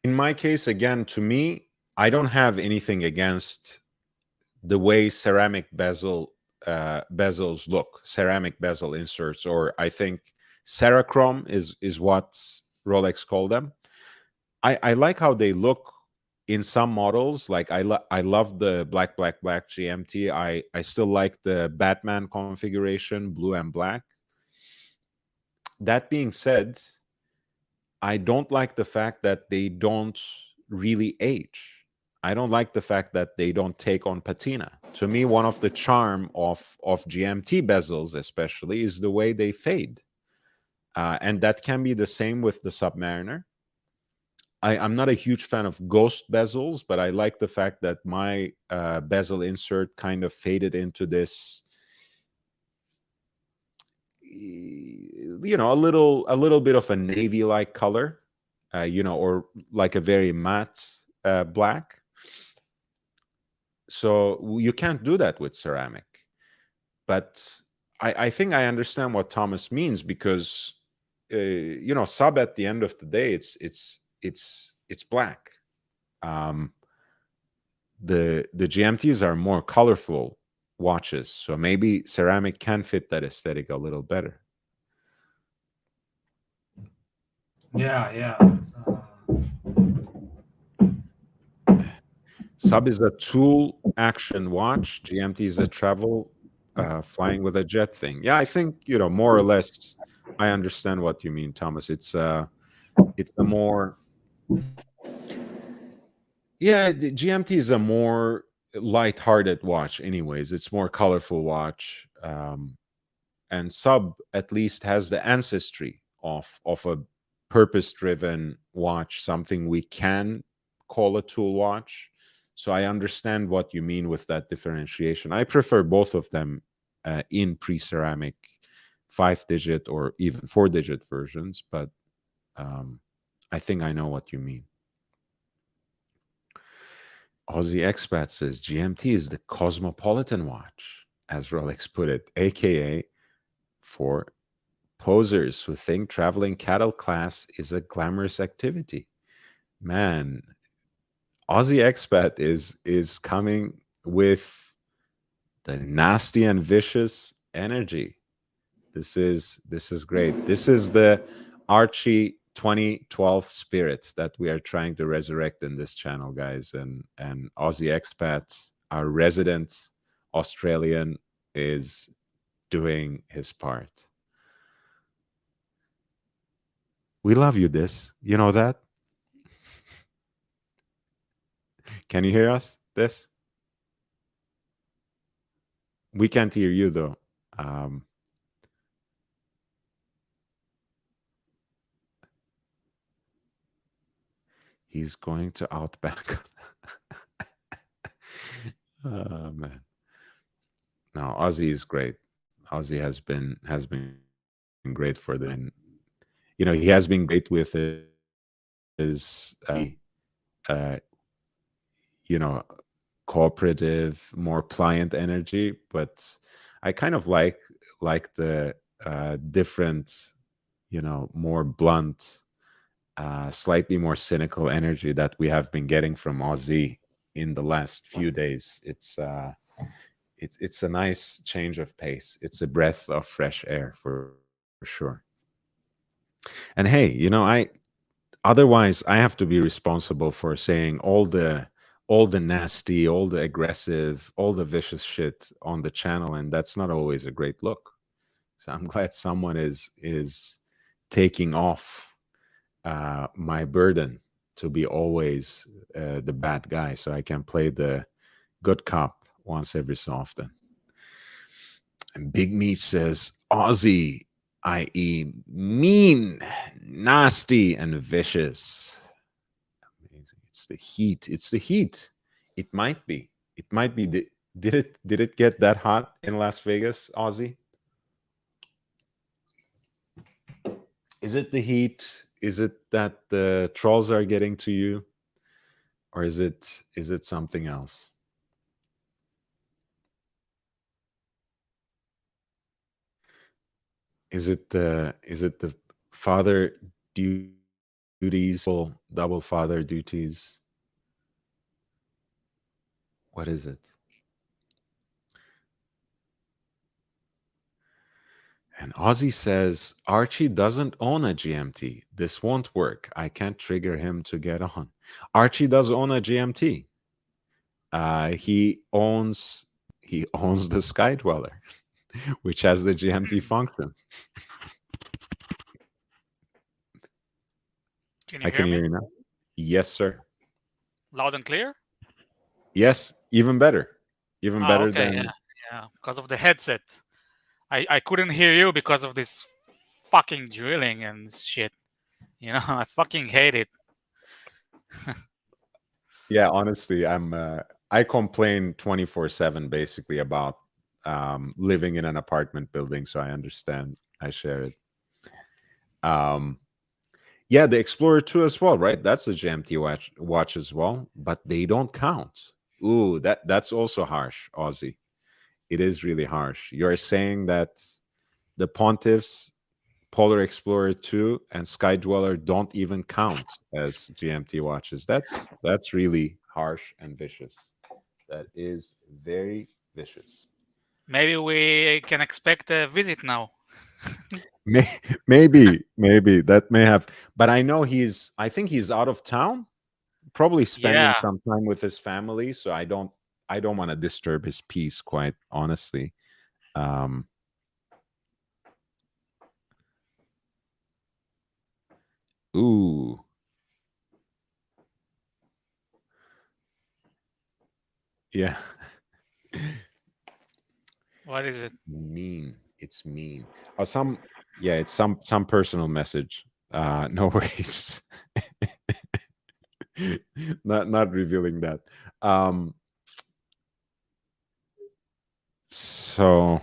In my case, again, to me, I don't have anything against the way ceramic bezels look, ceramic bezel inserts, or I think Cerachrome is what Rolex called them. I like how they look in some models. Like I love the black GMT. I still like the Batman configuration, blue and black. That being said, I don't like the fact that they don't really age. I don't like the fact that they don't take on patina. To me, one of the charm of GMT bezels, especially, is the way they fade. And that can be the same with the Submariner. I'm not a huge fan of ghost bezels, but I like the fact that my bezel insert kind of faded into this, you know, a little bit of a navy-like color, you know, or like a very matte black. So you can't do that with ceramic. But I think I understand what Thomas means, because you know, sub at the end of the day, it's black. The GMTs are more colorful watches, so maybe ceramic can fit that aesthetic a little better. Yeah. Sub is a tool action watch. GMT is a travel flying with a jet thing. Yeah, I think, you know, more or less I understand what you mean, Thomas. It's a more, yeah, the GMT is a more light-hearted watch anyways. It's more colorful watch. And sub at least has the ancestry of a purpose-driven watch, something we can call a tool watch. So I understand what you mean with that differentiation. I prefer both of them in pre-ceramic 5-digit or even 4-digit versions, but I think I know what you mean. Aussie Expat says GMT is the cosmopolitan watch, as Rolex put it, aka for posers who think traveling cattle class is a glamorous activity. Man, Aussie Expat is coming with the nasty and vicious energy. This is great. This is the Archie 2012 spirit that we are trying to resurrect in this channel, guys. And Aussie Expat, our resident Australian, is doing his part. We love you, this. You know that? Can you hear us, this? We can't hear you, though. He's going to Outback. Oh, man. No, Ozzy is great. Ozzy has been great for them. You know, he has been great with his you know, cooperative, more pliant energy, but I kind of like the different, you know, more blunt, slightly more cynical energy that we have been getting from Ozzy in the last few days. It's a nice change of pace. It's a breath of fresh air for sure. And hey, you know, otherwise I have to be responsible for saying all the all the nasty, all the aggressive, all the vicious shit on the channel, and that's not always a great look. So I'm glad someone is taking off my burden to be always the bad guy, so I can play the good cop once every so often. And Big Meat says Aussie, i.e., mean, nasty, and vicious. Amazing. It's the heat. It's the heat. It might be. It might be. Did it get that hot in Las Vegas, Aussie? Is it the heat? Is it that the trolls are getting to you? Or is it something else? Is it the father duties, double father duties? What is it? And Ozzy says, Archie doesn't own a GMT. This won't work. I can't trigger him to get on. Archie does own a GMT. He owns the Sky Dweller, which has the GMT function. Can you I can hear hear me? you now. Yes, sir. Loud and clear? Yes, even better. Even better Okay, than yeah, because of the headset. I couldn't hear you because of this fucking drilling and shit. You know, I fucking hate it. Yeah, honestly, I complain 24/7 basically about living in an apartment building, so I understand. I share it. Yeah, the Explorer 2 as well, right? That's a GMT watch as well, but they don't count. Ooh, that's also harsh, Aussie. It is really harsh. You're saying that the Pontiffs, Polar Explorer 2, and Sky Dweller don't even count as GMT watches. That's really harsh and vicious. That is very vicious. Maybe we can expect a visit now. Maybe that may have, but I think he's out of town, probably spending Yeah, some time with his family, so I don't want to disturb his peace, quite honestly. Ooh. Yeah. what is it? Mean. It's mean. Oh, it's some personal message. No worries. Not revealing that. So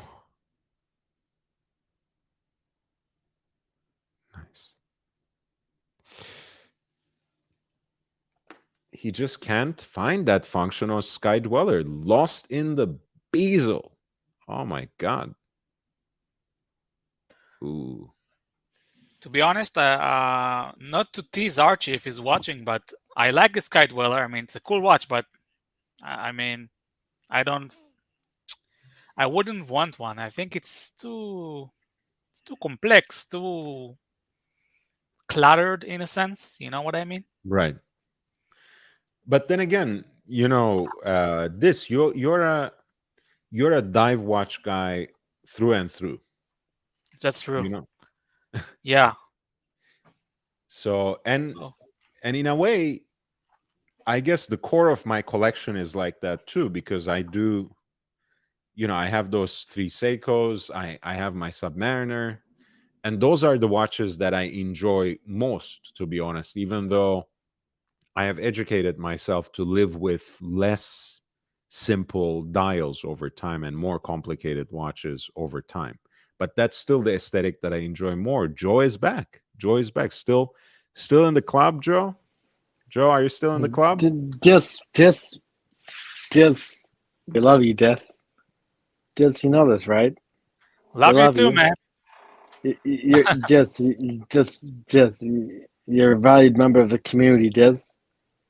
nice. He just can't find that function on Sky Dweller. Lost in the bezel. Oh my god. Ooh. To be honest, not to tease Archie if he's watching, but I like the Sky Dweller. I mean, it's a cool watch, but I mean, I wouldn't want one. I think it's too complex, too cluttered in a sense. You know what I mean? Right. But then again, this you're a dive watch guy through and through. That's true. You know. Yeah. So and in a way, I guess the core of my collection is like that too, because I do, I have those 3 Seikos, I have my Submariner, and those are the watches that I enjoy most, to be honest, even though I have educated myself to live with less simple dials over time and more complicated watches over time. But that's still the aesthetic that I enjoy more. Joe is back. Joe is back. Still in the club, Joe? Joe, are you still in the club? Just, we love you, Death. Just, you know this, right? Love you too, man. You're just, you're a valued member of the community, Des.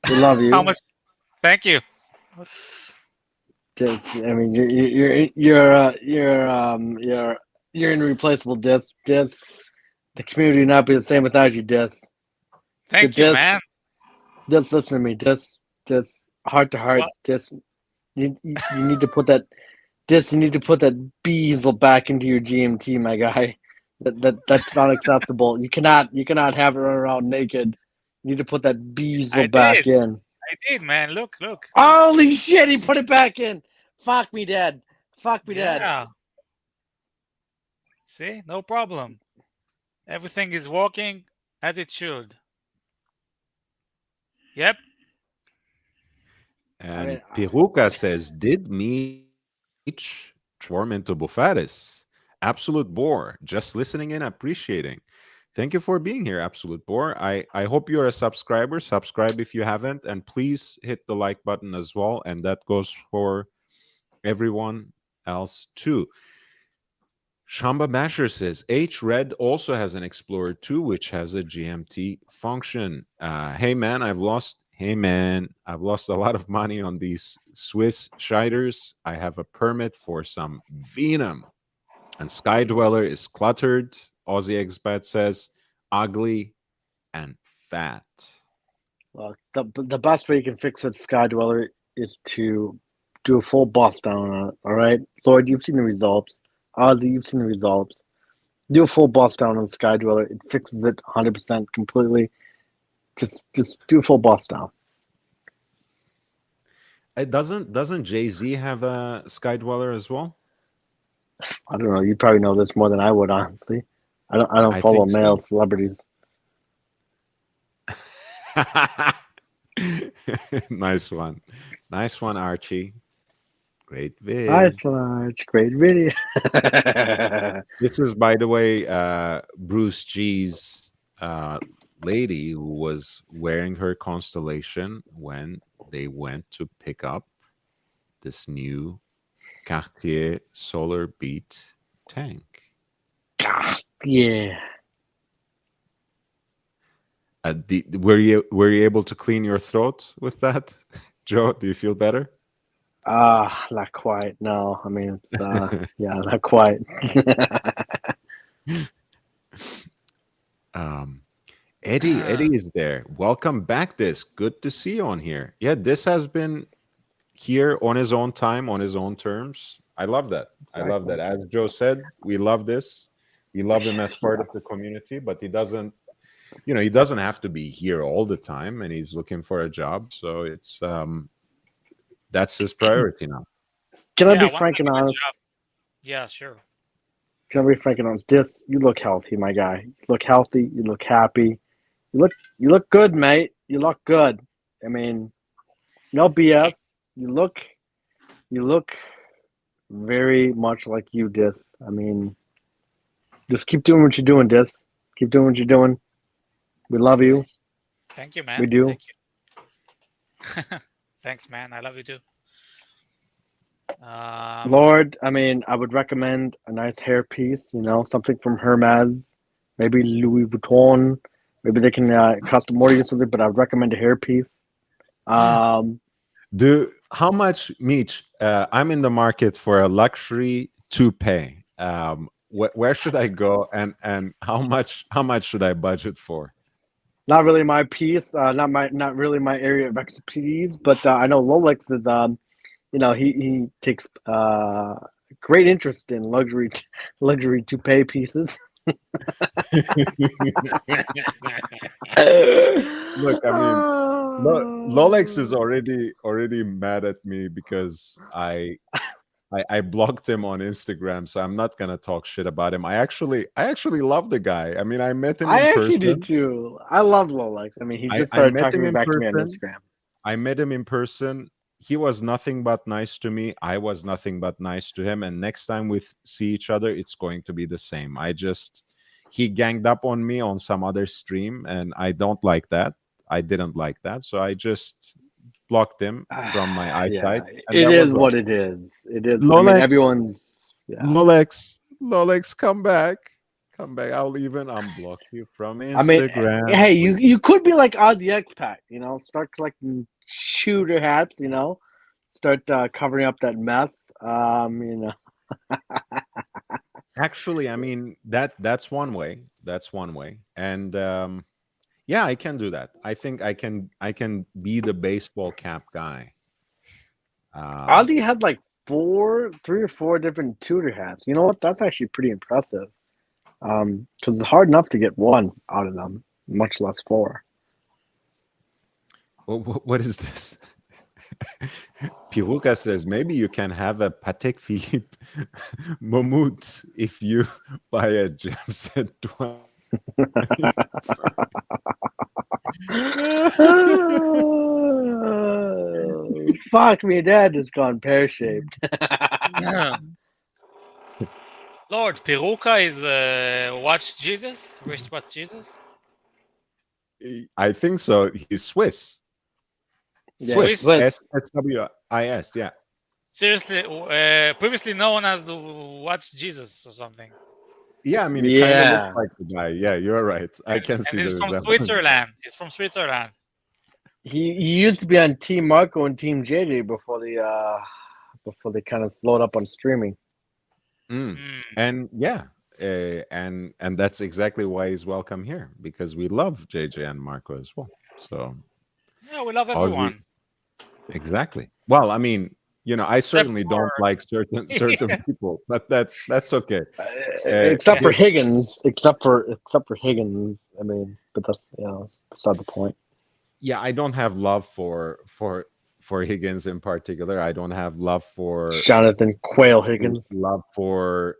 We love you. How much? Thank you. Des, I mean, you're irreplaceable, Des. Des, the community would not be the same without you, Des. Thank you, man. Just listen to me, Des. heart to heart, Well- this you need to put that you need to put that bezel back into your GMT, my guy. That's not acceptable. You cannot have it run around naked. You need to put that bezel I back did. in. I did, man. Look. Holy shit! He put it back in. Fuck me dead. Fuck me dead. Yeah. See, no problem. Everything is working as it should. Yep. And mean, Peruca says, did Meech transform into Bufaris? Absolute bore. Just listening in, appreciating. Thank you for being here, Absolute Bore. I hope you're a subscriber. Subscribe if you haven't. And please hit the like button as well. And that goes for everyone else too. Shamba Basher says, H-Red also has an Explorer 2, which has a GMT function. Hey, man, I've lost a lot of money on these Swiss Scheiders. I have a permit for some Venom. And Sky Dweller is cluttered. Aussie Expat says, ugly and fat. well, the best way you can fix a Sky Dweller is to do a full bust down on it. All right, Lloyd, you've seen the results. Ozzy, you've seen the results. Do a full bust down on the Sky Dweller. It fixes it 100% completely. Just do a full bust down. It doesn't Jay-Z have a Sky Dweller as well? I don't know. You probably know this more than I would, honestly. I don't follow think so. male celebrities. Nice one, Archie. Great vid. Nice one. Great video. This is, by the way, Bruce G's lady who was wearing her Constellation when they went to pick up this new Cartier Solar Beat tank. Yeah. Were you able to clean your throat with that, Joe? Do you feel better? Not quite. No, I mean, it's, yeah, not quite. Eddie is there. Welcome back, Dis. Good to see you on here. Yeah, Dis has been here on his own time, on his own terms. I love that. I love that. As Joe said, we love this. We love him as part of the community, but he doesn't have to be here all the time, and he's looking for a job. So it's that's his priority now. Can I be once frank I and get a honest? job- Yeah, sure. Can I be frank and honest? You look healthy, my guy. You look healthy. You look happy. You look good, mate. You look good. I mean, no BS. You look very much like you, Dis. I mean, just keep doing what you're doing, Dis. Keep doing what you're doing. We love you. Thank you, man. We do. Thank you. Thanks, man. I love you too. Lord, I mean, I would recommend a nice hair piece, something from Hermes, maybe Louis Vuitton. Maybe they can custom order you something, but I would recommend a hair piece. How much, Meech? I'm in the market for a luxury toupee. Where should I go, and how much should I budget for? Not really my piece, not really my area of expertise, but I know Lolex is he takes great interest in luxury toupee pieces. Look, I mean, Lolex is already mad at me because I blocked him on Instagram, so I'm not gonna talk shit about him. I actually love the guy. I mean, I met him in person. I actually do too. I love Lolex. I mean, he just started talking back to me on Instagram. I met him in person. He was nothing but nice to me. I was nothing but nice to him. And next time we see each other, it's going to be the same. He ganged up on me on some other stream, and I don't like that. I didn't like that. So I just blocked him from my eyesight. It is what it is. It is. Lolex, I mean, everyone's. Yeah. Lolex, come back. I'll even unblock you from Instagram. I mean, hey, you could be like Ozzy Expat, start collecting shooter hats, start covering up that mess. Actually, I mean, that's one way. And yeah, I can do that. I think I can be the baseball cap guy. Ozzy had like three or four different Tudor hats. You know what? That's actually pretty impressive. Because it's hard enough to get one out of them, much less four. What is this? Piruka says maybe you can have a Patek Philippe Momut if you buy a gem set 20. Fuck me, Dad has gone pear-shaped. Lord, Piruka is watch Jesus? Wristwatch Jesus? I think so. He's Swiss. Yeah, Swiss. SWIS, yeah. Seriously, previously known as the Watch Jesus or something. Yeah, I mean, it kind of looks like the guy. Yeah, you're right. I can see and the he's from resemblance. Switzerland. He's from Switzerland. He used to be on Team Marco and Team JJ before they kind of slowed up on streaming. And yeah, and that's exactly why he's welcome here, because we love JJ and Marco as well. So yeah, we love everyone. Exactly. Well, I mean, I certainly don't like certain people, but that's okay. Except for Higgins. Except for Higgins. I mean, but that's that's not the point. Yeah, I don't have love for Higgins in particular. I don't have love for Jonathan Quayle Higgins. Love for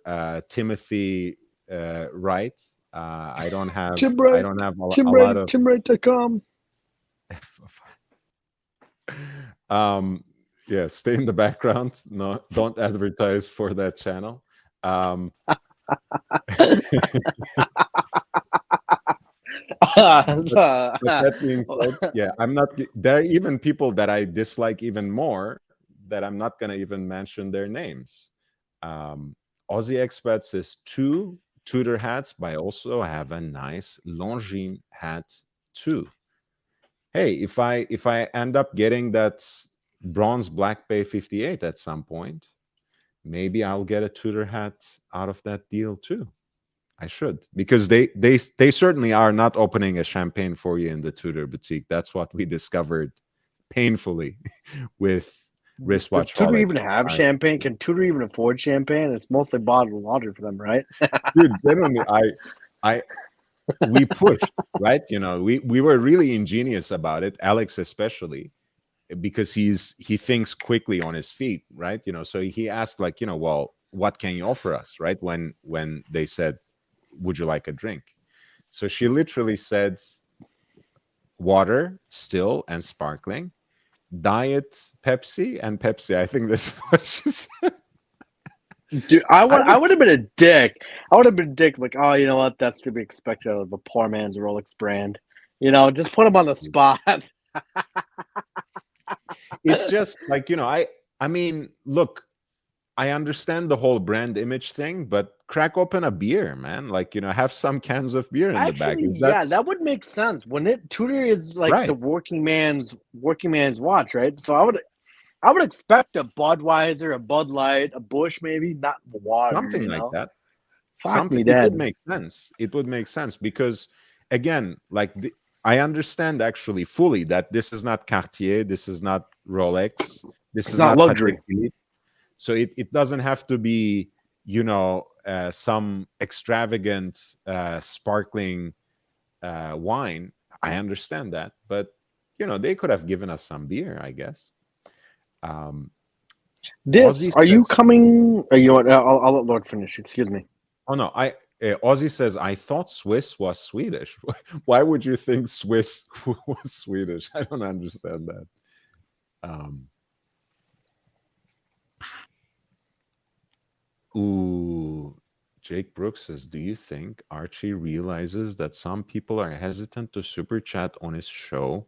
Timothy Wright. I don't have. Tim Wright, I don't have a lot of. TimWright.com. Yeah, stay in the background. No, don't advertise for that channel. That being said, yeah, I'm not. There are even people that I dislike even more that I'm not going to even mention their names. Aussie Expat says 2 Tudor hats, but I also have a nice Longines hat too. Hey, if I end up getting that bronze Black Bay 58 at some point, maybe I'll get a Tudor hat out of that deal too. I should, because they certainly are not opening a champagne for you in the Tudor boutique. That's what we discovered painfully with wristwatch. Does Tudor even have champagne? Can Tudor even afford champagne? It's mostly bottled water for them, right? Dude, genuinely, we pushed, right? We were really ingenious about it, Alex especially, because he thinks quickly on his feet, right? So he asked well, what can you offer us, right? When they said, would you like a drink? So she literally said, water, still and sparkling, diet Pepsi and Pepsi. I think that's what she said. Dude, I would have been a dick. I would have been a dick, like, oh, you know what? That's to be expected of a poor man's Rolex brand. Just put him on the spot. It's just like, I mean, look, I understand the whole brand image thing, but crack open a beer, man. Have some cans of beer in the back. Yeah, that would make sense. When Tudor is like the working man's watch, right? So I would expect a Budweiser, a Bud Light, a Busch, maybe, not water. Something like that. Fuck me, It would make sense. It would make sense because, again, I understand actually fully that this is not Cartier, this is not Rolex, this is not luxury. So it doesn't have to be, some extravagant sparkling wine. I understand that, but they could have given us some beer, I guess. Are you coming? I'll let Lord finish. Excuse me. Oh no, Ozzy says, I thought Swiss was Swedish. Why would you think Swiss was Swedish? I don't understand that. Jake Brooks says, do you think Archie realizes that some people are hesitant to super chat on his show,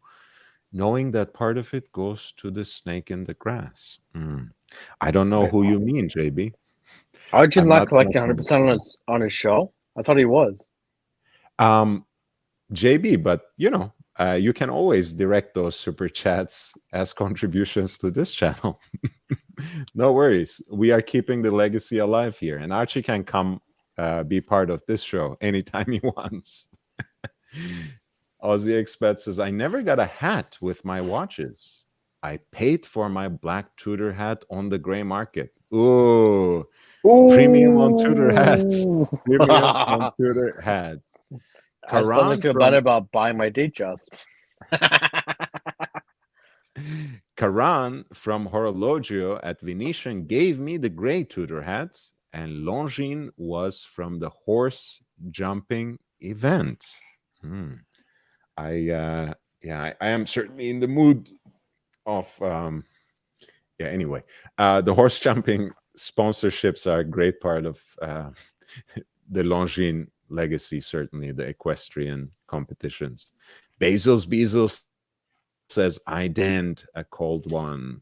knowing that part of it goes to the snake in the grass? I don't know who you mean, JB. Archie's not collecting 100% on his show. I thought he was. JB, but you can always direct those super chats as contributions to this channel. No worries. We are keeping the legacy alive here, and Archie can come be part of this show anytime he wants. Aussie Expat says, I never got a hat with my watches. I paid for my black Tudor hat on the gray market. Ooh, Ooh. premium on Tudor hats. Premium on Tudor hats. I suddenly Karan feel from better about buying my date just. Karan from Horologio at Venetian gave me the gray Tudor hats, and Longines was from the horse jumping event. I am certainly in the mood of anyway. The horse jumping sponsorships are a great part of the Longines legacy, certainly the equestrian competitions. Bezos says, I danned a cold one.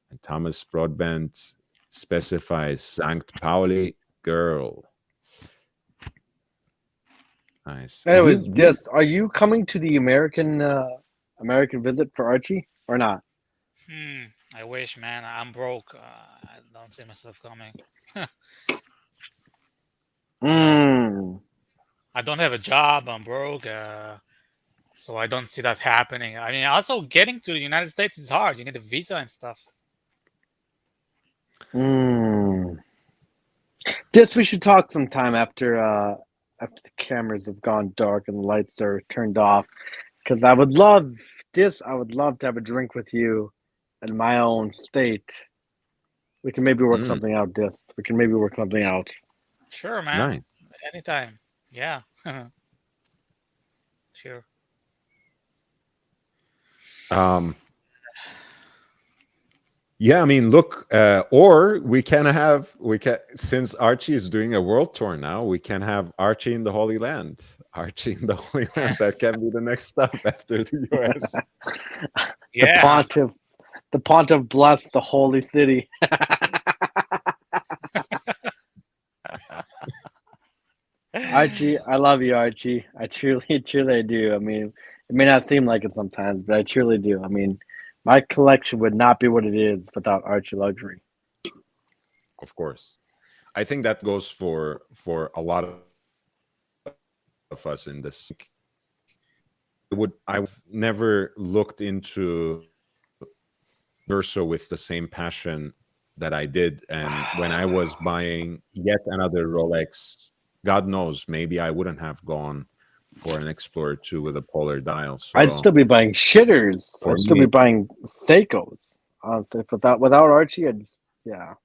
And Thomas Broadbent specifies St. Pauli girl. Nice. Anyways, yes, are you coming to the American visit for Archie or not? I wish, man. I'm broke. I don't see myself coming. I don't have a job. I'm broke. So I don't see that happening. I mean, also getting to the United States is hard. You need a visa and stuff. Yes, we should talk sometime after the cameras have gone dark and the lights are turned off. Because I would love to have a drink with you in my own state. We can maybe work something out, Dis. We can maybe work something out. Sure, man. Nice. Anytime. Yeah. Sure. Yeah, I mean, look, or we can since Archie is doing a world tour now, we can have Archie in the Holy Land. Archie in the Holy Land. That can be the next stop after the US. Yeah. The Pontiff bless the holy city. Archie, I love you, Archie. I truly do. I mean, it may not seem like it sometimes, but I truly do. I mean, my collection would not be what it is without Archie luxury. Of course. I think that goes for a lot of us in this. I've never looked into Verso with the same passion that I did, and when I was buying yet another Rolex, God knows, maybe I wouldn't have gone for an Explorer 2 with a polar dial. So I'd still be buying shitters. I'd still be buying Seikos. Honestly, without Archie, yeah.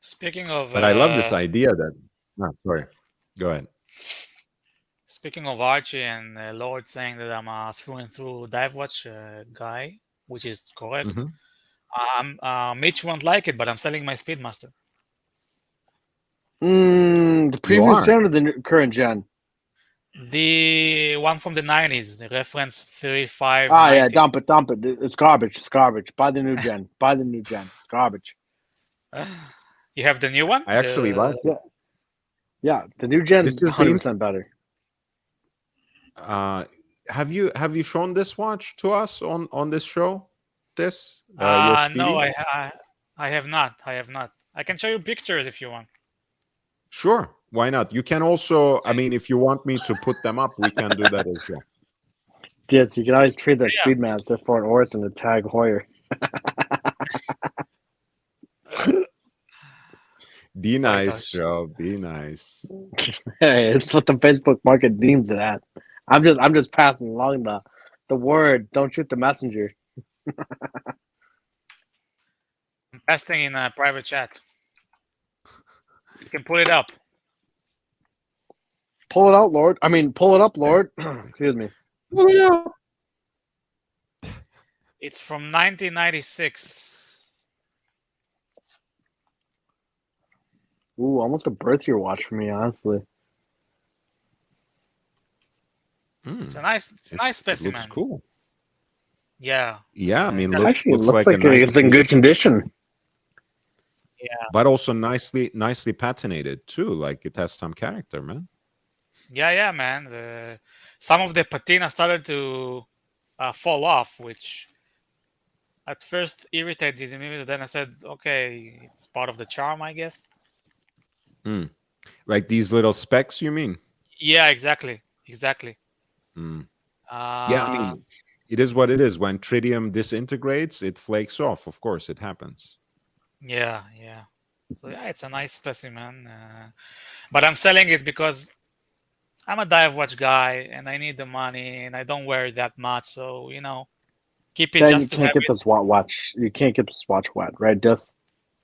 Speaking of, but I love this idea that. Sorry, go ahead. Speaking of Archie and Lord saying that I'm a through and through dive watch guy, which is correct. Mitch won't like it, but I'm selling my Speedmaster. The previous gen or the current gen? The one from the 90s, the reference 35. Yeah, dump it. It's garbage. Buy the new gen. It's garbage. You have the new one? I actually like it. Yeah, the new gen is 100% better. Have you shown this watch to us on this show? This no, I have not. I can show you pictures if you want. Sure, why not? You can also, I mean, if you want me to put them up, we can do that as well. Yes, you can always trade that Speedmaster for an Orson and tag Hoyer. Be nice, Joe. Be nice. Hey, it's what the Facebook market deems it at. I'm just passing along the word. Don't shoot the messenger. I'm testing in a private chat. You can pull it up. Pull it out, Lord. I mean, pull it up, Lord. Excuse me. Pull it up. It's from 1996. Ooh, almost a birth year watch for me, honestly. It's a nice specimen. It looks cool. Yeah. Yeah, I mean, looks like it's in good condition. Yeah. But also nicely patinated too. Like it has some character, man. Yeah, man. Some of the patina started to fall off, which at first irritated me. Then I said, okay, it's part of the charm, I guess. Like these little specks, you mean? Yeah, exactly. Yeah, I mean, it is what it is. When tritium disintegrates, it flakes off. Of course, it happens. Yeah, yeah. So yeah, it's a nice specimen. But I'm selling it because I'm a dive watch guy and I need the money and I don't wear it that much. So, keep it Then you just to have can't get it. this watch. You can't get this watch wet, right? Just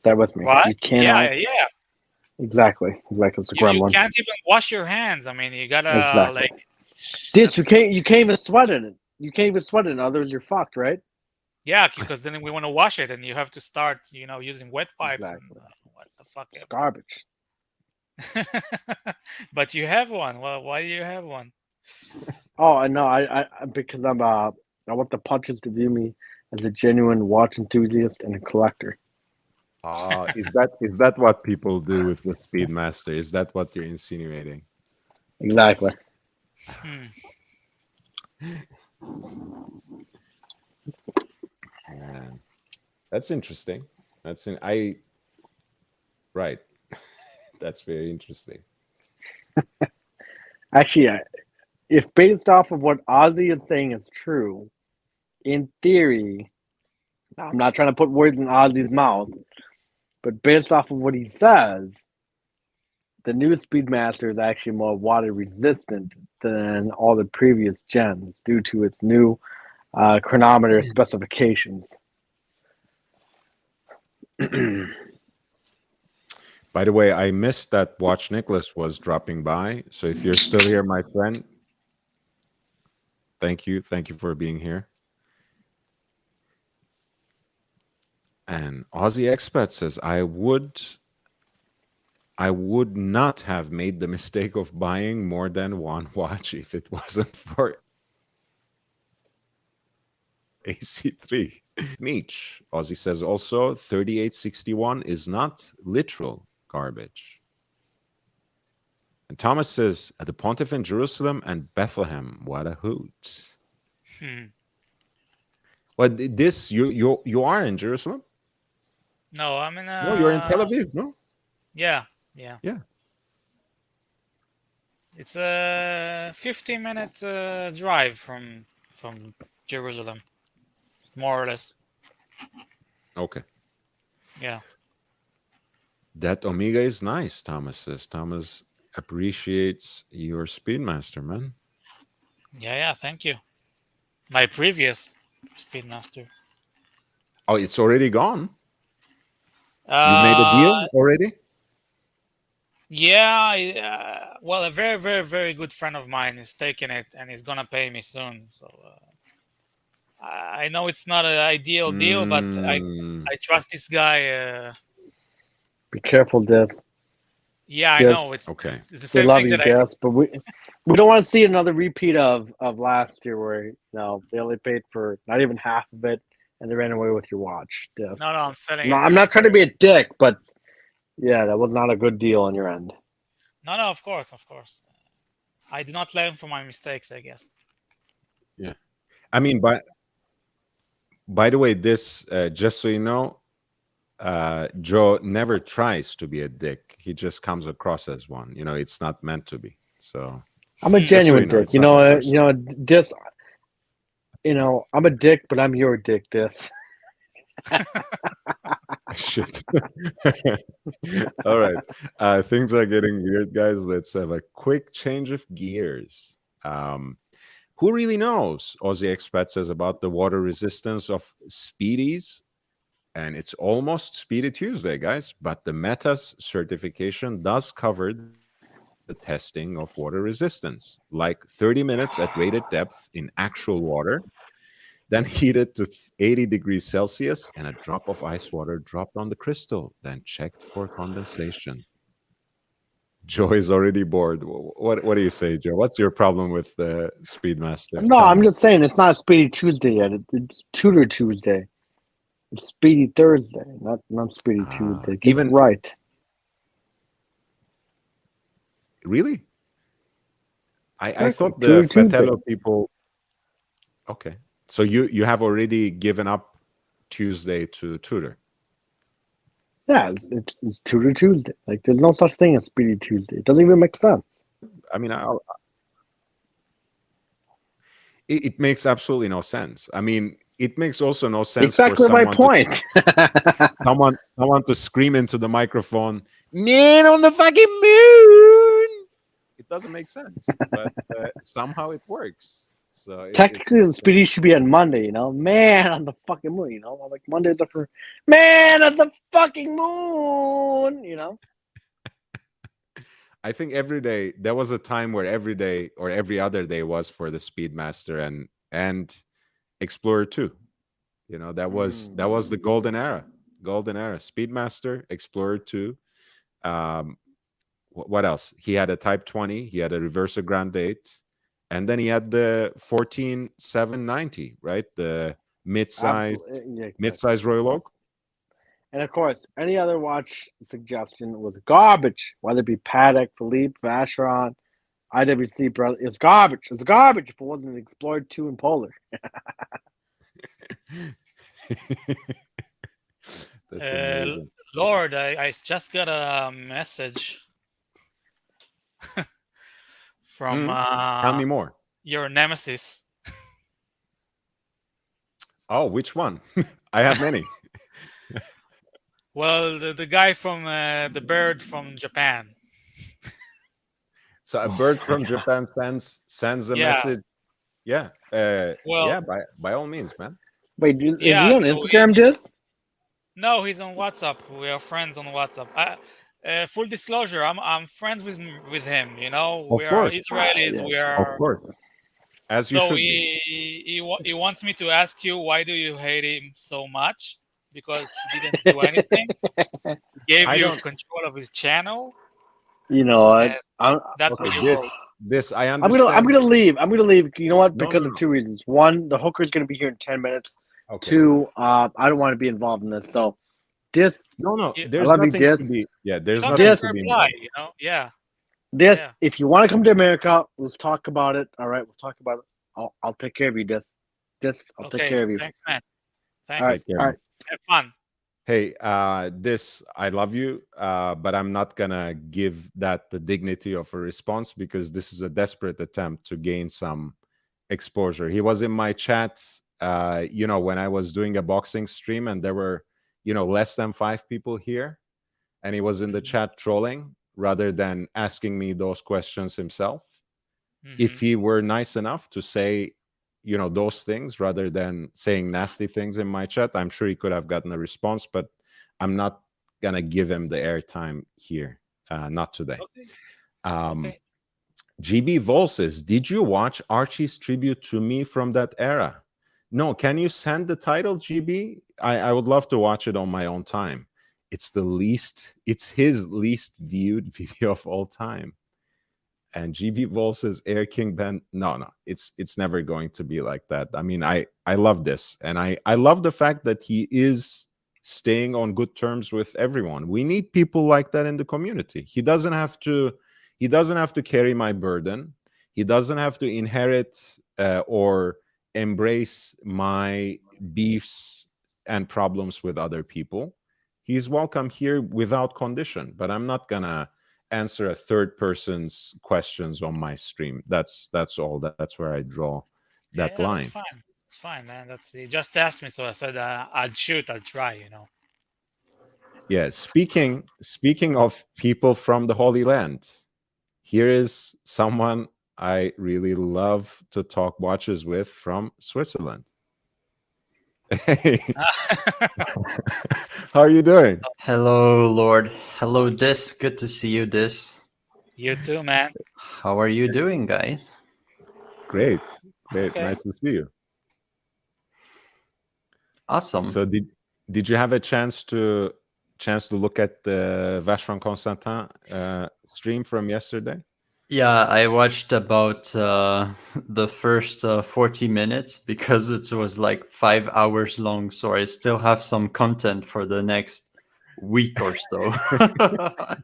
stay with me. What? You cannot. Yeah. Exactly. It's a You gremlin. can't even wash your hands. I mean, you gotta Exactly. like. This you that's- can't even sweat in it. You can't even sweat in it. Otherwise, you're fucked, right? Yeah, because then we want to wash it and you have to start, using wet pipes. Exactly. And, what the fuck? It's garbage. But you have one. Well, why do you have one? Oh, I know. I because I want the punches to view me as a genuine watch enthusiast and a collector. Is that what people do with the Speedmaster? Is that what you're insinuating? Exactly. Man, that's interesting. Right. That's very interesting. Actually, if based off of what Ozzy is saying is true, in theory, I'm not trying to put words in Ozzy's mouth, but based off of what he says, the new Speedmaster is actually more water resistant than all the previous gens due to its new chronometer specifications. By the way, I missed that Watch Nicholas was dropping by. So if you're still here, my friend, thank you. Thank you for being here. And Aussie Expat says, I would not have made the mistake of buying more than one watch if it wasn't for AC3. Meech. Aussie says also 3861 is not literal garbage. And Thomas says the Pontiff in Jerusalem and Bethlehem. What a hoot. Well, this you are in Jerusalem? No, I'm in. No, you're in Tel Aviv. No. Yeah. It's a 15-minute drive from Jerusalem, more or less. Okay. Yeah. That Omega is nice, Thomas says. Thomas appreciates your Speedmaster, man. Yeah. Thank you. My previous Speedmaster. Oh, it's already gone? You made a deal already? Yeah. Well, a very, very, very good friend of mine is taking it and he's gonna pay me soon. So I know it's not an ideal deal, but I trust this guy. Be careful, Des. Yeah, I Yes. know. It's Okay. It's the We same love thing you, that Des, but we don't want to see another repeat of last year where they only paid for not even half of it and they ran away with your watch. Des. No, I'm selling No, it. I'm not trying to be a dick, but yeah, that was not a good deal on your end. No, of course. I do not learn from my mistakes, I guess. Yeah. I mean, by the way, this, just so you know, Joe never tries to be a dick. He just comes across as one. It's not meant to be. So I'm a genuine dick. it's nothing personal. I'm a dick, but I'm your dick, Des. Shit. All right. Things are getting weird, guys. Let's have a quick change of gears. Who really knows, Aussie Expat says, about the water resistance of Speedies? And it's almost Speedy Tuesday, guys. But the METAS certification does cover the testing of water resistance, like 30 minutes at rated depth in actual water, then heated to 80 degrees Celsius and a drop of ice water dropped on the crystal, then checked for condensation. Joe is already bored. What do you say, Joe? What's your problem with the Speedmaster? No, I'm just saying it's not Speedy Tuesday yet. It's Tutor Tuesday. It's Speedy Thursday, not Speedy Tuesday. Get even it right. Really? I Exactly. thought the Tutor Tuesday. Fratello people. Okay, so you have already given up Tuesday to Tutor. Yeah, it's Tutor Tuesday. Like, there's no such thing as Speedy Tuesday. It doesn't even make sense. I mean, it makes absolutely no sense. I mean, it makes also no sense Exactly for my someone point. someone to scream into the microphone, "Man on the fucking moon." It doesn't make sense, but somehow it works. So it's Technically, the speedy should be on Monday, you know? Man on the fucking moon, you know? I'm like, Monday's up for man on the fucking moon, you know? I think every day there was a time where every day or every other day was for the Speedmaster and Explorer 2. You know, that was the golden era. Golden era. Speedmaster, Explorer 2. What else? He had a Type 20, he had a Reversa Grand 8, and then he had the 14790, right? The mid-size mid-size Royal Oak. And of course, any other watch suggestion was garbage, whether it be Patek, Philippe, Vacheron, IWC, brother. It's garbage. It's garbage if it wasn't an Explorer 2 in Polar. That's amazing. Lord, I just got a message from Tell me more. your nemesis. Oh, which one? I have many. Well, the guy from the bird from Japan. So a bird from Japan sends a message. Yeah. Yeah, by all means, man. Wait, is he on Instagram, Diz? No, he's on WhatsApp. We are friends on WhatsApp. Full disclosure, I'm friends with him. You know, Of we course. are Israelis. Yeah. We are. Of course. As you So should he wants me to ask you, why do you hate him so much? Because he didn't do anything. He gave you control of his channel. You know, that's what you wrote. This I understand. I'm gonna leave. I'm gonna leave. You know what? Because of two reasons. One, the hooker's gonna be here in 10 minutes. Okay. Two, I don't want to be involved in this. So, Dis. No. Yeah. There's I love you, nothing Dis. to be. Yeah, there's Don't nothing to be. reply, you know? Yeah. Dis, Yeah. if you want to come to America, let's talk about it. All right, we'll talk about it. I'll take care of you, Dis. I'll take care of you. Thanks, man. Thanks. All right. Have fun. Hey, this I love you, but I'm not gonna give that the dignity of a response because this is a desperate attempt to gain some exposure. He was in my chat, when I was doing a boxing stream and there were, less than 5 people here, and he was in the chat trolling rather than asking me those questions himself. If he were nice enough to say, those things rather than saying nasty things in my chat, I'm sure he could have gotten a response, but I'm not gonna give him the airtime here, not today. Okay. GB Vol says, did you watch Archie's tribute to me from that era? No, can you send the title, GB? I would love to watch it on my own time. It's his least viewed video of all time. And GB Vol says, Air King Ben. No, it's never going to be like that. I mean, I love this. And I love the fact that he is staying on good terms with everyone. We need people like that in the community. He doesn't have to carry my burden. He doesn't have to inherit or embrace my beefs and problems with other people. He's welcome here without condition, but I'm not gonna answer a third person's questions on my stream. That's all. That's where I draw that line. That's fine. It's fine, man. You just asked me, so I said I'll try. Yeah. Speaking of people from the Holy Land, here is someone I really love to talk watches with from Switzerland. Hey. How are you doing? Hello, Lord. Hello, Dis. Good to see you, Dis. You too, man. How are you doing, guys? Great. Okay. Nice to see you. Awesome. So did you have a chance to look at the Vacheron Constantin stream from yesterday? Yeah, I watched about the first 40 minutes because it was like 5 hours long. So I still have some content for the next week or so.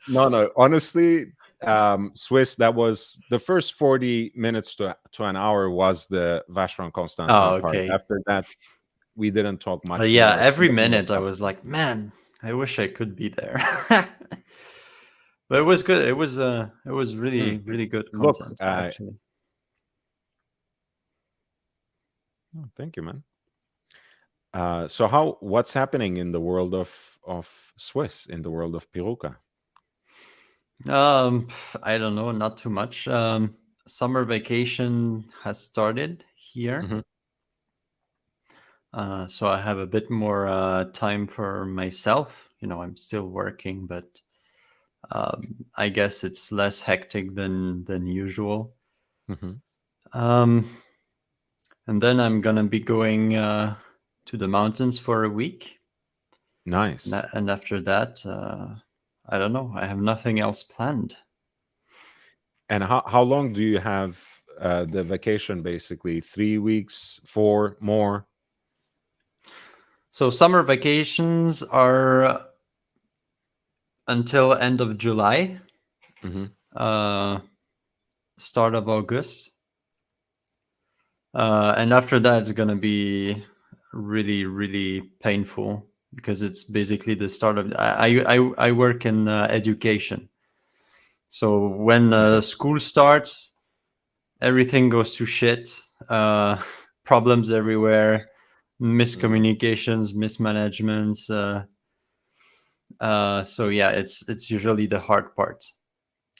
No. Honestly, Swiss, that was the first 40 minutes to an hour was the Vacheron Constantin okay. part. After that, we didn't talk much. Yeah, every minute I was like, man, I wish I could be there. But it was good. It was really good content, actually. Oh, thank you, man. So what's happening in the world of Swiss, in the world of Piruka? I don't know, not too much. Summer vacation has started here. Mhm. So I have a bit more time for myself. I'm still working, but I guess it's less hectic than usual. Mhm. And then I'm gonna be going to the mountains for a week. Nice. And after that, I don't know. I have nothing else planned. And how long do you have the vacation? Basically, 3 weeks, 4 more. So summer vacations are until end of July, start of August, and after that it's gonna be really, really painful because it's basically the start of. I work in education, so when school starts, everything goes to shit. Problems everywhere, miscommunications, mismanagements. So yeah, it's usually the hard part.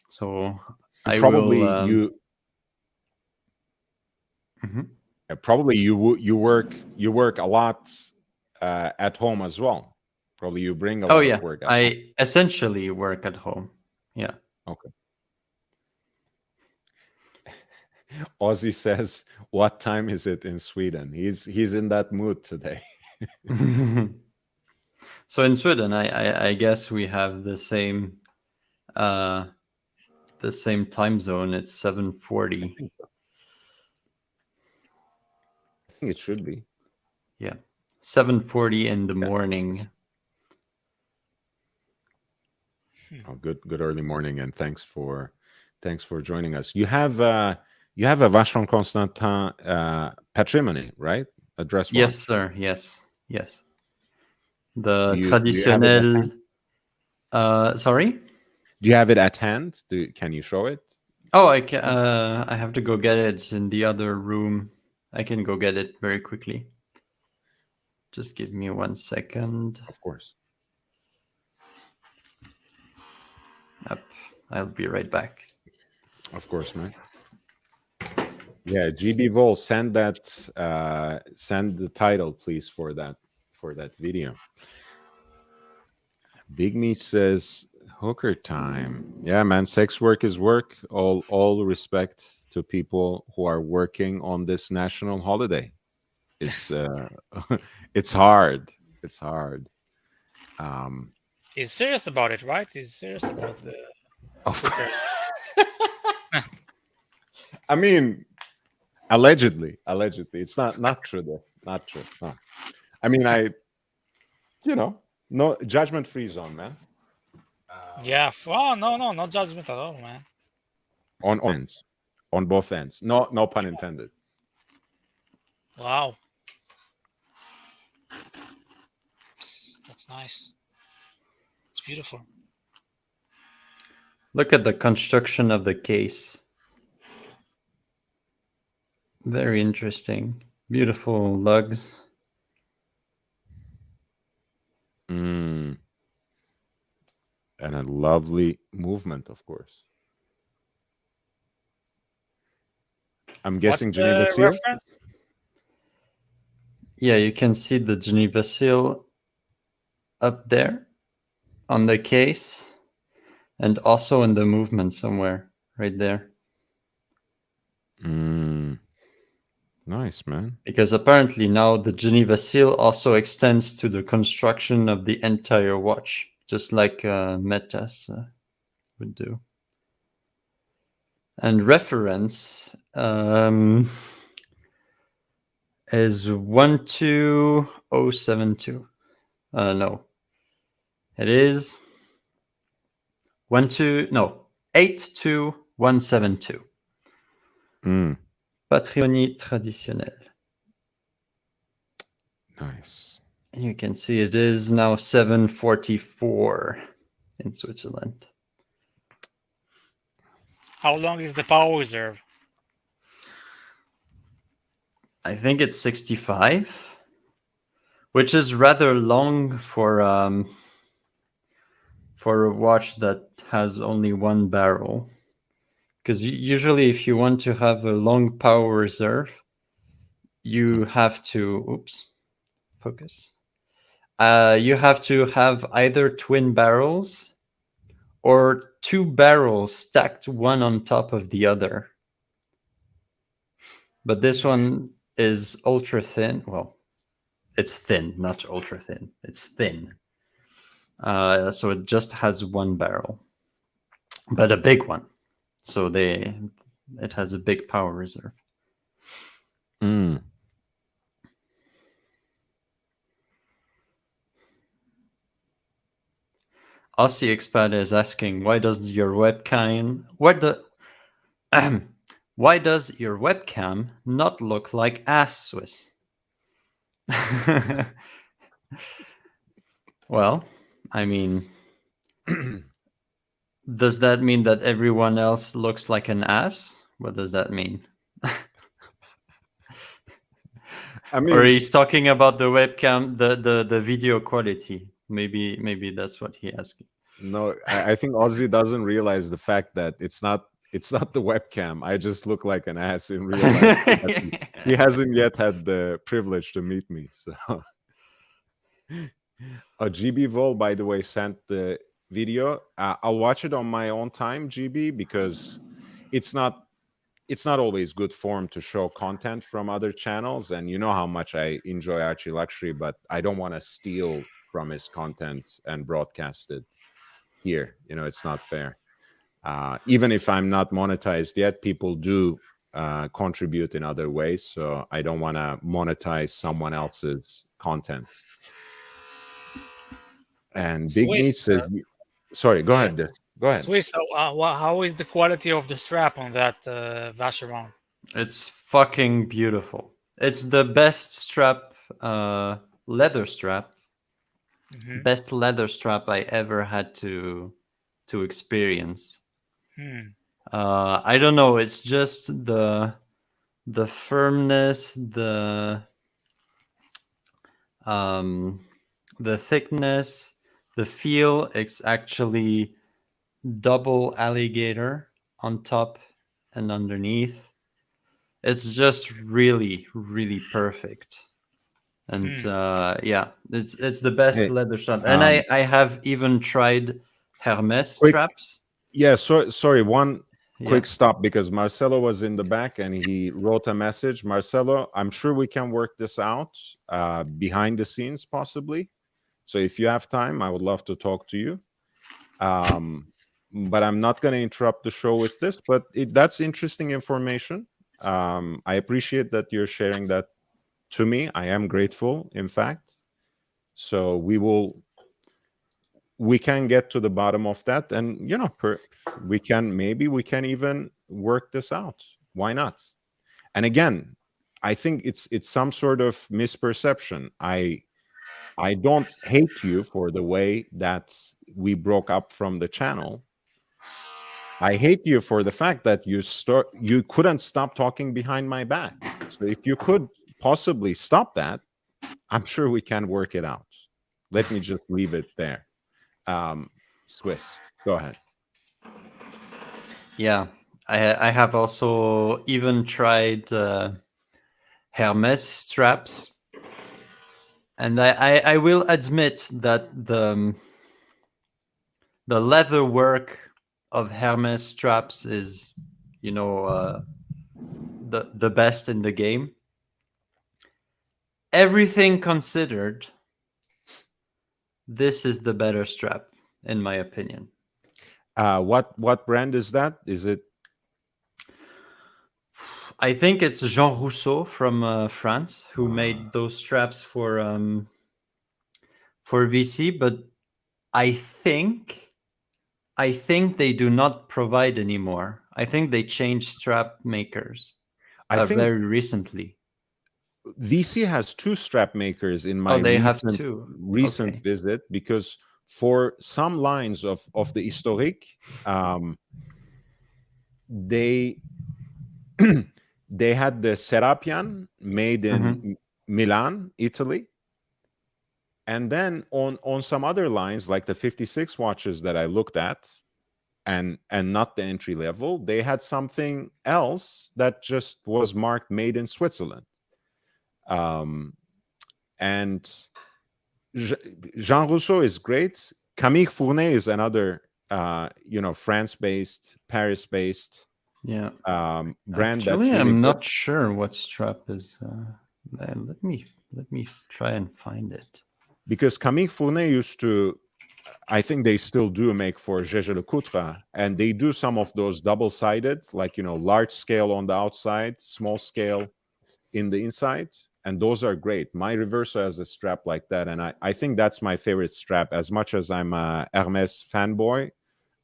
So I Probably will. you. Mhm. Probably you work a lot at home as well. Probably you bring a Oh lot yeah, of work at home. I essentially work at home. Yeah. Okay. Ozzy says, "What time is it in Sweden?" He's in that mood today. So in Sweden, I guess we have the same time zone. It's 7:40. I think it should be. Yeah, 7:40 in the Yeah. morning. Oh, good early morning, and thanks for joining us. You have a Vacheron Constantin patrimony, right? Address watch. Yes, sir. Yes. The Do you have it at traditionnel. hand? Sorry. Do you have it at hand? Can you show it? Oh, I can. I have to go get it. It's in the other room. I can go get it very quickly. Just give me 1 second. Of course. Yep. I'll be right back. Of course, man. Yeah, GB Vol, send the title, please, for that video. Big Meat says hooker time. Yeah, man, sex work is work. All respect to people who are working on this national holiday. It's it's hard. It's hard. He's serious about it, right? He's serious about the. Of course. I mean, allegedly, it's not true though. Not true. No. I mean, no judgment-free zone, man. Yeah. Oh no judgment at all, man. On ends, on both ends. No pun intended. Wow. That's nice. It's beautiful. Look at the construction of the case. Very interesting. Beautiful lugs. And a lovely movement, of course. I'm guessing What's Geneva the Seal. reference? Yeah, you can see the Geneva seal up there on the case and also in the movement somewhere right there. Nice, man. Because apparently now the Geneva seal also extends to the construction of the entire watch, just like Metas would do. And reference is 12072. No, it is 82172. Patrimonie traditionnelle. Nice. And you can see it is now 7:44 in Switzerland. How long is the power reserve? I think it's 65, which is rather long for a watch that has only one barrel. Because usually, if you want to have a long power reserve, you have to focus. You have to have either twin barrels or two barrels stacked one on top of the other. But this one is ultra thin. Well, it's thin, not ultra thin. It's thin. So it just has one barrel, but a big one. So it has a big power reserve. Mm. Aussie Expat is asking, why does your webcam not look like ass Swiss? Well, I mean, does that mean that everyone else looks like an ass? What does that mean? I mean, Or he's talking about the webcam, the video quality. Maybe that's what he asking. no, I think Ozzy doesn't realize the fact that it's not the webcam. I just look like an ass in real life. He hasn't yet had the privilege to meet me. So, GB Vol, by the way, sent the video. I'll watch it on my own time, GB, because it's not always good form to show content from other channels, and you know how much I enjoy Archie Luxury, but I don't want to steal from his content and broadcast it here. You know, it's not fair. Even if I'm not monetized yet, people do contribute in other ways, so I don't want to monetize someone else's content. And Big Meat says, sorry, go ahead. Go ahead. Swiss, how is the quality of the strap on that Vacheron? It's fucking beautiful. It's the best strap, leather strap. Mm-hmm. Best leather strap I ever had to experience. I don't know. It's just the firmness, the thickness, the feel. It's actually double alligator on top and underneath. It's just really, really perfect. And yeah, it's the best leather strap. And I have even tried Hermes straps. Yeah, sorry, one quick stop, because Marcelo was in the back and he wrote a message. Marcelo, I'm sure we can work this out behind the scenes, possibly. So if you have time, I would love to talk to you. But I'm not going to interrupt the show with this, but that's interesting information. I appreciate that you're sharing that to me. I am grateful, in fact. So we can get to the bottom of that, and you know, we can even work this out. Why not? And again, I think it's some sort of misperception. I don't hate you for the way that we broke up from the channel. I hate you for the fact that you couldn't stop talking behind my back. So if you could possibly stop that, I'm sure we can work it out. Let me just leave it there. Swiss, go ahead. Yeah, I have also even tried Hermes straps, and I will admit that the leather work of Hermes straps is, you know, the best in the game. Everything considered, this is the better strap, in my opinion. What brand is that? Is it? I think it's Jean Rousseau from France who made those straps for VC, but I think they do not provide anymore. I think they changed strap makers very recently. VC has two strap makers in my recent visit, because for some lines of the Historique, they had the Serapian made in Milan, Italy. And then on some other lines, like the 56 watches that I looked at, and not the entry level, they had something else that just was marked made in Switzerland. And Jean Rousseau is great. Camille Fournet is another, France-based, Paris-based brand. Actually, That's really I'm good. not sure what strap is. Let me try and find it. Because Camille Fournet used to, I think they still do make for Jaeger-LeCoultre, and they do some of those double-sided, like, large scale on the outside, small scale in the inside, and those are great. My Reverso has a strap like that, and I think that's my favorite strap. As much as I'm a Hermes fanboy,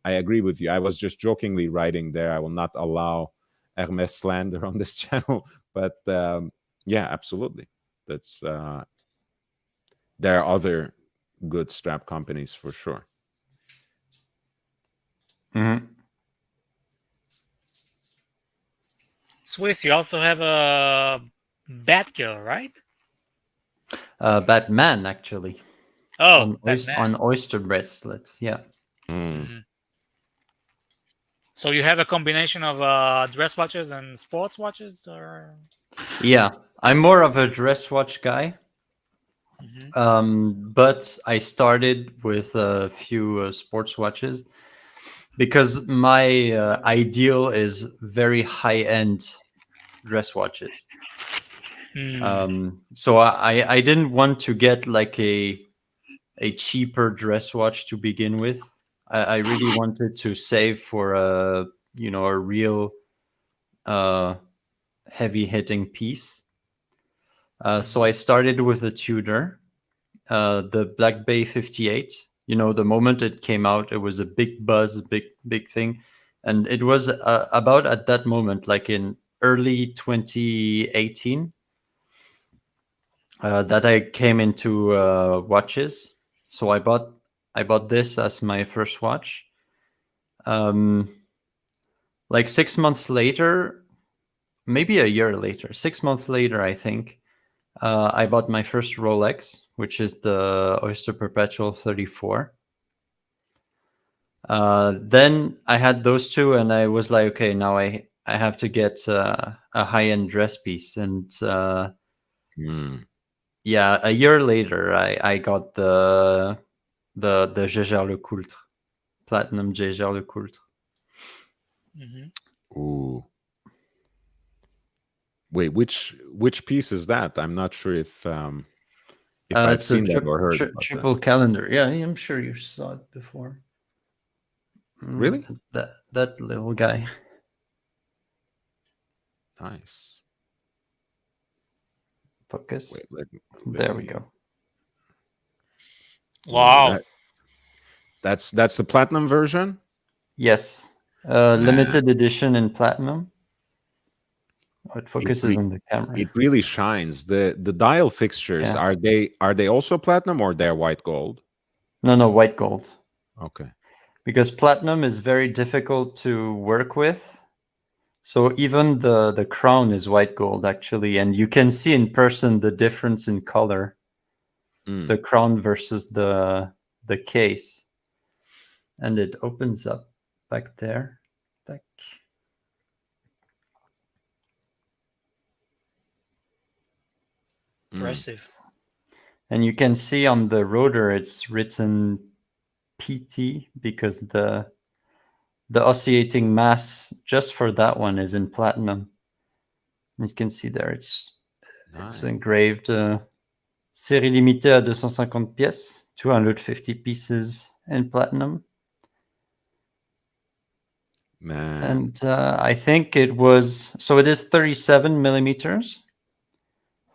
I agree with you. I was just jokingly writing there, I will not allow Hermes slander on this channel, but yeah, absolutely. That's there are other good strap companies for sure. Swiss, you also have a Batgirl, right? Batman, actually. Oh, on oyster bracelet. Yeah. So you have a combination of dress watches and sports watches, or? Yeah, I'm more of a dress watch guy. But I started with a few sports watches because my ideal is very high-end dress watches. So I didn't want to get like a cheaper dress watch to begin with. I really wanted to save for a real heavy hitting piece. So I started with the Tudor, the Black Bay 58. The moment it came out, it was a big buzz, big thing. And it was about at that moment, like in early 2018, that I came into watches. So I bought this as my first watch. Like 6 months later, maybe a year later, 6 months later, I think, I bought my first Rolex, which is the Oyster Perpetual 34. Then I had those two, and I was like, okay, now I have to get a high-end dress piece. And yeah, a year later, I got the Jaeger-LeCoultre, Platinum Jaeger-LeCoultre. Ooh. Wait, which piece is that? I'm not sure if I've seen that or heard about triple calendar. Yeah, I'm sure you saw it before. Really? It's that little guy. Nice. Focus. Wait, there we go. Wow. That's the platinum version? Yes. Limited edition in platinum. It focuses on the camera. It really shines. The dial fixtures, are they also platinum or they're white gold? No, white gold. Okay. Because platinum is very difficult to work with. So even the crown is white gold, actually. And you can see in person the difference in color. The crown versus the case. And it opens up back there. Impressive. And you can see on the rotor it's written PT because the oscillating mass just for that one is in platinum. You can see there it's engraved série limitée à 250 pièces, 250 pieces in platinum. Man. And I think it was, so it is 37 millimeters.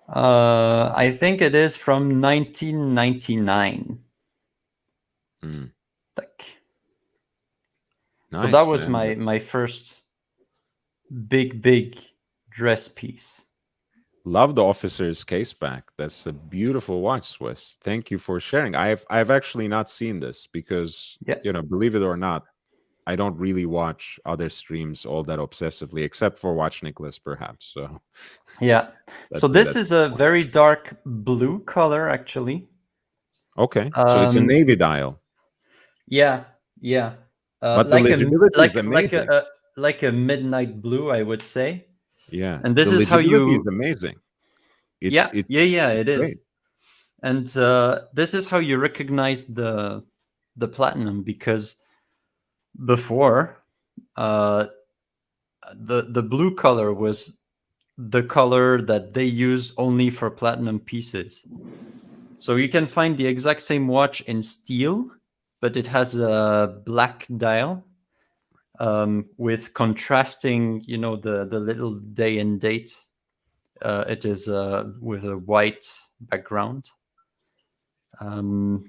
I think it is from 1999. Nice, So that was my first big dress piece. Love the officer's case back. That's a beautiful watch, Swiss. Thank you for sharing. I've actually not seen this because, believe it or not, I don't really watch other streams all that obsessively, except for Watch Nicholas, perhaps. So Yeah. So this is a very dark blue color, actually. okay. So it's a navy dial. Yeah, yeah. But the legibility is amazing. Like a midnight blue, I would say. Yeah. And this the is how legibility you. is amazing. It is. Great. And this is how you recognize the platinum, because before the blue color was the color that they use only for platinum pieces. So you can find the exact same watch in steel, but it has a black dial with contrasting, the little day and date. It is with a white background. And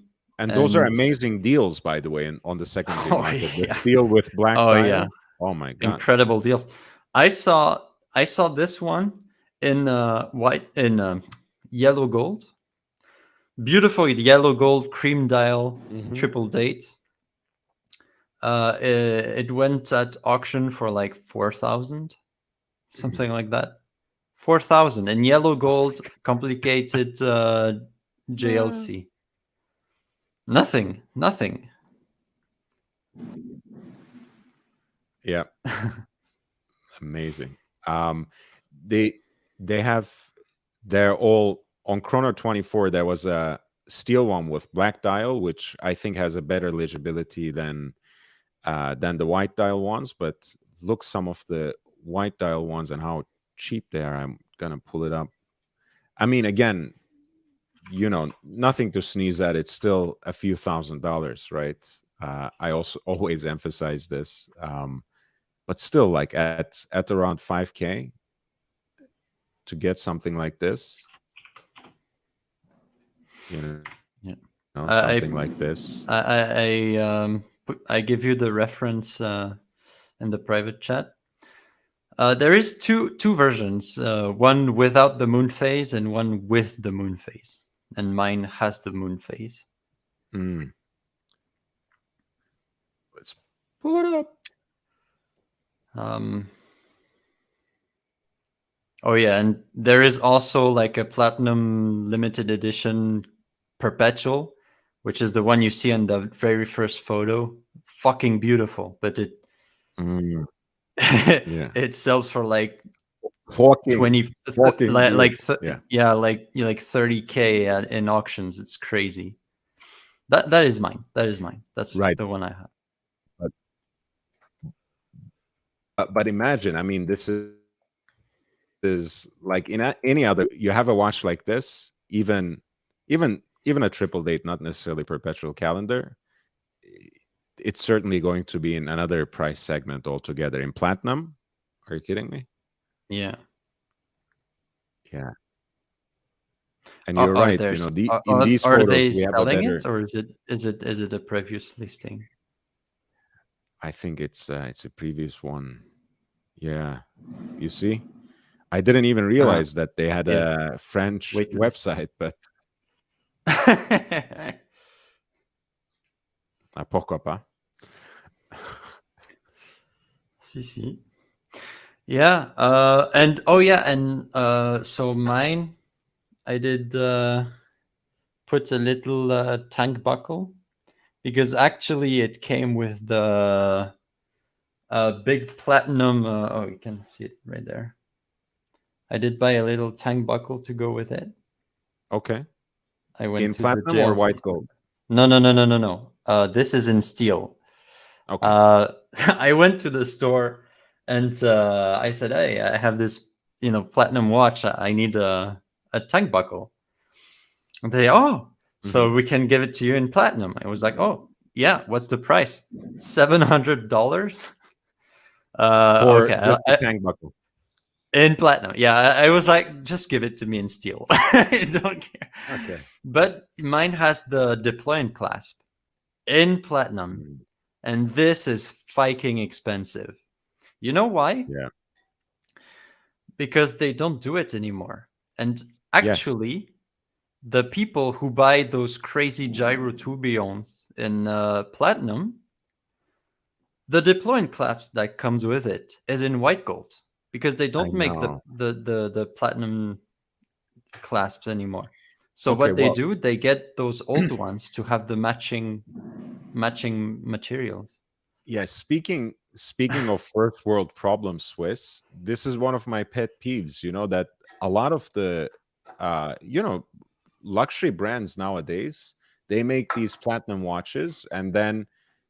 those are amazing deals, by the way, on the secondary market. Yeah. The steel with black dial. Yeah. Oh my god! Incredible deals. I saw this one in yellow gold. Beautiful yellow gold cream dial, triple date. It went at auction for like 4,000, something like that. 4,000 in yellow gold, complicated JLC. Nothing. Yeah. Amazing. They're all on Chrono 24. There was a steel one with black dial, which I think has a better legibility than the white dial ones. But look, some of the white dial ones and how cheap they are. I'm gonna pull it up. I mean, again, nothing to sneeze at. It's still a few $1,000s, right? I also always emphasize this. But still, like at around 5K to get something like this, something like this. I give you the reference in the private chat. There is two versions, one without the moon phase and one with the moon phase, and mine has the moon phase. Let's pull it up. Oh yeah, and there is also like a platinum limited edition perpetual, which is the one you see in the very first photo. Fucking beautiful, but it it sells for like 30K in auctions. It's crazy. That is mine. That's right. The one I have. But imagine, I mean, this is like in any other. You have a watch like this, even a triple date, not necessarily perpetual calendar. It's certainly going to be in another price segment altogether. In platinum, are you kidding me? Yeah. And you're right. In these are photos, they we have selling a better, it, or is it a previous listing? I think it's a previous one. Yeah, you see, I didn't even realize that they had a French website, but pourquoi pas? Si. Yeah, and so mine, I did put a little tank buckle, because actually it came with the big platinum. You can see it right there. I did buy a little tank buckle to go with it. Okay. I went in to platinum the or JLC. white gold? No. This is in steel. Okay. I went to the store and I said, "Hey, I have this, platinum watch. I need a tank buckle." And they, so we can give it to you in platinum. I was like, "Oh, yeah. What's the price? $700." For just the tank buckle. In platinum. Yeah, I was like, just give it to me in steel. I don't care. Okay. But mine has the deployment clasp in platinum. And this is fucking expensive. You know why? Yeah. Because they don't do it anymore. And actually, the people who buy those crazy gyro tourbillons in platinum The deploying clasp that comes with it is in white gold because they don't I make know. the platinum clasps anymore. So Okay, what they well- do, they get those old ones to have the matching materials. Yeah, speaking of first world problems, Swiss, this is one of my pet peeves, that a lot of the luxury brands nowadays, they make these platinum watches and then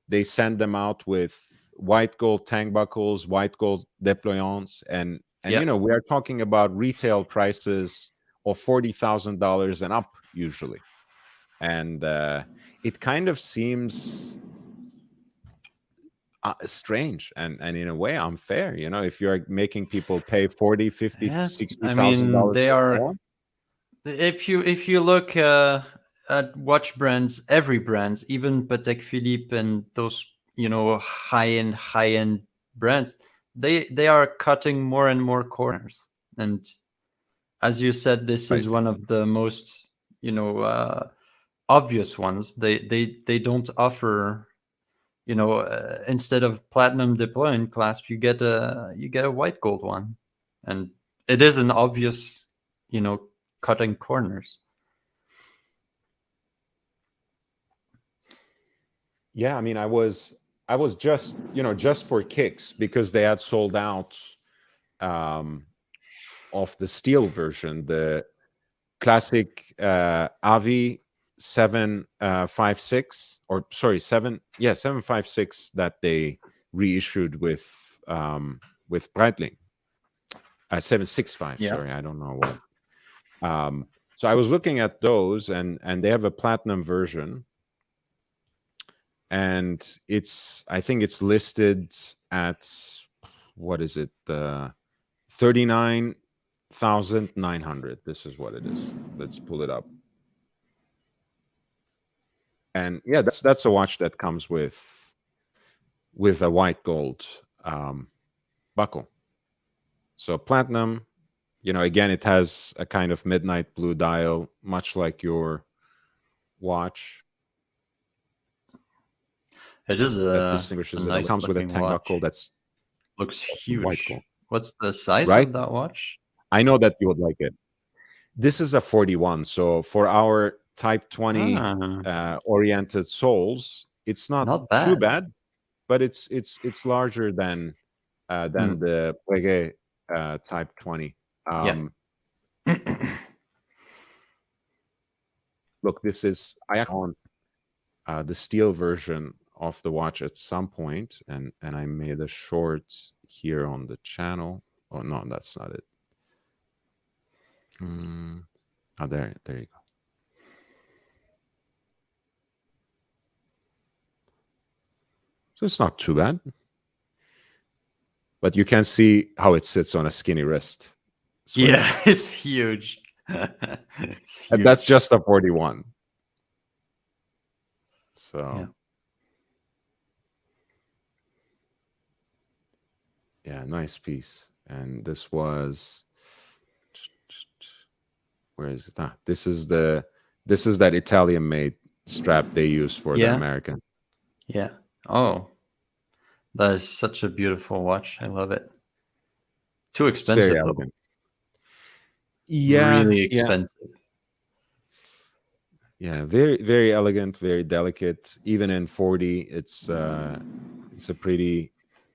they send them out with white gold tang buckles, white gold deployants, and Yep. we are talking about retail prices of $40,000 and up usually. And it kind of seems strange and in a way unfair, if you're making people pay 40, 50, Yeah, $60,000 they are. more. If you look at watch brands, every brands, even Patek Philippe and those high end brands, they are cutting more and more corners. And as you said, this is Right. one of the most obvious ones. They don't offer. Instead of platinum deploying clasp, you get a white gold one, and it is an obvious, cutting corners. Yeah, I mean, I was just for kicks because they had sold out of the steel version, the classic Avi 756 or sorry 756 that they reissued with Breitling 765. Yeah. Sorry, I don't know what. So I was looking at those, and they have a platinum version, and I think it's listed at, what is it, 39,900. This is what it is. Let's pull it up. And yeah, that's a watch that comes with a white gold buckle. So platinum, again, it has a kind of midnight blue dial, much like your watch. It is that distinguishes a it. nice It comes with a looking tang watch. buckle that's Looks white huge. gold. What's the size Right? of that watch? I know that you would like it. This is a 41. So for our Type 20 oriented souls, it's not too bad, but it's larger than the Piaget Type 20. Look, this is I on the steel version of the watch at some point, and I made a short here on the channel. Oh no, that's not it. Oh, there you go. So it's not too bad, but you can see how it sits on a skinny wrist. Yeah, it's huge. It's huge. And that's just a 41. So yeah, nice piece. And this was, where is it? This is that Italian made strap they use for the American. Yeah. Oh, that is such a beautiful watch. I love it. Too expensive. It's very elegant. Yeah, really expensive. Yeah, very, very elegant, very delicate. Even in 40, it's a pretty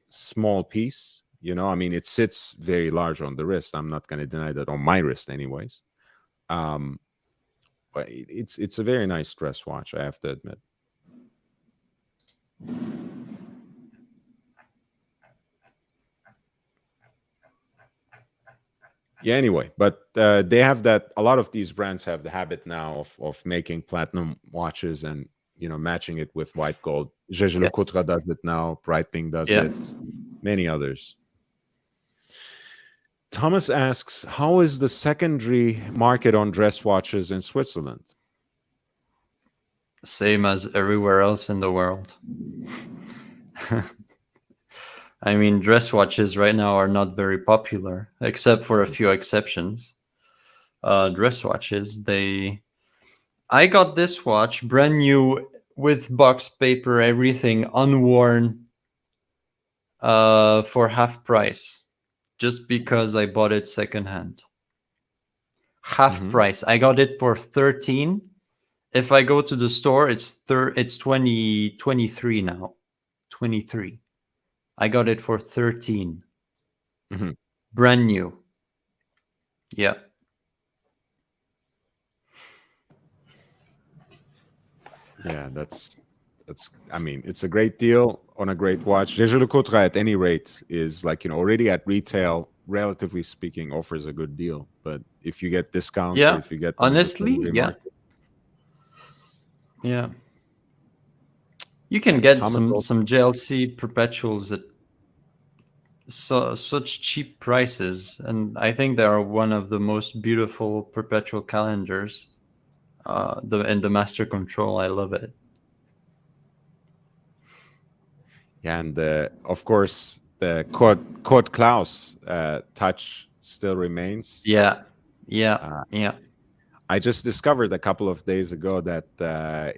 small piece. I mean, it sits very large on the wrist. I'm not going to deny that on my wrist, anyways. But it's a very nice dress watch, I have to admit. Yeah, anyway, but they have that. A lot of these brands have the habit now of making platinum watches and matching it with white gold. Jaeger-LeCoultre does it now. Breitling does it. Many others. Thomas asks, how is the secondary market on dress watches in Switzerland? Same as everywhere else in the world. I mean, dress watches right now are not very popular, except for a few exceptions. Dress watches, I got this watch brand new with box paper, everything unworn for half price, just because I bought it secondhand. Half price. I got it for 13. If I go to the store, it's 23 now. 23. I got it for 13. Brand new. Yeah. Yeah, that's. I mean, it's a great deal on a great watch. Déjà Le Cotre at any rate is like, already at retail, relatively speaking, offers a good deal. But if you get discounts, Yeah. or if you get Honestly, yeah. market, yeah. You can get some JLC perpetuals at such cheap prices, and I think they are one of the most beautiful perpetual calendars. The Master Control, I love it. Yeah, and of course the Kurt Klaus touch still remains. Yeah. I just discovered a couple of days ago that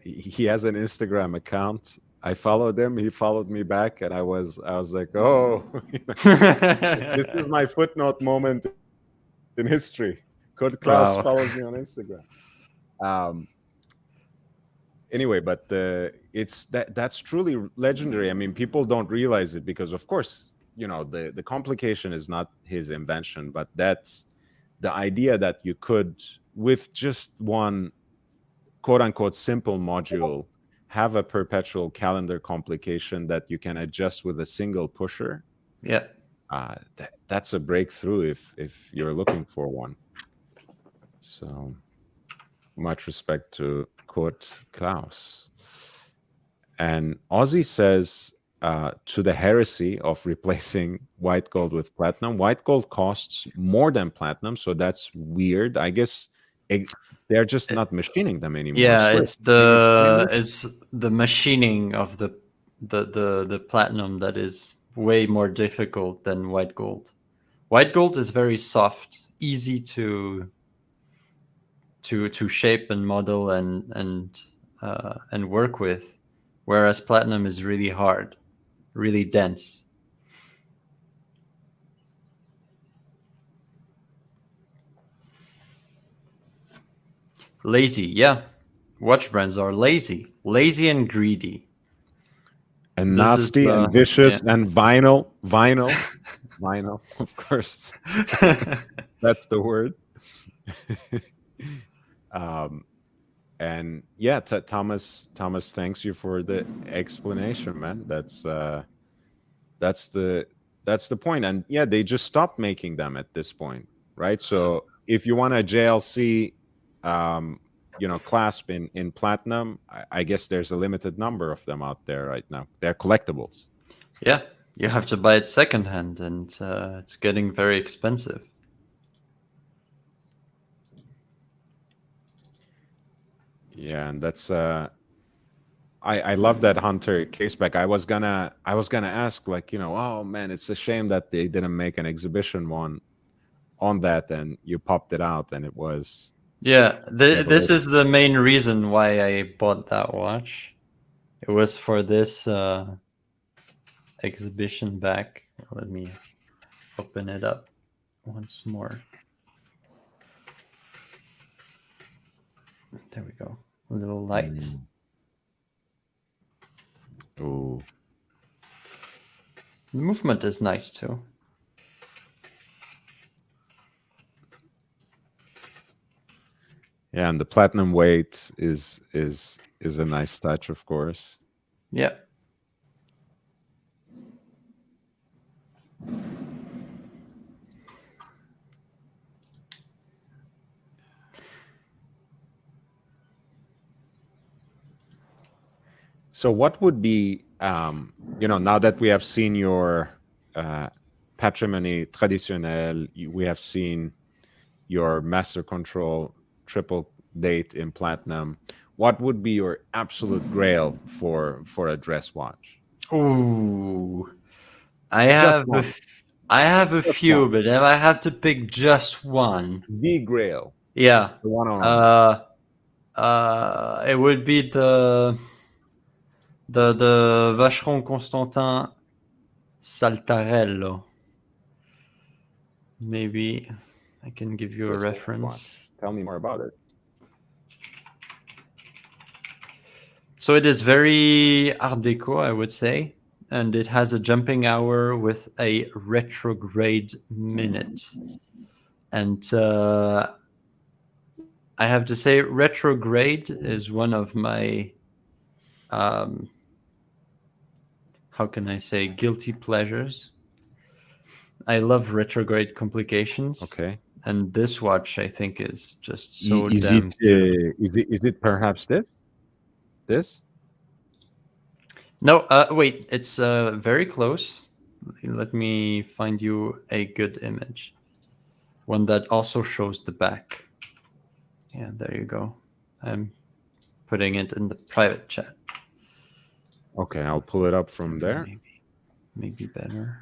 he has an Instagram account. I followed him, he followed me back, and I was like, oh, this is my footnote moment in history. Kurt Klaus follows me on Instagram. Anyway, but it's that's truly legendary. I mean, people don't realize it because, of course, the complication is not his invention, but that's the idea that you could, with just one quote unquote simple module, have a perpetual calendar complication that you can adjust with a single pusher. Yeah. That's a breakthrough if you're looking for one. So much respect to Kurt Klaus. And Ozzy says, to the heresy of replacing white gold with platinum, white gold costs more than platinum, so that's weird. I guess they're just not machining them anymore. Yeah, it's the machining of the platinum that is way more difficult than white gold. White gold is very soft, easy to shape and model and work with, whereas platinum is really hard, really dense. Lazy, yeah. Watch brands are lazy and greedy. And nasty and vicious and vinyl, of course. That's the word. And yeah, Thomas, thanks you for the explanation, man. That's the point. And yeah, they just stopped making them at this point, right? So if you want a JLC clasp in platinum, I guess there's a limited number of them out there right now. They're collectibles. Yeah, you have to buy it secondhand, and it's getting very expensive. Yeah, and that's I love that Hunter caseback. I was gonna ask, like, oh man, it's a shame that they didn't make an exhibition one on that, and you popped it out, and it was. Yeah, this is the main reason why I bought that watch. It was for this exhibition back. Let me open it up once more. There we go. A little light. Oh. The movement is nice too. Yeah, and the platinum weight is a nice touch, of course. Yeah. So what would be, now that we have seen your patrimony traditionnel, we have seen your master control triple date in platinum, what would be your absolute grail for a dress watch? Ooh, I have a few, but if I have to pick just one, the grail, yeah, the one on it would be the Vacheron Constantin Saltarello. Maybe I can give you a Wristwatch. reference. Tell me more about it. So it is very Art Deco, I would say, and it has a jumping hour with a retrograde minute. And I have to say, retrograde is one of my, how can I say, guilty pleasures. I love retrograde complications. Okay. And this watch, I think, is just so Is damn it is it perhaps this? This? No, wait, it's very close. Let me find you a good image. One that also shows the back. Yeah, there you go. I'm putting it in the private chat. Okay, I'll pull it up from there. Maybe better.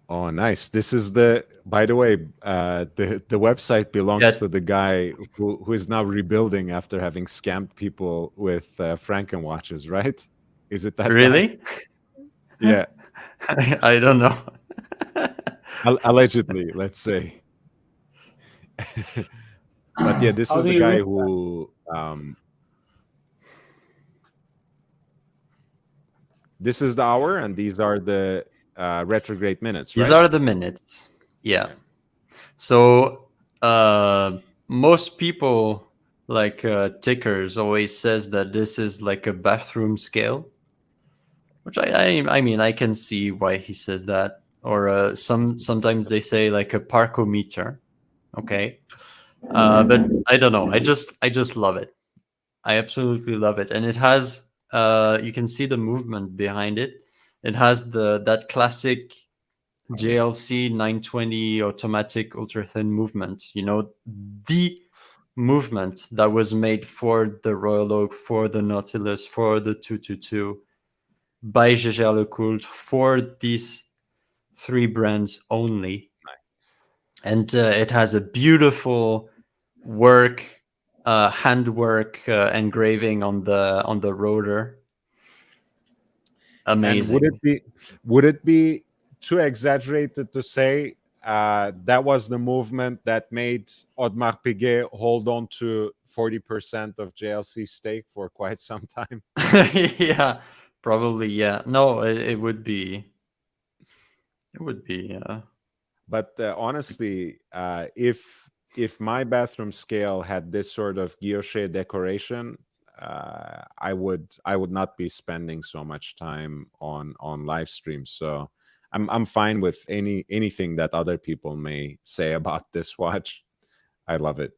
Oh, nice. This is by the way, the website belongs to the guy who is now rebuilding after having scammed people with Franken watches, right? Is it that really? guy? Yeah. I don't know. Allegedly, let's say. But yeah, this is the guy who this is the hour, and these are the retrograde minutes, right? These are the minutes. Yeah. Okay. So most people, like Tickers, always says that this is like a bathroom scale, which I mean, I can see why he says that. Or sometimes they say like a parkometer. Okay. But I don't know. I just love it. I absolutely love it. And it has you can see the movement behind it. It has that classic JLC 920 automatic ultra thin movement. You know, the movement that was made for the Royal Oak, for the Nautilus, for the 222 by Jaeger-LeCoultre for these three brands only. Nice. And it has a beautiful handwork engraving on the rotor. Amazing. And would it be too exaggerated to say that was the movement that made Audemars Piguet hold on to 40% of JLC stake for quite some time? Yeah, probably. Yeah. No, it would be. It would be. But honestly, if my bathroom scale had this sort of guilloche decoration, I would not be spending so much time on live streams. So I'm fine with anything that other people may say about this watch. I love it,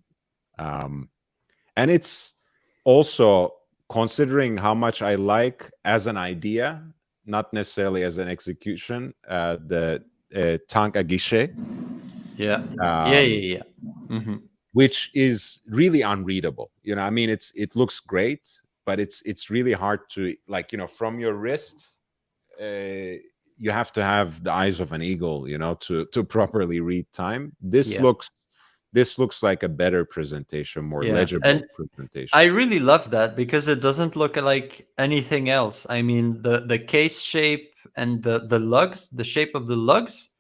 and it's also, considering how much I like as an idea, not necessarily as an execution, the tank à guichet. Yeah. Yeah. Mm-hmm. Which is really unreadable. You know, I mean, it looks great, but it's really hard to, like, you know, from your wrist, you have to have the eyes of an eagle, you know, to properly read time. This looks like a better presentation, more legible presentation. I really love that because it doesn't look like anything else. I mean, the case shape and the lugs, the shape of the lugs,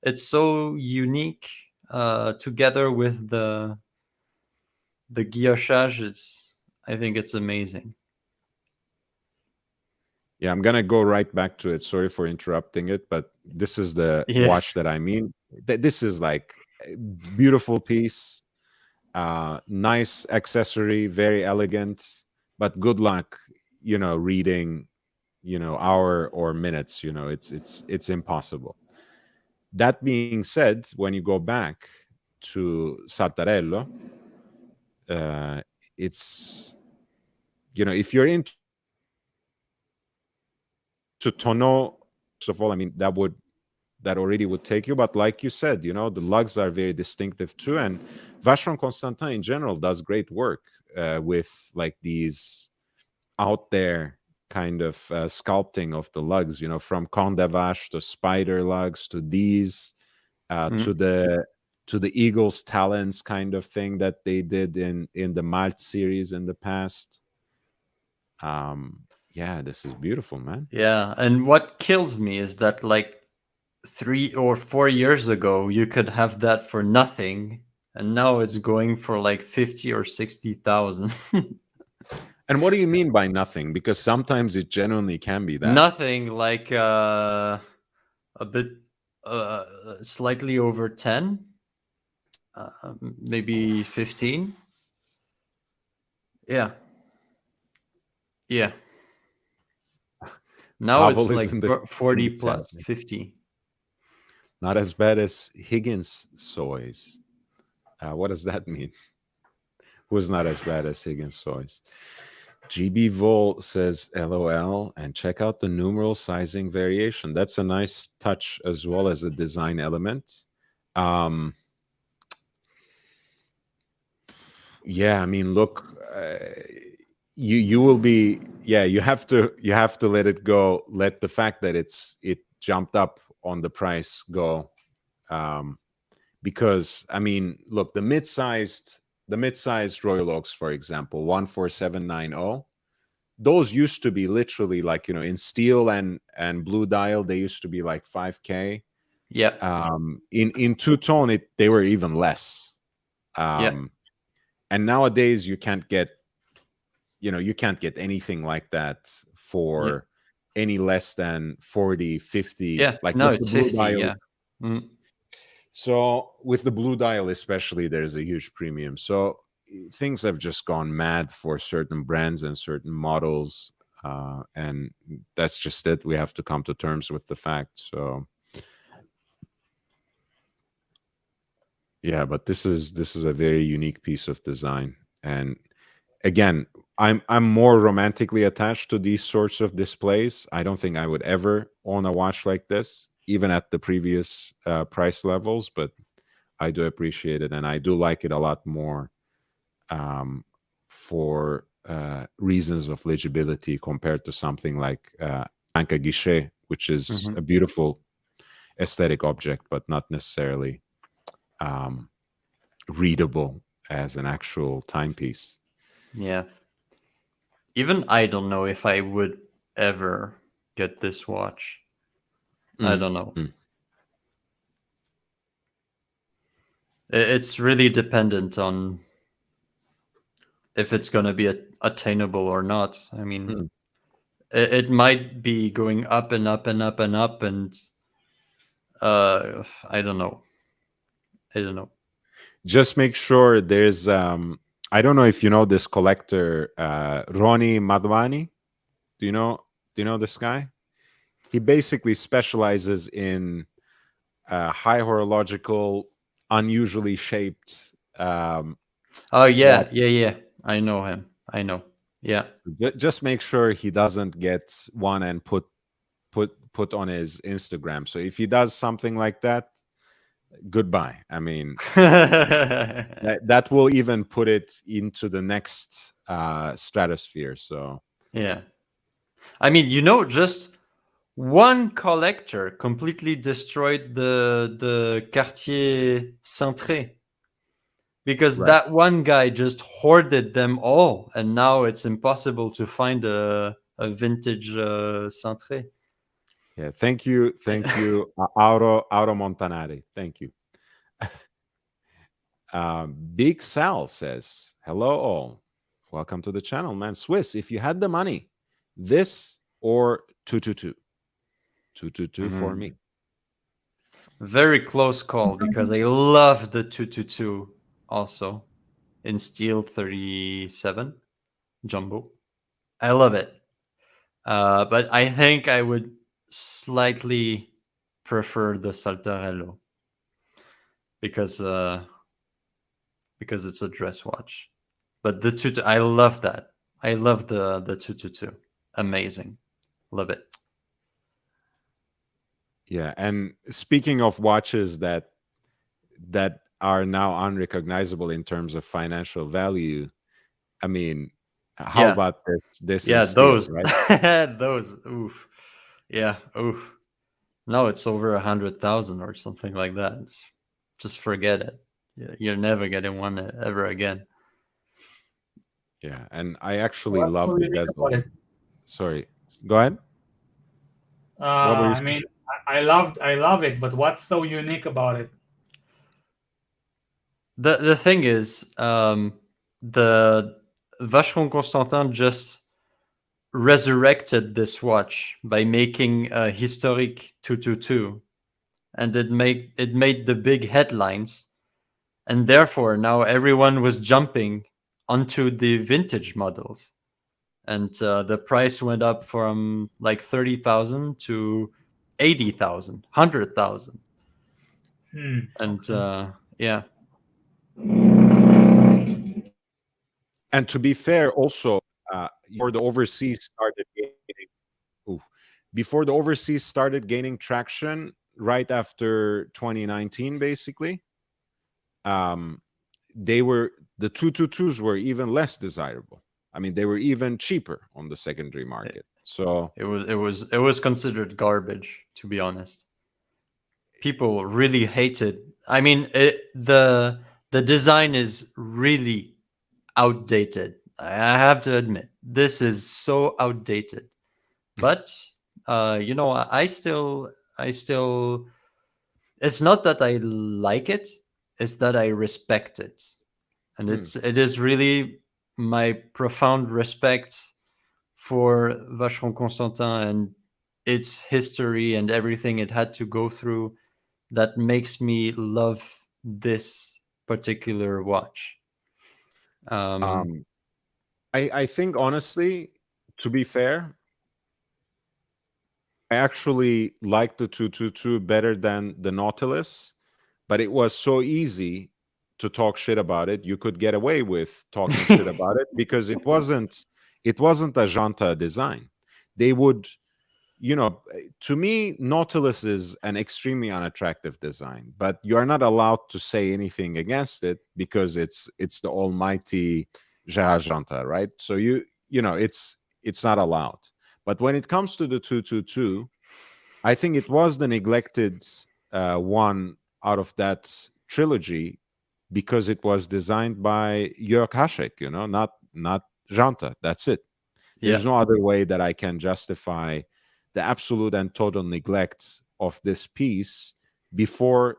it's so unique together with the guillochage. I think it's amazing. Yeah, I'm gonna go right back to it. Sorry for interrupting it, but this is the watch that I mean. This is like a beautiful piece, nice accessory, very elegant, but good luck, you know, reading, you know, hour or minutes. You know, it's impossible. That being said, when you go back to Sartarello, it's, you know, if you're into tonneau, first of all, I mean, that already would take you. But like you said, you know, the lugs are very distinctive too. And Vacheron Constantin in general does great work with like these out there kind of sculpting of the lugs, you know, from Comte de Vache to spider lugs to these to the eagle's talons kind of thing that they did in the Malt series in the past. Yeah, Yeah, this is beautiful, man. Yeah, and what kills me is that like 3 or 4 years ago you could have that for nothing, and now it's going for like 50 or 60,000. And what do you mean by nothing? Because sometimes it genuinely can be that. Nothing, like a bit slightly over 10, maybe 15. Yeah. Now Pavel it's is like in the 40 chat. plus 50. Not as bad as Higgins soys. What does that mean? Who's not as bad as Higgins soys? GB Vol says LOL, and check out the numeral sizing variation. That's a nice touch as well as a design element. Yeah, I mean, look, you will be, yeah, you have to let it go, let the fact that it jumped up on the price go, because I mean, look, the mid-sized Royal Oaks, for example, 14790, those used to be literally like, you know, in steel and blue dial, they used to be like 5K. Yeah. In two-tone, they were even less. And nowadays you can't get anything like that for any less than 40, 50. Yeah, like no, with it's the blue 50. dial. Yeah. Mm. So with the blue dial especially, there's a huge premium. So things have just gone mad for certain brands and certain models, and that's just it. We have to come to terms with the fact. So yeah, but this is a very unique piece of design. And again, I'm more romantically attached to these sorts of displays. I don't think I would ever own a watch like this, even at the previous price levels, but I do appreciate it, and I do like it a lot more for reasons of legibility compared to something like Anka Guichet, which is a beautiful aesthetic object, but not necessarily readable as an actual timepiece. Yeah. Even I don't know if I would ever get this watch. I don't know. It's really dependent on if it's going to be attainable or not. I mean, it might be going up and up and up and up, and I don't know. Just make sure there's I don't know if you know this collector, Ronnie Madhwani. Do you know this guy? He basically specializes in high horological, unusually shaped. Oh yeah. I know him. I know. Yeah. Just make sure he doesn't get one and put on his Instagram. So if he does something like that, goodbye. I mean, that will even put it into the next stratosphere. So yeah. I mean, just one collector completely destroyed the Cartier Cintré, because that one guy just hoarded them all, and now it's impossible to find a vintage Cintré. Yeah, thank you, Auro Montanari. Thank you. Big Sal says, hello all. Welcome to the channel, man. Swiss, if you had the money, this or 222? 222 for me. Very close call, because I love the 222 also in steel 37 jumbo. I love it. But I think I would slightly prefer the Saltarello because it's a dress watch. But the 222, I love that. I love the 222. Amazing. Love it. Yeah, and speaking of watches that are now unrecognizable in terms of financial value, I mean, how about this? Yeah, is steel, those, right? those. Oof. Yeah. Oof. No, it's over 100,000 or something like that. Just forget it. You're never getting one ever again. Yeah, and I actually love the bezel. Sorry, go ahead. What were you I saying? mean, I love it, but what's so unique about it? The thing is, the Vacheron Constantin just resurrected this watch by making a historic 222, and it made the big headlines, and therefore now everyone was jumping onto the vintage models, and the price went up from like 30,000 to 80,000, 100,000, Hmm. and yeah. And to be fair, also, before the overseas started gaining, oof, before the overseas started gaining traction, right after 2019, basically, um, the 222s were even less desirable. I mean, they were even cheaper on the secondary market. So It was considered garbage, to be honest. People really hated. I mean, the design is really outdated. I have to admit, this is so outdated. But I still. It's not that I like it; it's that I respect it, and Hmm. it is really my profound respect for Vacheron Constantin and its history and everything it had to go through that makes me love this particular watch. um, I think honestly, to be fair, I actually like the 222 better than the Nautilus, but it was so easy to talk shit about it. You could get away with talking shit about it because it wasn't a Janta design. They would, to me, Nautilus is an extremely unattractive design, but you are not allowed to say anything against it because it's the almighty Gérard Janta, right? So it's not allowed. But when it comes to the 222, I think it was the neglected one out of that trilogy because it was designed by Jörg Haschek, not Janta. That's it. Yeah. There's no other way that I can justify the absolute and total neglect of this piece before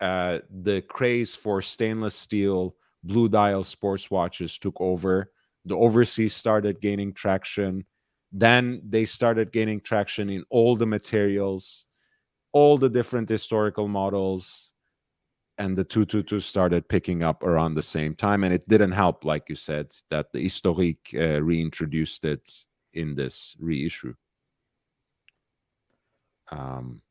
the craze for stainless steel blue dial sports watches took over. The overseas started gaining traction. Then they started gaining traction in all the materials, all the different historical models, and the 222 started picking up around the same time. And it didn't help, like you said, that the Historique reintroduced it in this reissue. Um,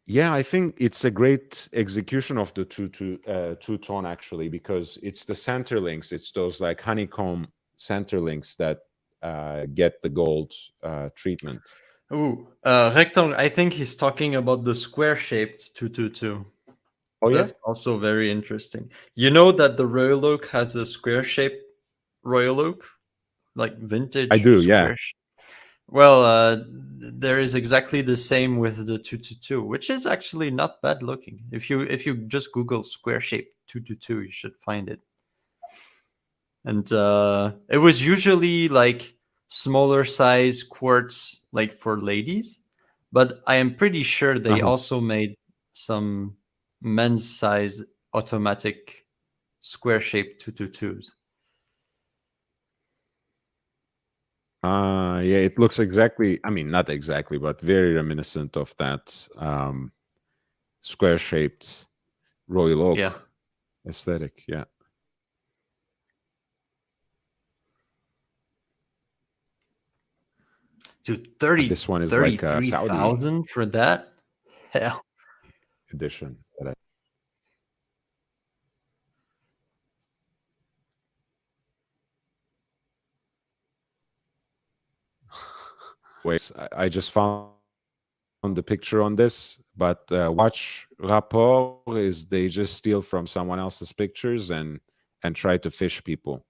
Yeah, I think it's a great execution of the two tone actually, because it's the center links. It's those like honeycomb center links that get the gold treatment. Ooh, rectangle. I think he's talking about the square-shaped 222. Oh yeah, That's also very interesting. You know that the Royal Oak has a square-shaped Royal Oak, like I vintage do. Yeah, square. Well, there is exactly the same with the 222, which is actually not bad looking. If you just Google square-shaped 222, you should find it. And it was usually like smaller size quartz, like for ladies, but I am pretty sure they uh-huh. also made some men's size automatic square shaped 222s. Yeah, it looks exactly. I mean, not exactly, but very reminiscent of that square shaped Royal Oak Yeah. aesthetic. Yeah. Dude, This one is like a Saudi 33,000 for that? Hell. edition. Wait, I just found the picture on this, but watch rapport is they just steal from someone else's pictures and try to fish people.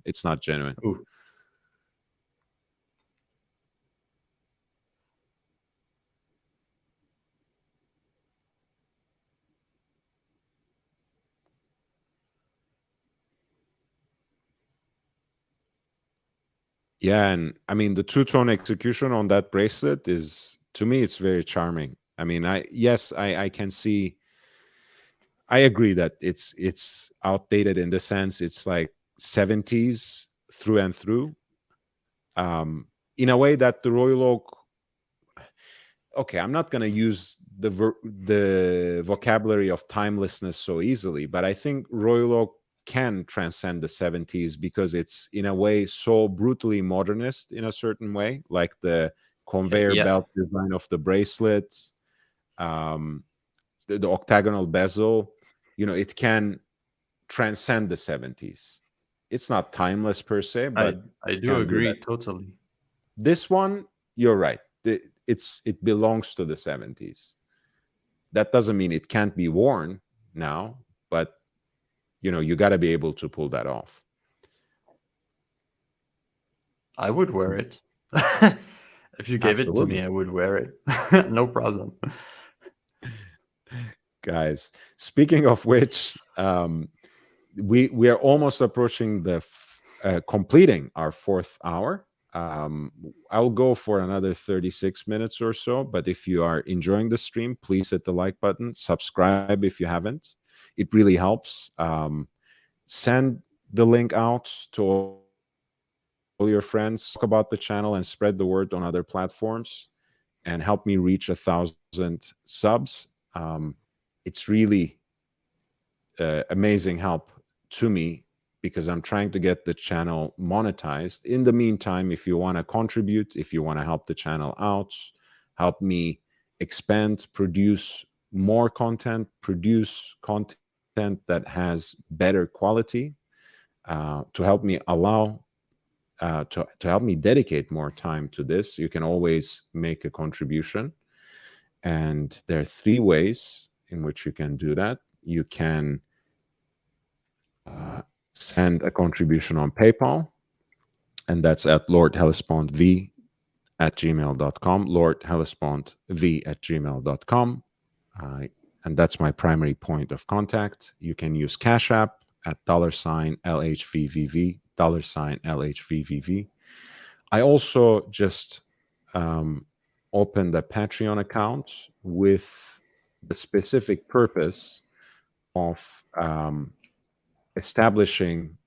It's not genuine. Ooh. Yeah, and I mean the two-tone execution on that bracelet is, to me, it's very charming. I mean, I can see. I agree that it's outdated in the sense it's like 70s through and through. In a way that the Royal Oak. Okay, I'm not going to use the vocabulary of timelessness so easily, but I think Royal Oak can transcend the 70s because it's in a way so brutally modernist in a certain way, like the conveyor belt design of the bracelets, the octagonal bezel. It can transcend the 70s. It's not timeless per se, but I do agree totally. This one, you're right. It belongs to the 70s. That doesn't mean it can't be worn now, but you got to be able to pull that off. I would wear it. If you gave it to me, I would wear it. No problem. Guys, speaking of which, we are almost approaching the completing our 4th hour. I'll go for another 36 minutes or so, but if you are enjoying the stream, please hit the like button, subscribe if you haven't. It really helps. Send the link out to all your friends, talk about the channel and spread the word on other platforms, and help me reach 1,000 subs. It's really amazing help to me because I'm trying to get the channel monetized. In the meantime, if you want to contribute, if you want to help the channel out, help me expand, produce more content, produce content that has better quality, to help me to help me dedicate more time to this, you can always make a contribution. And there are 3 ways in which you can do that. You can send a contribution on PayPal, and that's at lordhellespontv@gmail.com, lordhellespontv@gmail.com, and that's my primary point of contact. You can use Cash App at $LHVVV, $LHVVV. I also just opened a Patreon account with the specific purpose of establishing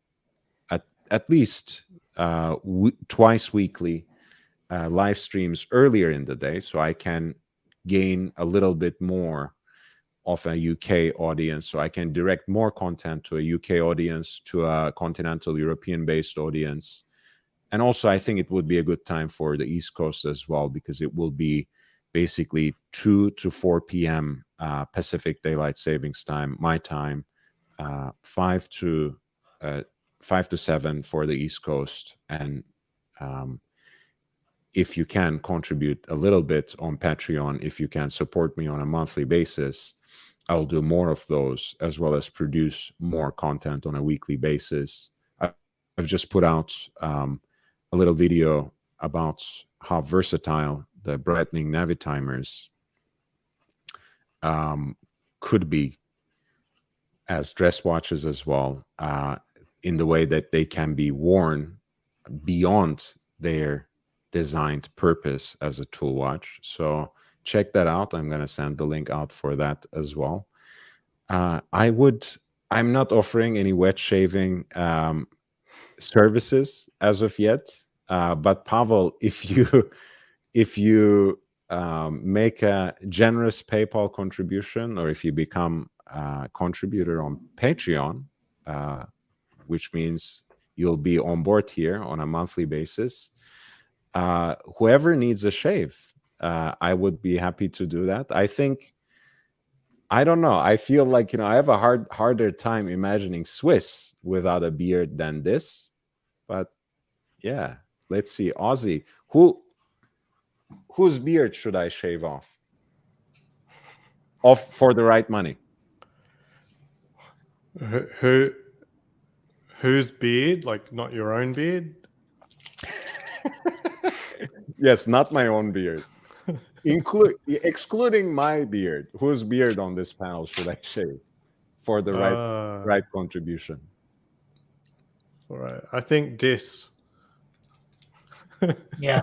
at least twice weekly live streams earlier in the day, so I can gain a little bit more of a UK audience, so I can direct more content to a UK audience, to a continental European-based audience. And also, I think it would be a good time for the East Coast as well, because it will be basically 2 to 4 p.m. Pacific Daylight Savings Time, my time, 5 to 7 for the East Coast. And if you can contribute a little bit on Patreon, if you can support me on a monthly basis, I'll do more of those, as well as produce more content on a weekly basis. I've just put out a little video about how versatile the Breitling Navitimers could be as dress watches as well, in the way that they can be worn beyond their designed purpose as a tool watch. So check that out. I'm going to send the link out for that as well. I'm not offering any wet shaving services as of yet, but Pavel, if you make a generous PayPal contribution, or if you become a contributor on Patreon, which means you'll be on board here on a monthly basis, whoever needs a shave, I would be happy to do that. I don't know. I feel like, I have a harder time imagining Swiss without a beard than this. But yeah, let's see. Ozzy, whose beard should I shave off for the right money? Whose beard? Like, not your own beard? Yes, not my own beard. Excluding my beard. Whose beard on this panel should I shave for the right contribution? All right. I think Dis. Yeah.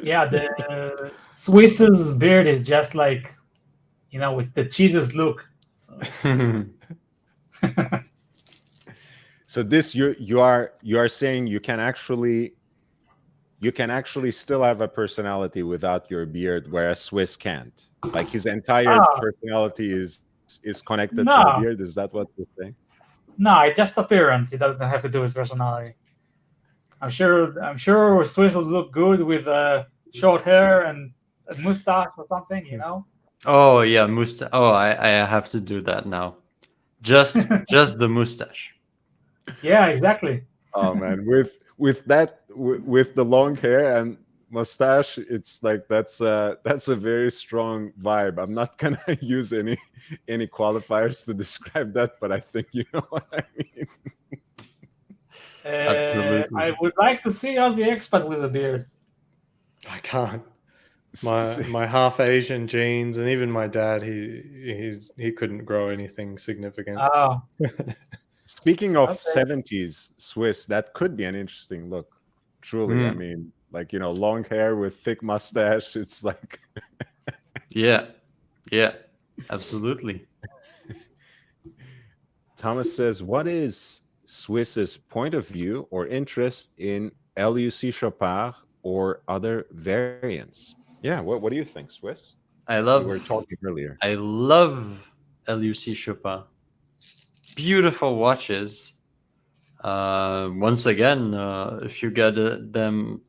Yeah, the Swiss's beard is just like, it's the cheesiest look. So. So this you are saying you can actually still have a personality without your beard, whereas Swiss can't. Like his entire Ah, personality is connected to the no, beard. Is that what you're saying? no, it's just appearance. It doesn't have to do with personality. I'm sure Swiss will look good with short hair and a mustache or something. Oh yeah, mustache. Oh, I have to do that now. Just the mustache. Yeah, exactly. Oh man, with the long hair and mustache, it's like that's a very strong vibe. I'm not gonna use any qualifiers to describe that, but I think you know what I mean. Absolutely. I would like to see us the expat with a beard. I can't. My half Asian genes, and even my dad, he couldn't grow anything significant. Oh, Speaking of Okay. 70s Swiss, that could be an interesting look. Truly, I mean, like long hair with thick mustache. It's like Yeah, absolutely. Thomas says, what is Swiss's point of view or interest in L.U.C. Chopard or other variants? Yeah, what do you think, Swiss? We were talking earlier. I love L.U.C. Chopard. Beautiful watches. Once again, if you get them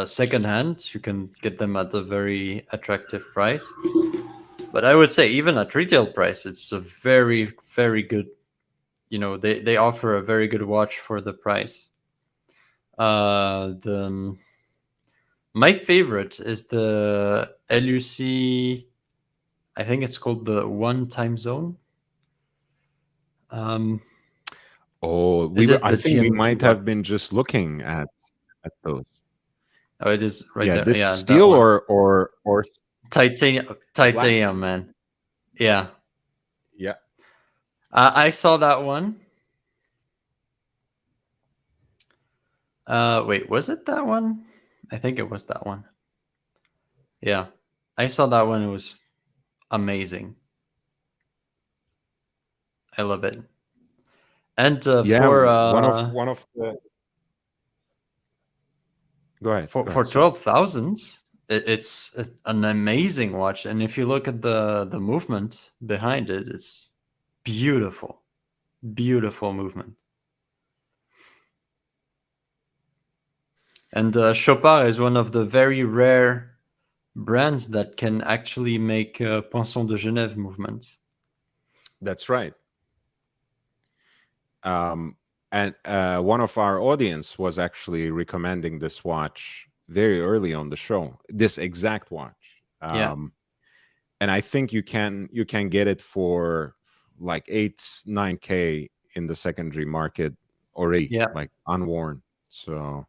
secondhand, you can get them at a very attractive price. But I would say even at retail price, it's a very, very good. They offer a very good watch for the price. My favorite is the L.U.C. I think it's called the One Time Zone. I think we might have been just looking at those. Oh, it is right yeah, there. This Yeah, steel or titanium, man. Yeah. Yeah. I saw that one. Wait, was it that one? I think it was that one. Yeah, I saw that one. It was amazing. I love it. And for one of the. Go ahead. For 12,000, it's an amazing watch, and if you look at the movement behind it, it's beautiful movement. And Chopard is one of the very rare brands that can actually make Poinçon de Genève movements. That's right. And one of our audience was actually recommending this watch very early on the show, this exact watch. And I think you can get it for like 8-9K in the secondary market already, like unworn. So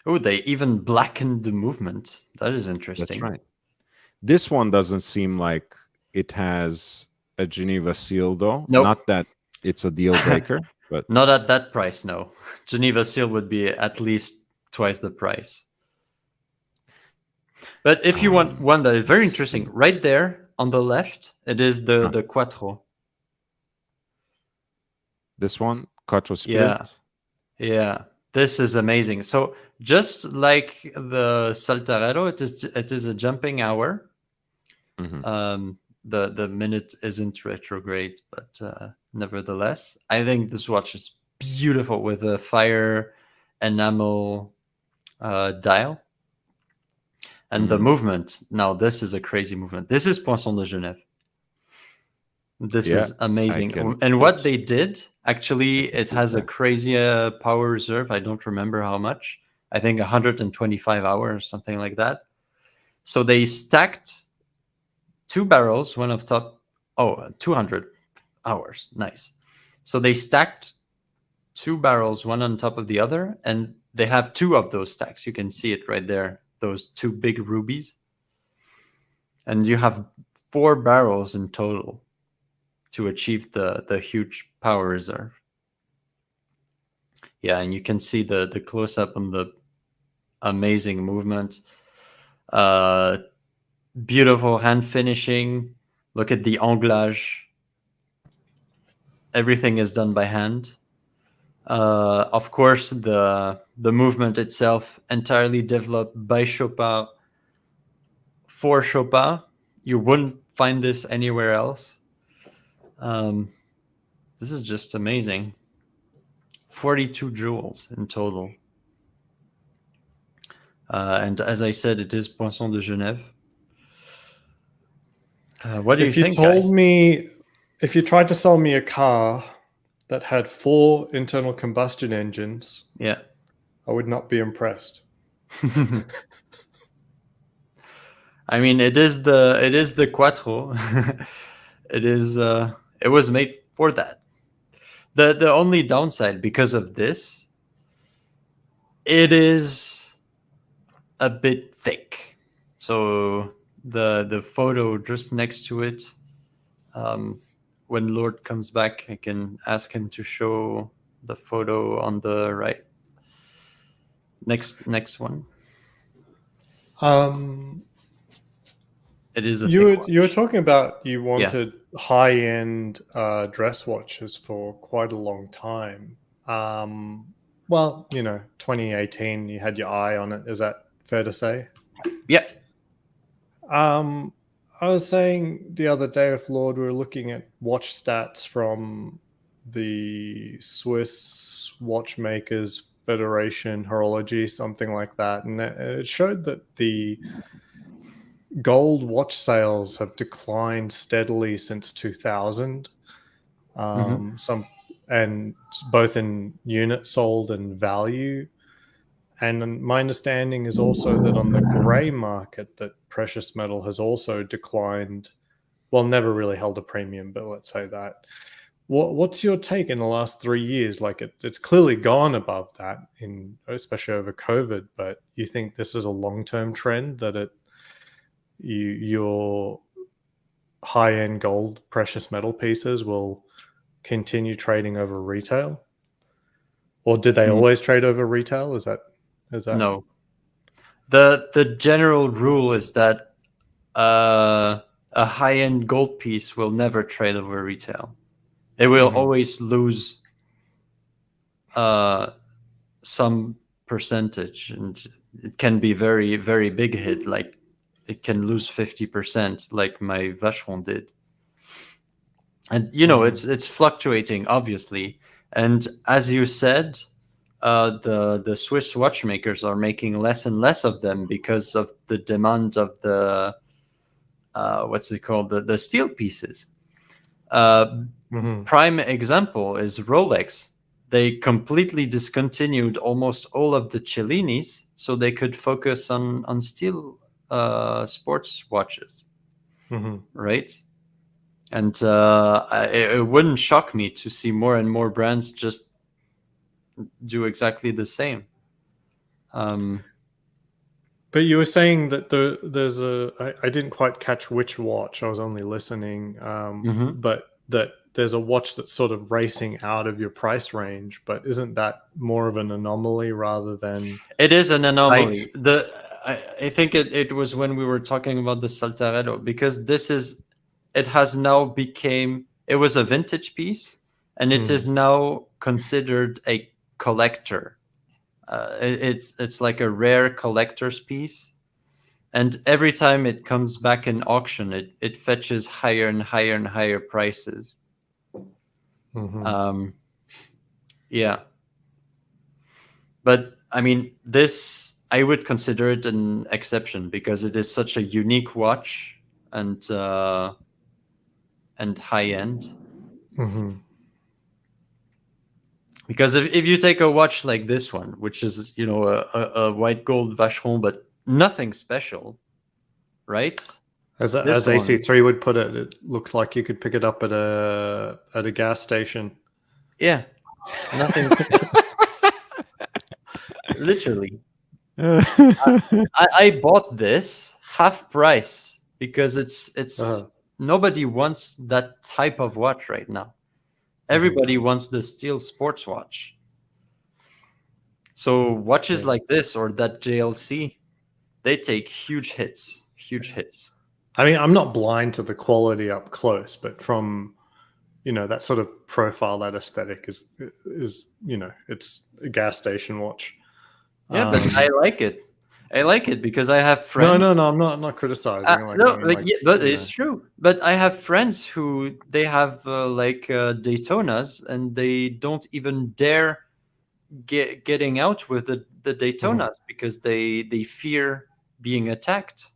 they even blackened the movement. That is interesting. That's right. This one doesn't seem like it has a Geneva seal, though. Nope. Not that it's a deal breaker, but not at that price. No, Geneva seal would be at least twice the price. But if you want one that is very interesting, right there on the left, it is the Quattro. This one, Quattro Spirit. Yeah. This is amazing. So just like the Saltarello, it is a jumping hour. Mm-hmm. The minute isn't retrograde, but nevertheless, I think this watch is beautiful with a fire enamel dial. And the movement, now this is a crazy movement. This is Poinçon de Genève. This is amazing. And what they did, actually, it has a crazy power reserve. I don't remember how much. I think 125 hours, something like that. So they stacked 2 barrels, one of top. 200 hours. Nice. So they stacked 2 barrels, one on top of the other, and they have 2 of those stacks. You can see it right there, those 2 big rubies. And you have 4 barrels in total to achieve the huge power reserve. Yeah, and you can see the close up on the amazing movement. Beautiful hand finishing. Look at the anglage. Everything is done by hand. Of course, the movement itself entirely developed by Chopard for Chopard. You wouldn't find this anywhere else. This is just amazing. 42 joules in total. And as I said, it is Poinçon de Genève. What do you think, guys? If you tried to sell me a car that had 4 internal combustion engines, Yeah. I would not be impressed. I mean, it is the Quattro. It was made for that. The only downside because of this, it is a bit thick. So the photo just next to it, when Lord comes back, I can ask him to show the photo on the right. Next one. It is a You thick were watch. talking about you wanted high-end dress watches for quite a long time. Well, 2018, you had your eye on it. Is that fair to say? Yeah. I was saying the other day with Lord, we were looking at watch stats from the Swiss Watchmakers Federation, Horology, something like that, and it showed that the gold watch sales have declined steadily since 2000. And both in units sold and value. And my understanding is also that on the grey market, that precious metal has also declined. Well, never really held a premium, but let's say that. What's your take in the last 3 years? Like it's clearly gone above that, especially over COVID. But you think this is a long-term trend that your high-end gold precious metal pieces will continue trading over retail, or did they always trade over retail? Is that No? The general rule is that a high-end gold piece will never trade over retail. It will always lose some percentage, and it can be very, very big hit. Like it can lose 50%, like my Vacheron did. And it's fluctuating, obviously. And as you said, the Swiss watchmakers are making less and less of them because of the demand of the what's it called, the steel pieces. Prime example is Rolex. They completely discontinued almost all of the Cellinis so they could focus on steel sports watches, right? And it wouldn't shock me to see more and more brands just do exactly the same. But you were saying that there's I didn't quite catch which watch. I was only listening. But that there's a watch that's sort of racing out of your price range. But isn't that more of an anomaly rather than? It is an anomaly. I think it was when we were talking about the Saltarello, because it has now became, it was a vintage piece, and it is now considered a collector. It's like a rare collector's piece, and every time it comes back in auction, it fetches higher and higher and higher prices. Yeah, but I mean, this I would consider it an exception because it is such a unique watch and high end. Because if you take a watch like this one, which is a white gold Vacheron, but nothing special, right? As AC3 would put it, it looks like you could pick it up at a gas station. Yeah, nothing. Literally, I bought this half price because it's nobody wants that type of watch right now. Everybody wants the steel sports watch. So watches like this or that JLC, they take huge hits. I mean, I'm not blind to the quality up close, but from that sort of profile, that aesthetic is it's a gas station watch. Yeah, but I like it. I like it because I have friends. No, I'm not criticizing. But it's true. But I have friends who they have Daytonas, and they don't even dare getting out with the Daytonas because they fear being attacked.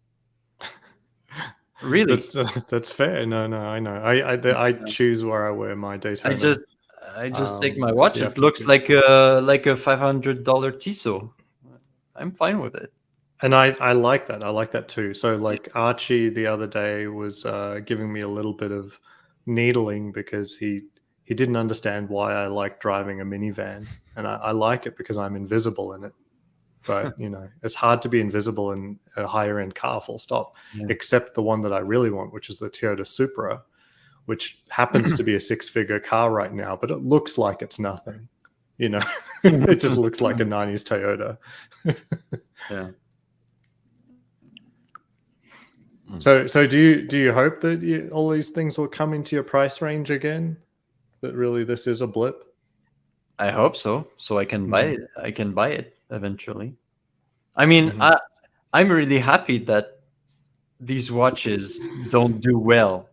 Really, that's fair. No, I know. I choose where I wear my Daytona. I just take my watch. It looks like a $500 Tissot. I'm fine with it. And I like that. I like that too. So like Archie the other day was giving me a little bit of needling because he didn't understand why I like driving a minivan, and I like it because I'm invisible in it. But it's hard to be invisible in a higher end car, full stop. Yeah. Except the one that I really want, which is the Toyota Supra, which happens to be a 6-figure car right now, but it looks like it's nothing. It just looks like a 90s Toyota. Yeah. So do you hope that all these things will come into your price range again? That really this is a blip? I hope so. So I can buy it. I can buy it eventually. I mean, I'm really happy that these watches don't do well,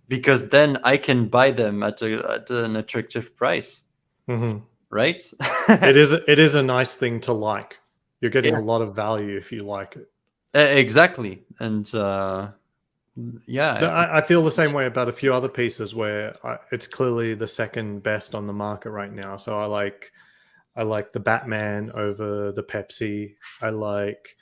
because then I can buy them at an attractive price. Right? It is a nice thing to like. You're getting a lot of value if you like it. Exactly. And I feel the same way about a few other pieces where it's clearly the second best on the market right now. So I like the Batman over the Pepsi. I like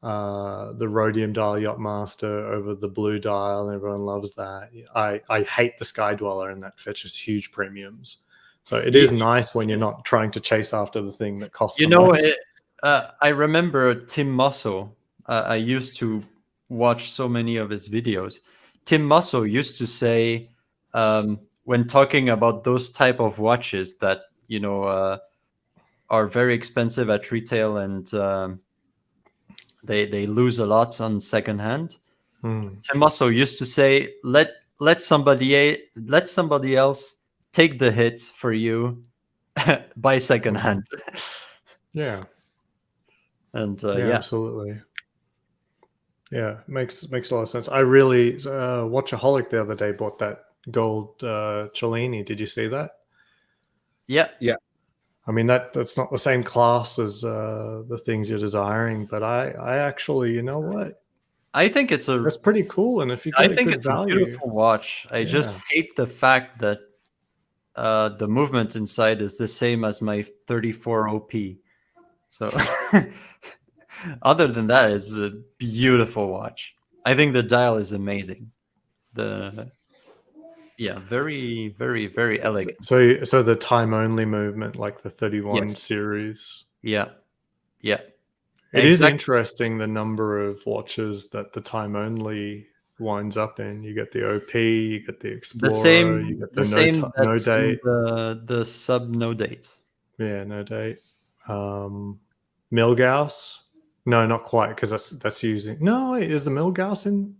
the rhodium dial Yachtmaster over the blue dial. Everyone loves that. I hate the Sky Dweller, and that fetches huge premiums. So it is nice when you're not trying to chase after the thing that costs the most. I remember Tim Musso. I used to watch so many of his videos. Tim Musso used to say, when talking about those type of watches that are very expensive at retail and they lose a lot on secondhand. Tim Musso used to say, let somebody else take the hit for you, buy secondhand. Yeah. And absolutely. Yeah, makes a lot of sense. I really Watchaholic the other day bought that gold Cellini. Did you see that? Yeah. I mean that's not the same class as the things you're desiring, but I actually, you know what? I think that's pretty cool, and if you get a beautiful watch. I just hate the fact that the movement inside is the same as my 34 OP. So other than that, it's a beautiful watch. I think the dial is amazing. Very, very, very elegant. So the time only movement, like the 31 series. Yeah. It is interesting the number of watches that the time only winds up in. You get the OP, you get the Explorer, you get the no date, the sub no date. Yeah, no date. Milgauss. No, not quite, because that's using. No, wait, is the Milgauss in?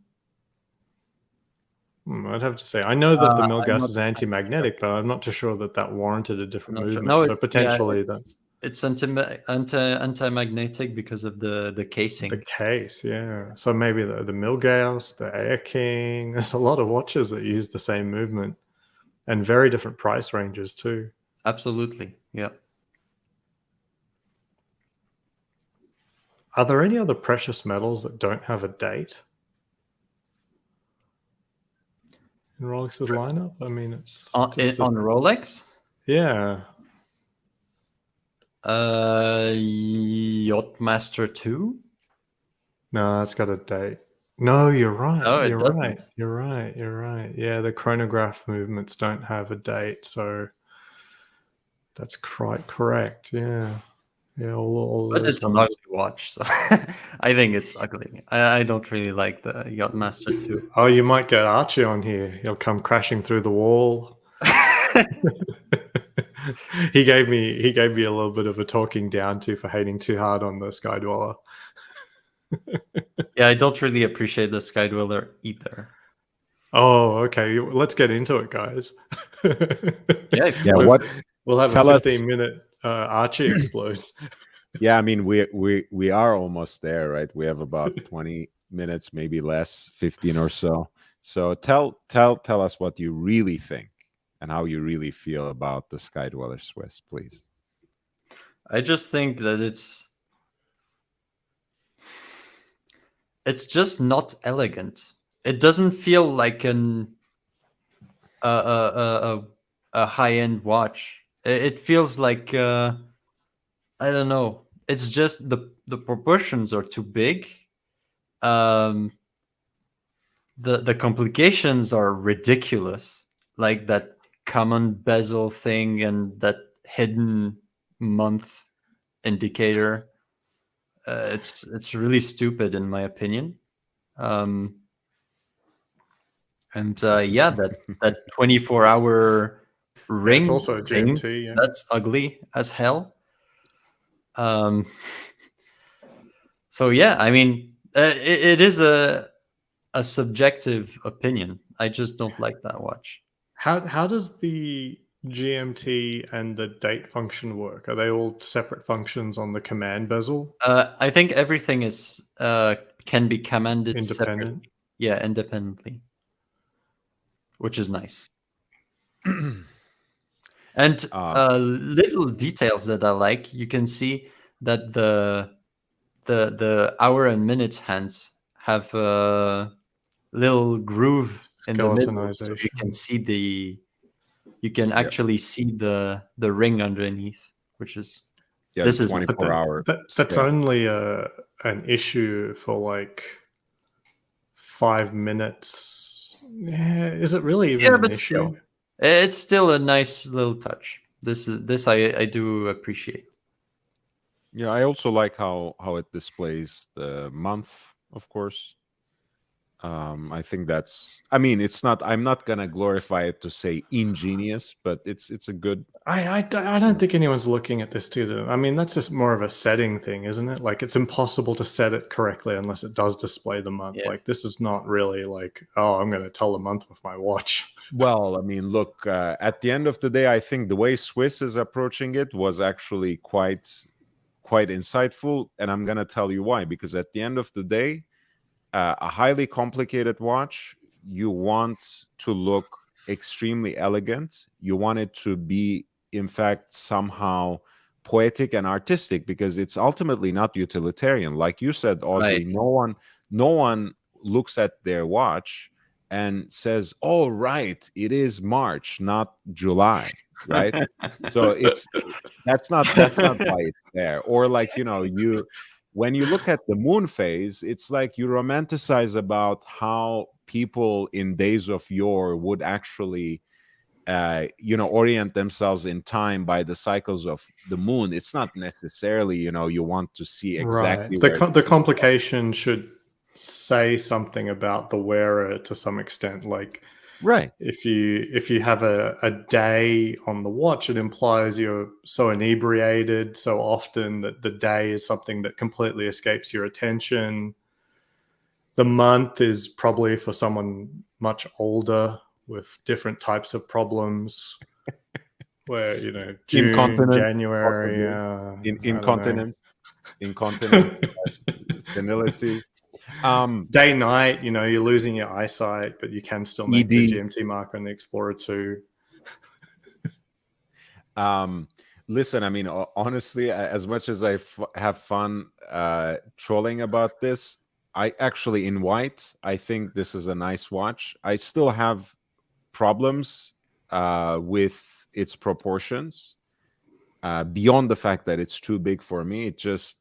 I'd have to say. I know that the Milgauss is anti-magnetic, but I'm not too sure that warranted a different movement. No, so potentially it's anti-magnetic because of the casing. The case, yeah. So maybe the Milgauss, the Air King. There's a lot of watches that use the same movement, and very different price ranges too. Absolutely, yeah. Are there any other precious metals that don't have a date in Rolex's lineup? I mean, it's on Rolex. Yeah. Yachtmaster 2. No, it's got a date. No, you're right. No, you're right. You're right. Yeah, the chronograph movements don't have a date, so that's quite correct. Yeah. Yeah, all But those it's an numbers. ugly watch, so I think it's ugly. I don't really like the Yachtmaster 2. Oh, you might get Archie on here. He'll come crashing through the wall. he gave me a little bit of a talking down to for hating too hard on the Sky Dweller. Yeah, I don't really appreciate the Sky Dweller either. Oh, okay. Let's get into it, guys. Yeah, if you Yeah, want. what? We'll have Tell a us- 15-minute Archie explodes. Yeah, I mean, we are almost there, right? We have about 20 minutes, maybe less, 15 or so. So tell us what you really think and how you really feel about the Sky Dweller Swiss, please. I just think that it's just not elegant. It doesn't feel like a high-end watch. It feels like I don't know. It's just the proportions are too big. The complications are ridiculous, like that common bezel thing and that hidden month indicator. It's really stupid in my opinion. Yeah, that 24-hour ring. It's also a thing, GMT. Yeah. that's ugly as hell. So yeah, I mean, it is a subjective opinion. I just don't like that watch. How does the GMT and the date function work? Are they all separate functions on the command bezel? I think everything is can be commanded Independent? separately. Yeah, independently, which is nice. And little details that I like. You can see that the hour and minute hands have a little groove in the middle, so you can see you can actually see the ring underneath, which is this is 24-hour. That's only an issue for like 5 minutes. Yeah, is it really even an issue? Still, it's still a nice little touch. This I do appreciate. Yeah, I also like how it displays the month, of course. I think that's. I mean, it's not. I'm not gonna glorify it to say ingenious, but it's a good. I don't think anyone's looking at this too. I mean, that's just more of a setting thing, isn't it? Like, it's impossible to set it correctly unless it does display the month. Yeah. Like, this is not really like, oh, I'm going to tell the month with my watch. Well, I mean, look. At the end of the day, I think the way Swiss is approaching it was actually quite insightful, and I'm gonna tell you why. Because at the end of the day, a highly complicated watch, you want to look extremely elegant. You want it to be, in fact, somehow poetic and artistic, because it's ultimately not utilitarian. Like you said, Ozzy, Right. no one looks at their watch and says, "Oh, right, it is March, not July." Right? So that's not why it's there. Or like, when you look at the moon phase, it's like you romanticize about how people in days of yore would actually orient themselves in time by the cycles of the moon. It's not necessarily, you want to see exactly right. The complication should say something about the wearer to some extent. Like, right, if you have a day on the watch, it implies you're so inebriated so often that the day is something that completely escapes your attention. The month is probably for someone much older with different types of problems, where June, Incontinence, January, incontinence, senility. Day night, you're losing your eyesight, but you can still make the GMT mark on the Explorer 2. Listen, I mean, honestly, as much as I have fun trolling about this, I actually, in white, I think this is a nice watch. I still have problems with its proportions, beyond the fact that it's too big for me. It just,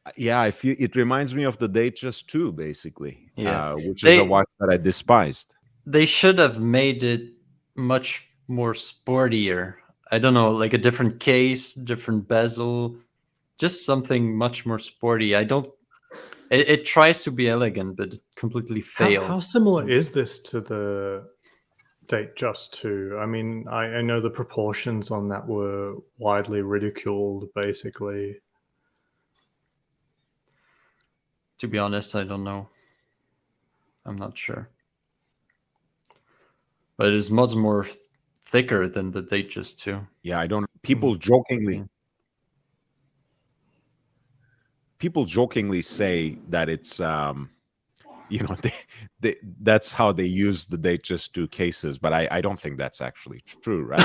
I feel it reminds me of the Datejust 2, basically, which is a watch that I despised. They should have made it much more sportier. I don't know, like a different case, different bezel, just something much more sporty. I don't. It tries to be elegant, but it completely fails. How similar is this to the Datejust 2? I mean, I know the proportions on that were widely ridiculed, basically. To be honest, I don't know. I'm not sure. But it is much more thicker than the Datejust 2. Yeah, I don't. People jokingly say that it's that's how they use the Datejust 2 cases, but I don't think that's actually true, right?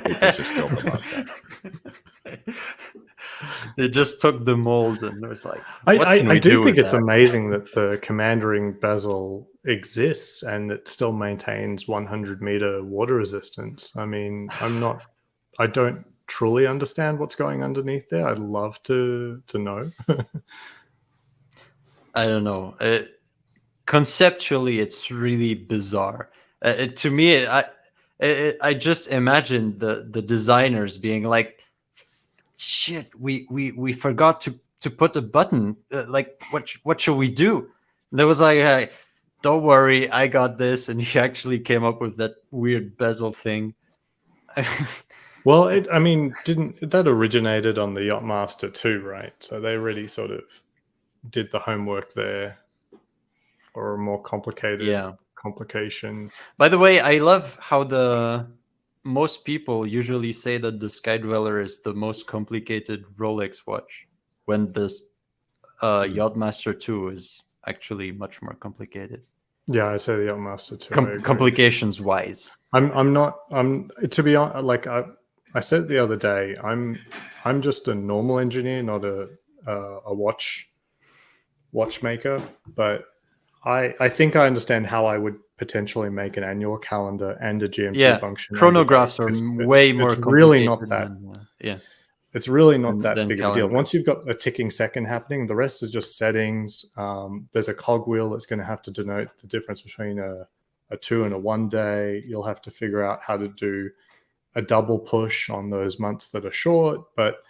People just joke about that. They just took the mold and it was like, I do think it's amazing that the commander ring bezel exists and it still maintains 100-meter water resistance. I mean, I don't truly understand what's going underneath there. I'd love to know. I don't know. Conceptually, it's really bizarre. To me, I just imagine the designers being like, "Shit, we forgot to put a button. Like, what should we do?" And there was like, hey, "Don't worry, I got this." And he actually came up with that weird bezel thing. Well, didn't that originated on the Yachtmaster too, right? So they already sort of did the homework there, or a more complicated complication. By the way, I love how most people usually say that the Sky Dweller is the most complicated Rolex watch, when this Yachtmaster 2 is actually much more complicated. Yeah, I say the Yachtmaster 2. Complications wise. I'm to be honest, like I said the other day, I'm just a normal engineer, not a watchmaker, but I think I understand how I would potentially make an annual calendar and a GMT function. Chronographs are way more complicated. It's really not that. It's really not that big of a deal. calendar. Once you've got a ticking second happening, the rest is just settings. There's a cogwheel that's going to have to denote the difference between a 2 and a 1 day. You'll have to figure out how to do a double push on those months that are short, but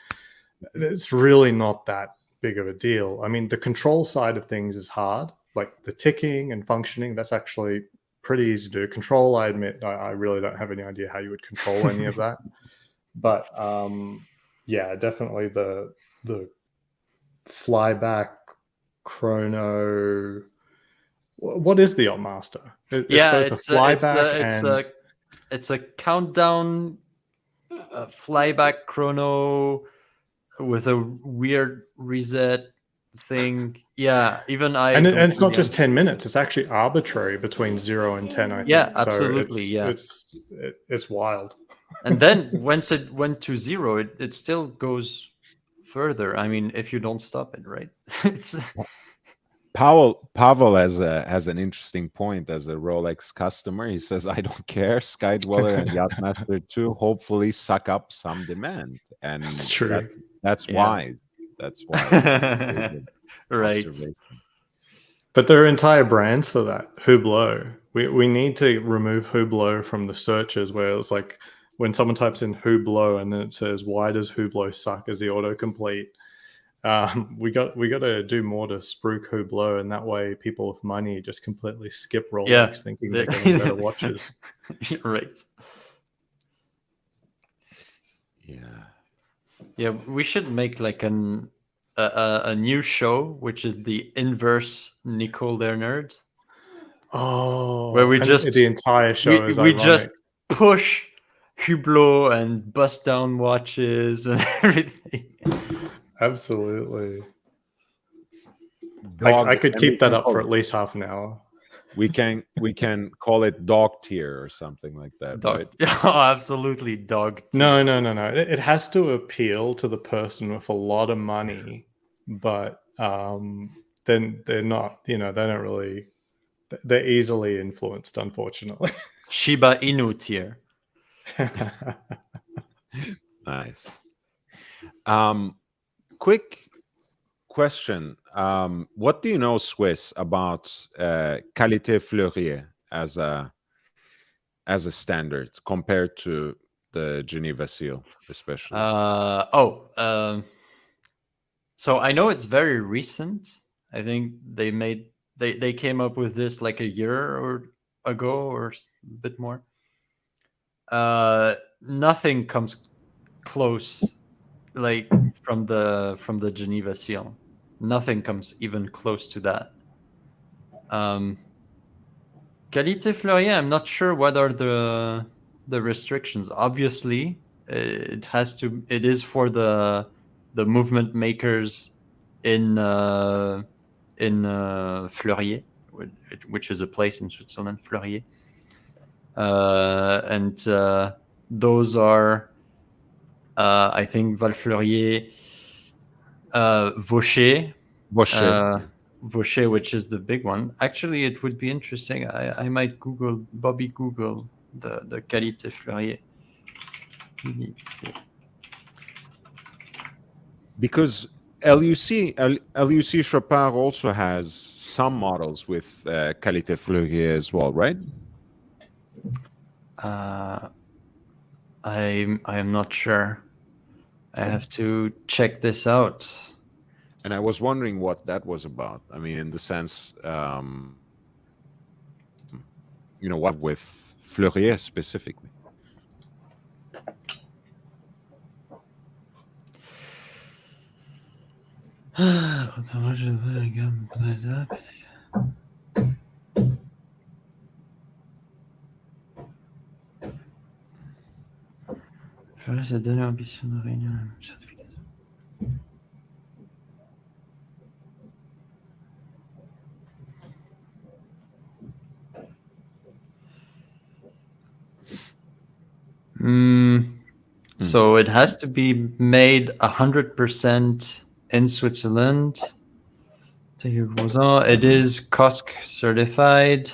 it's really not that big of a deal. I mean, the control side of things is hard, like the ticking and functioning. That's actually pretty easy to do. Control, I admit, I really don't have any idea how you would control any of that. But yeah, definitely the flyback chrono. What is the Yachtmaster? It's a countdown flyback chrono with a weird reset thing. Yeah, even I. And it's not just 10 minutes. It's actually arbitrary between 0 and 10. I think. Yeah, absolutely. It's wild. And then once it went to 0, it still goes further. I mean, if you don't stop it, right? Pavel has an interesting point as a Rolex customer. He says, "I don't care. Sky Dweller and Yachtmaster 2 hopefully suck up some demand." And that's true. That's wise. That's wise. Right. But there are entire brands for that. Hublot. We need to remove Hublot from the searches, where it's like when someone types in Hublot and then it says, "Why does Hublot suck?" as the autocomplete. We got to do more to spruik Hublot, and that way people with money just completely skip Rolex, thinking they're getting better watches. Right. Yeah, we should make like a new show, which is the inverse Nicole Der Nerd. Oh, where we just the entire show is we just push Hublot and bust down watches and everything. Absolutely. I could keep that up for at least half an hour. We can call it dog tier or something like that. Right? Oh, absolutely, dog tier. No. It has to appeal to the person with a lot of money, but then they're not. They don't really. They're easily influenced, unfortunately. Shiba Inu tier. Nice. Quick question. What do you know, Swiss, about Qualité Fleurier as a standard compared to the Geneva seal, especially? So I know it's very recent. I think they came up with this like a year or ago or a bit more. Nothing comes close, like from the Geneva seal. Nothing comes even close to that. Qualité Fleurier, I'm not sure what are the restrictions. Obviously, it is for the movement makers in Fleurier, which is a place in Switzerland, Fleurier. And those are, I think, Valfleurier, Vaucher, Vaucher, which is the big one. Actually, it would be interesting. I might Google the Qualité Fleurier. Because L.U.C. Chopard also has some models with Qualité Fleurier as well, right? I am not sure. I have to check this out. And I was wondering what that was about. I mean, in the sense, what with Fleurier specifically. So it has to be made 100% in Switzerland. It is COSC certified.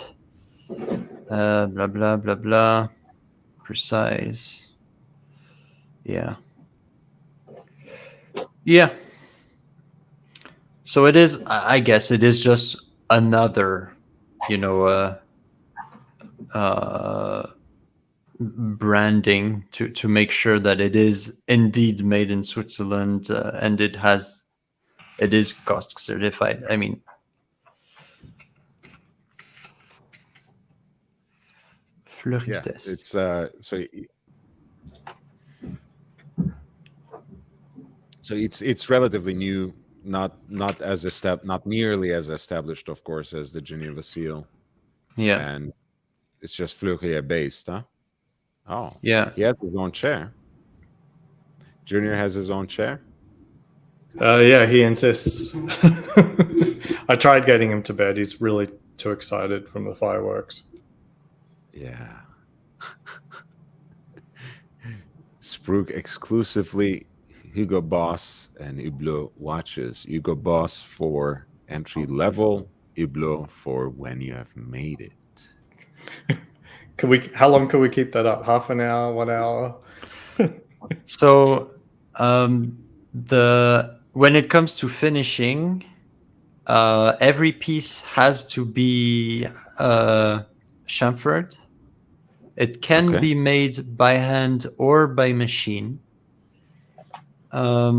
Blah blah blah blah. Precise. Yeah. So it is. I guess it is just another, branding to make sure that it is indeed made in Switzerland, and it is COSC certified. I mean, Fleurites. It's so it's relatively new, not nearly as established, of course, as the Geneva seal. Yeah, and it's just Fleurier based, huh? Oh, yeah. He has his own chair. Junior has his own chair. Yeah, he insists. I tried getting him to bed. He's really too excited from the fireworks. Yeah. Sprug exclusively Hugo Boss and Hublot watches. Hugo Boss for entry level, Hublot for when you have made it. How long can we keep that up? Half an hour, 1 hour? So when it comes to finishing, every piece has to be chamfered. It can be made by hand or by machine. Yeah,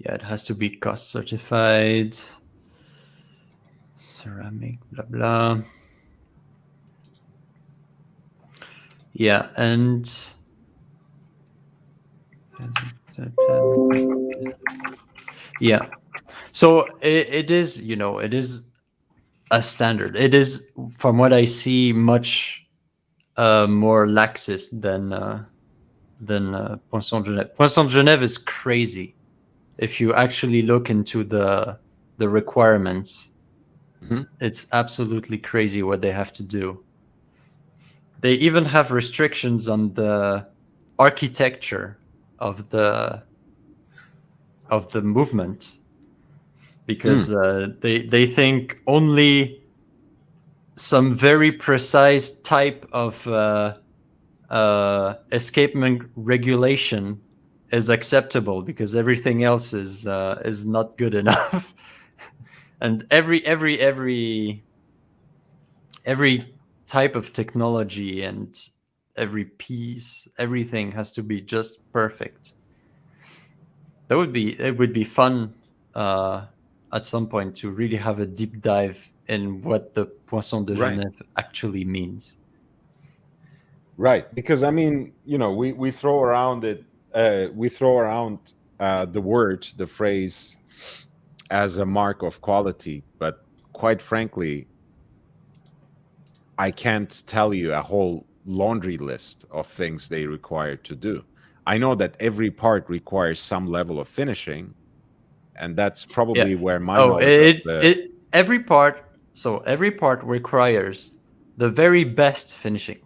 it has to be COSC certified. Ceramic, blah blah. Yeah, and yeah. So it is, it is a standard. It is, from what I see, much more laxist than Poinçon de Genève. Poinçon de Genève is crazy. If you actually look into the requirements, it's absolutely crazy what they have to do. They even have restrictions on the architecture of the movement, because they think only some very precise type of escapement regulation is acceptable, because everything else is not good enough. And every every type of technology and every piece, everything has to be just perfect. It would be fun at some point to really have a deep dive in what the Poisson de Right. Genève actually means. Right, because I mean, we throw around it, the phrase, as a mark of quality, but quite frankly, I can't tell you a whole laundry list of things they require to do. I know that every part requires some level of finishing, and that's probably where my knowledge every part requires the very best finishing,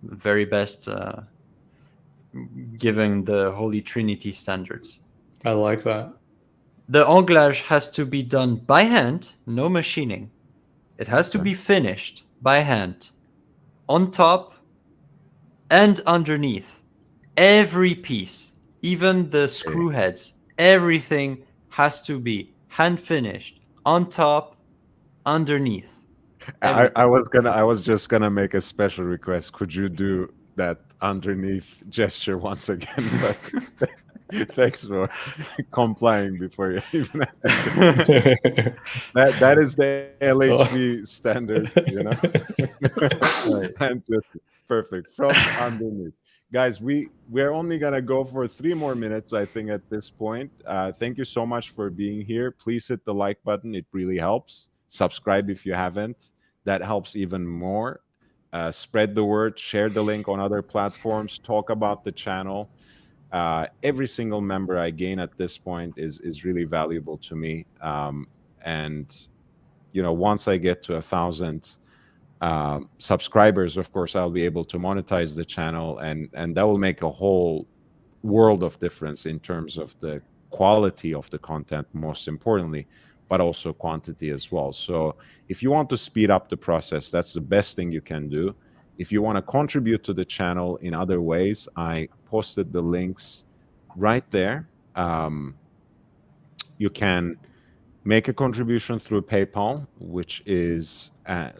very best given the Holy Trinity standards. I like that. The anglage has to be done by hand, no machining. It has to be finished by hand, on top and underneath. Every piece, even the screw heads, everything has to be hand finished, on top, underneath. I was just gonna make a special request. Could you do that underneath gesture once again? But thanks for complying before you even have to say that is the LHV standard, and just perfect from underneath. Guys, we're only gonna go for 3 more minutes, I think, at this point. Thank you so much for being here. Please hit the like button; it really helps. Subscribe if you haven't; that helps even more. Spread the word, share the link on other platforms, talk about the channel. Every single member I gain at this point is really valuable to me. And once I get to 1,000 subscribers, of course, I'll be able to monetize the channel, and that will make a whole world of difference in terms of the quality of the content, most importantly, but also quantity as well. So if you want to speed up the process, that's the best thing you can do. If you want to contribute to the channel in other ways, I posted the links right there. You can make a contribution through PayPal, which is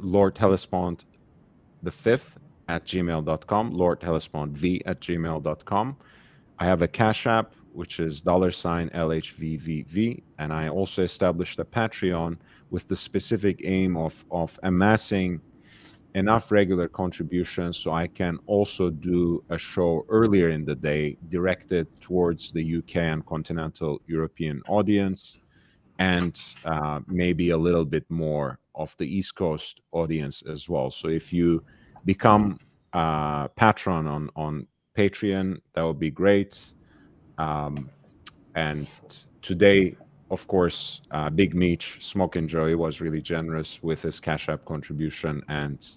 Lord Hellespont the 5th at gmail.com, Lord Hellespont V at gmail.com. I have a Cash App, which is $LHVVV, and I also established a Patreon with the specific aim of amassing enough regular contributions so I can also do a show earlier in the day directed towards the UK and continental European audience, and maybe a little bit more of the East Coast audience as well. So if you become a patron on Patreon, that would be great. And today, of course, Big Meech, Smoke and Joy, was really generous with his Cash App contribution, and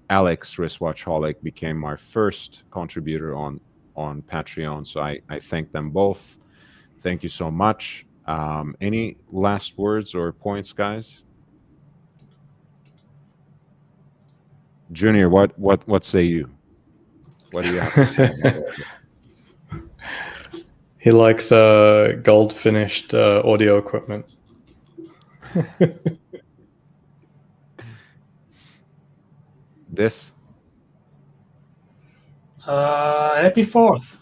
Alex Wristwatchholic became our first contributor on Patreon. So I thank them both. Thank you so much. Any last words or points, guys? Junior, what say you? What do you have to say about it? He likes gold finished audio equipment. This? Happy 4th.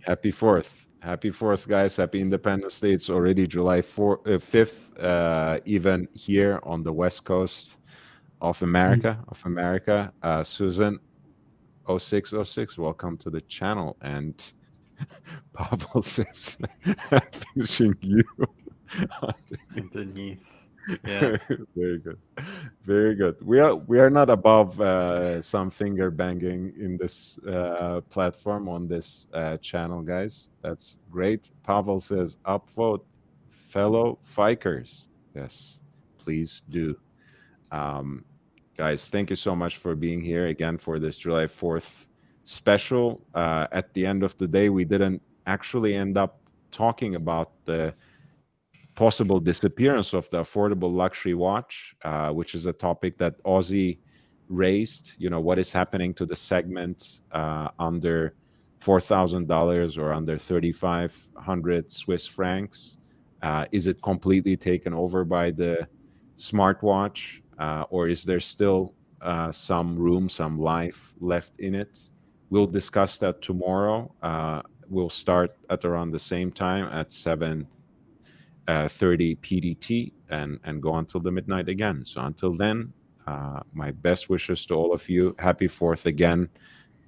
Happy 4th. Happy 4th, guys. Happy Independence Day. It's already July 5th, even here on the West Coast of America. Susan 0606, welcome to the channel. And Pavel says, finishing you underneath. Yeah. Very good. Very good. We are not above some finger banging in this platform on this channel, guys. That's great. Pavel says, upvote fellow Fikers. Yes, please do. Guys, thank you so much for being here again for this July 4th special. At the end of the day, we didn't actually end up talking about the possible disappearance of the affordable luxury watch, which is a topic that Ozzy raised. What is happening to the segment under $4,000 or under 3,500 Swiss francs? Is it completely taken over by the smartwatch, or is there still some room, some life left in it. We'll discuss that tomorrow. We'll start at around the same time at 7:30 PDT and go until the midnight again. So until then, my best wishes to all of you. Happy 4th again.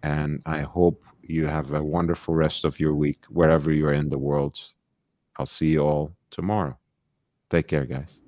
And I hope you have a wonderful rest of your week, wherever you're in the world. I'll see you all tomorrow. Take care, guys.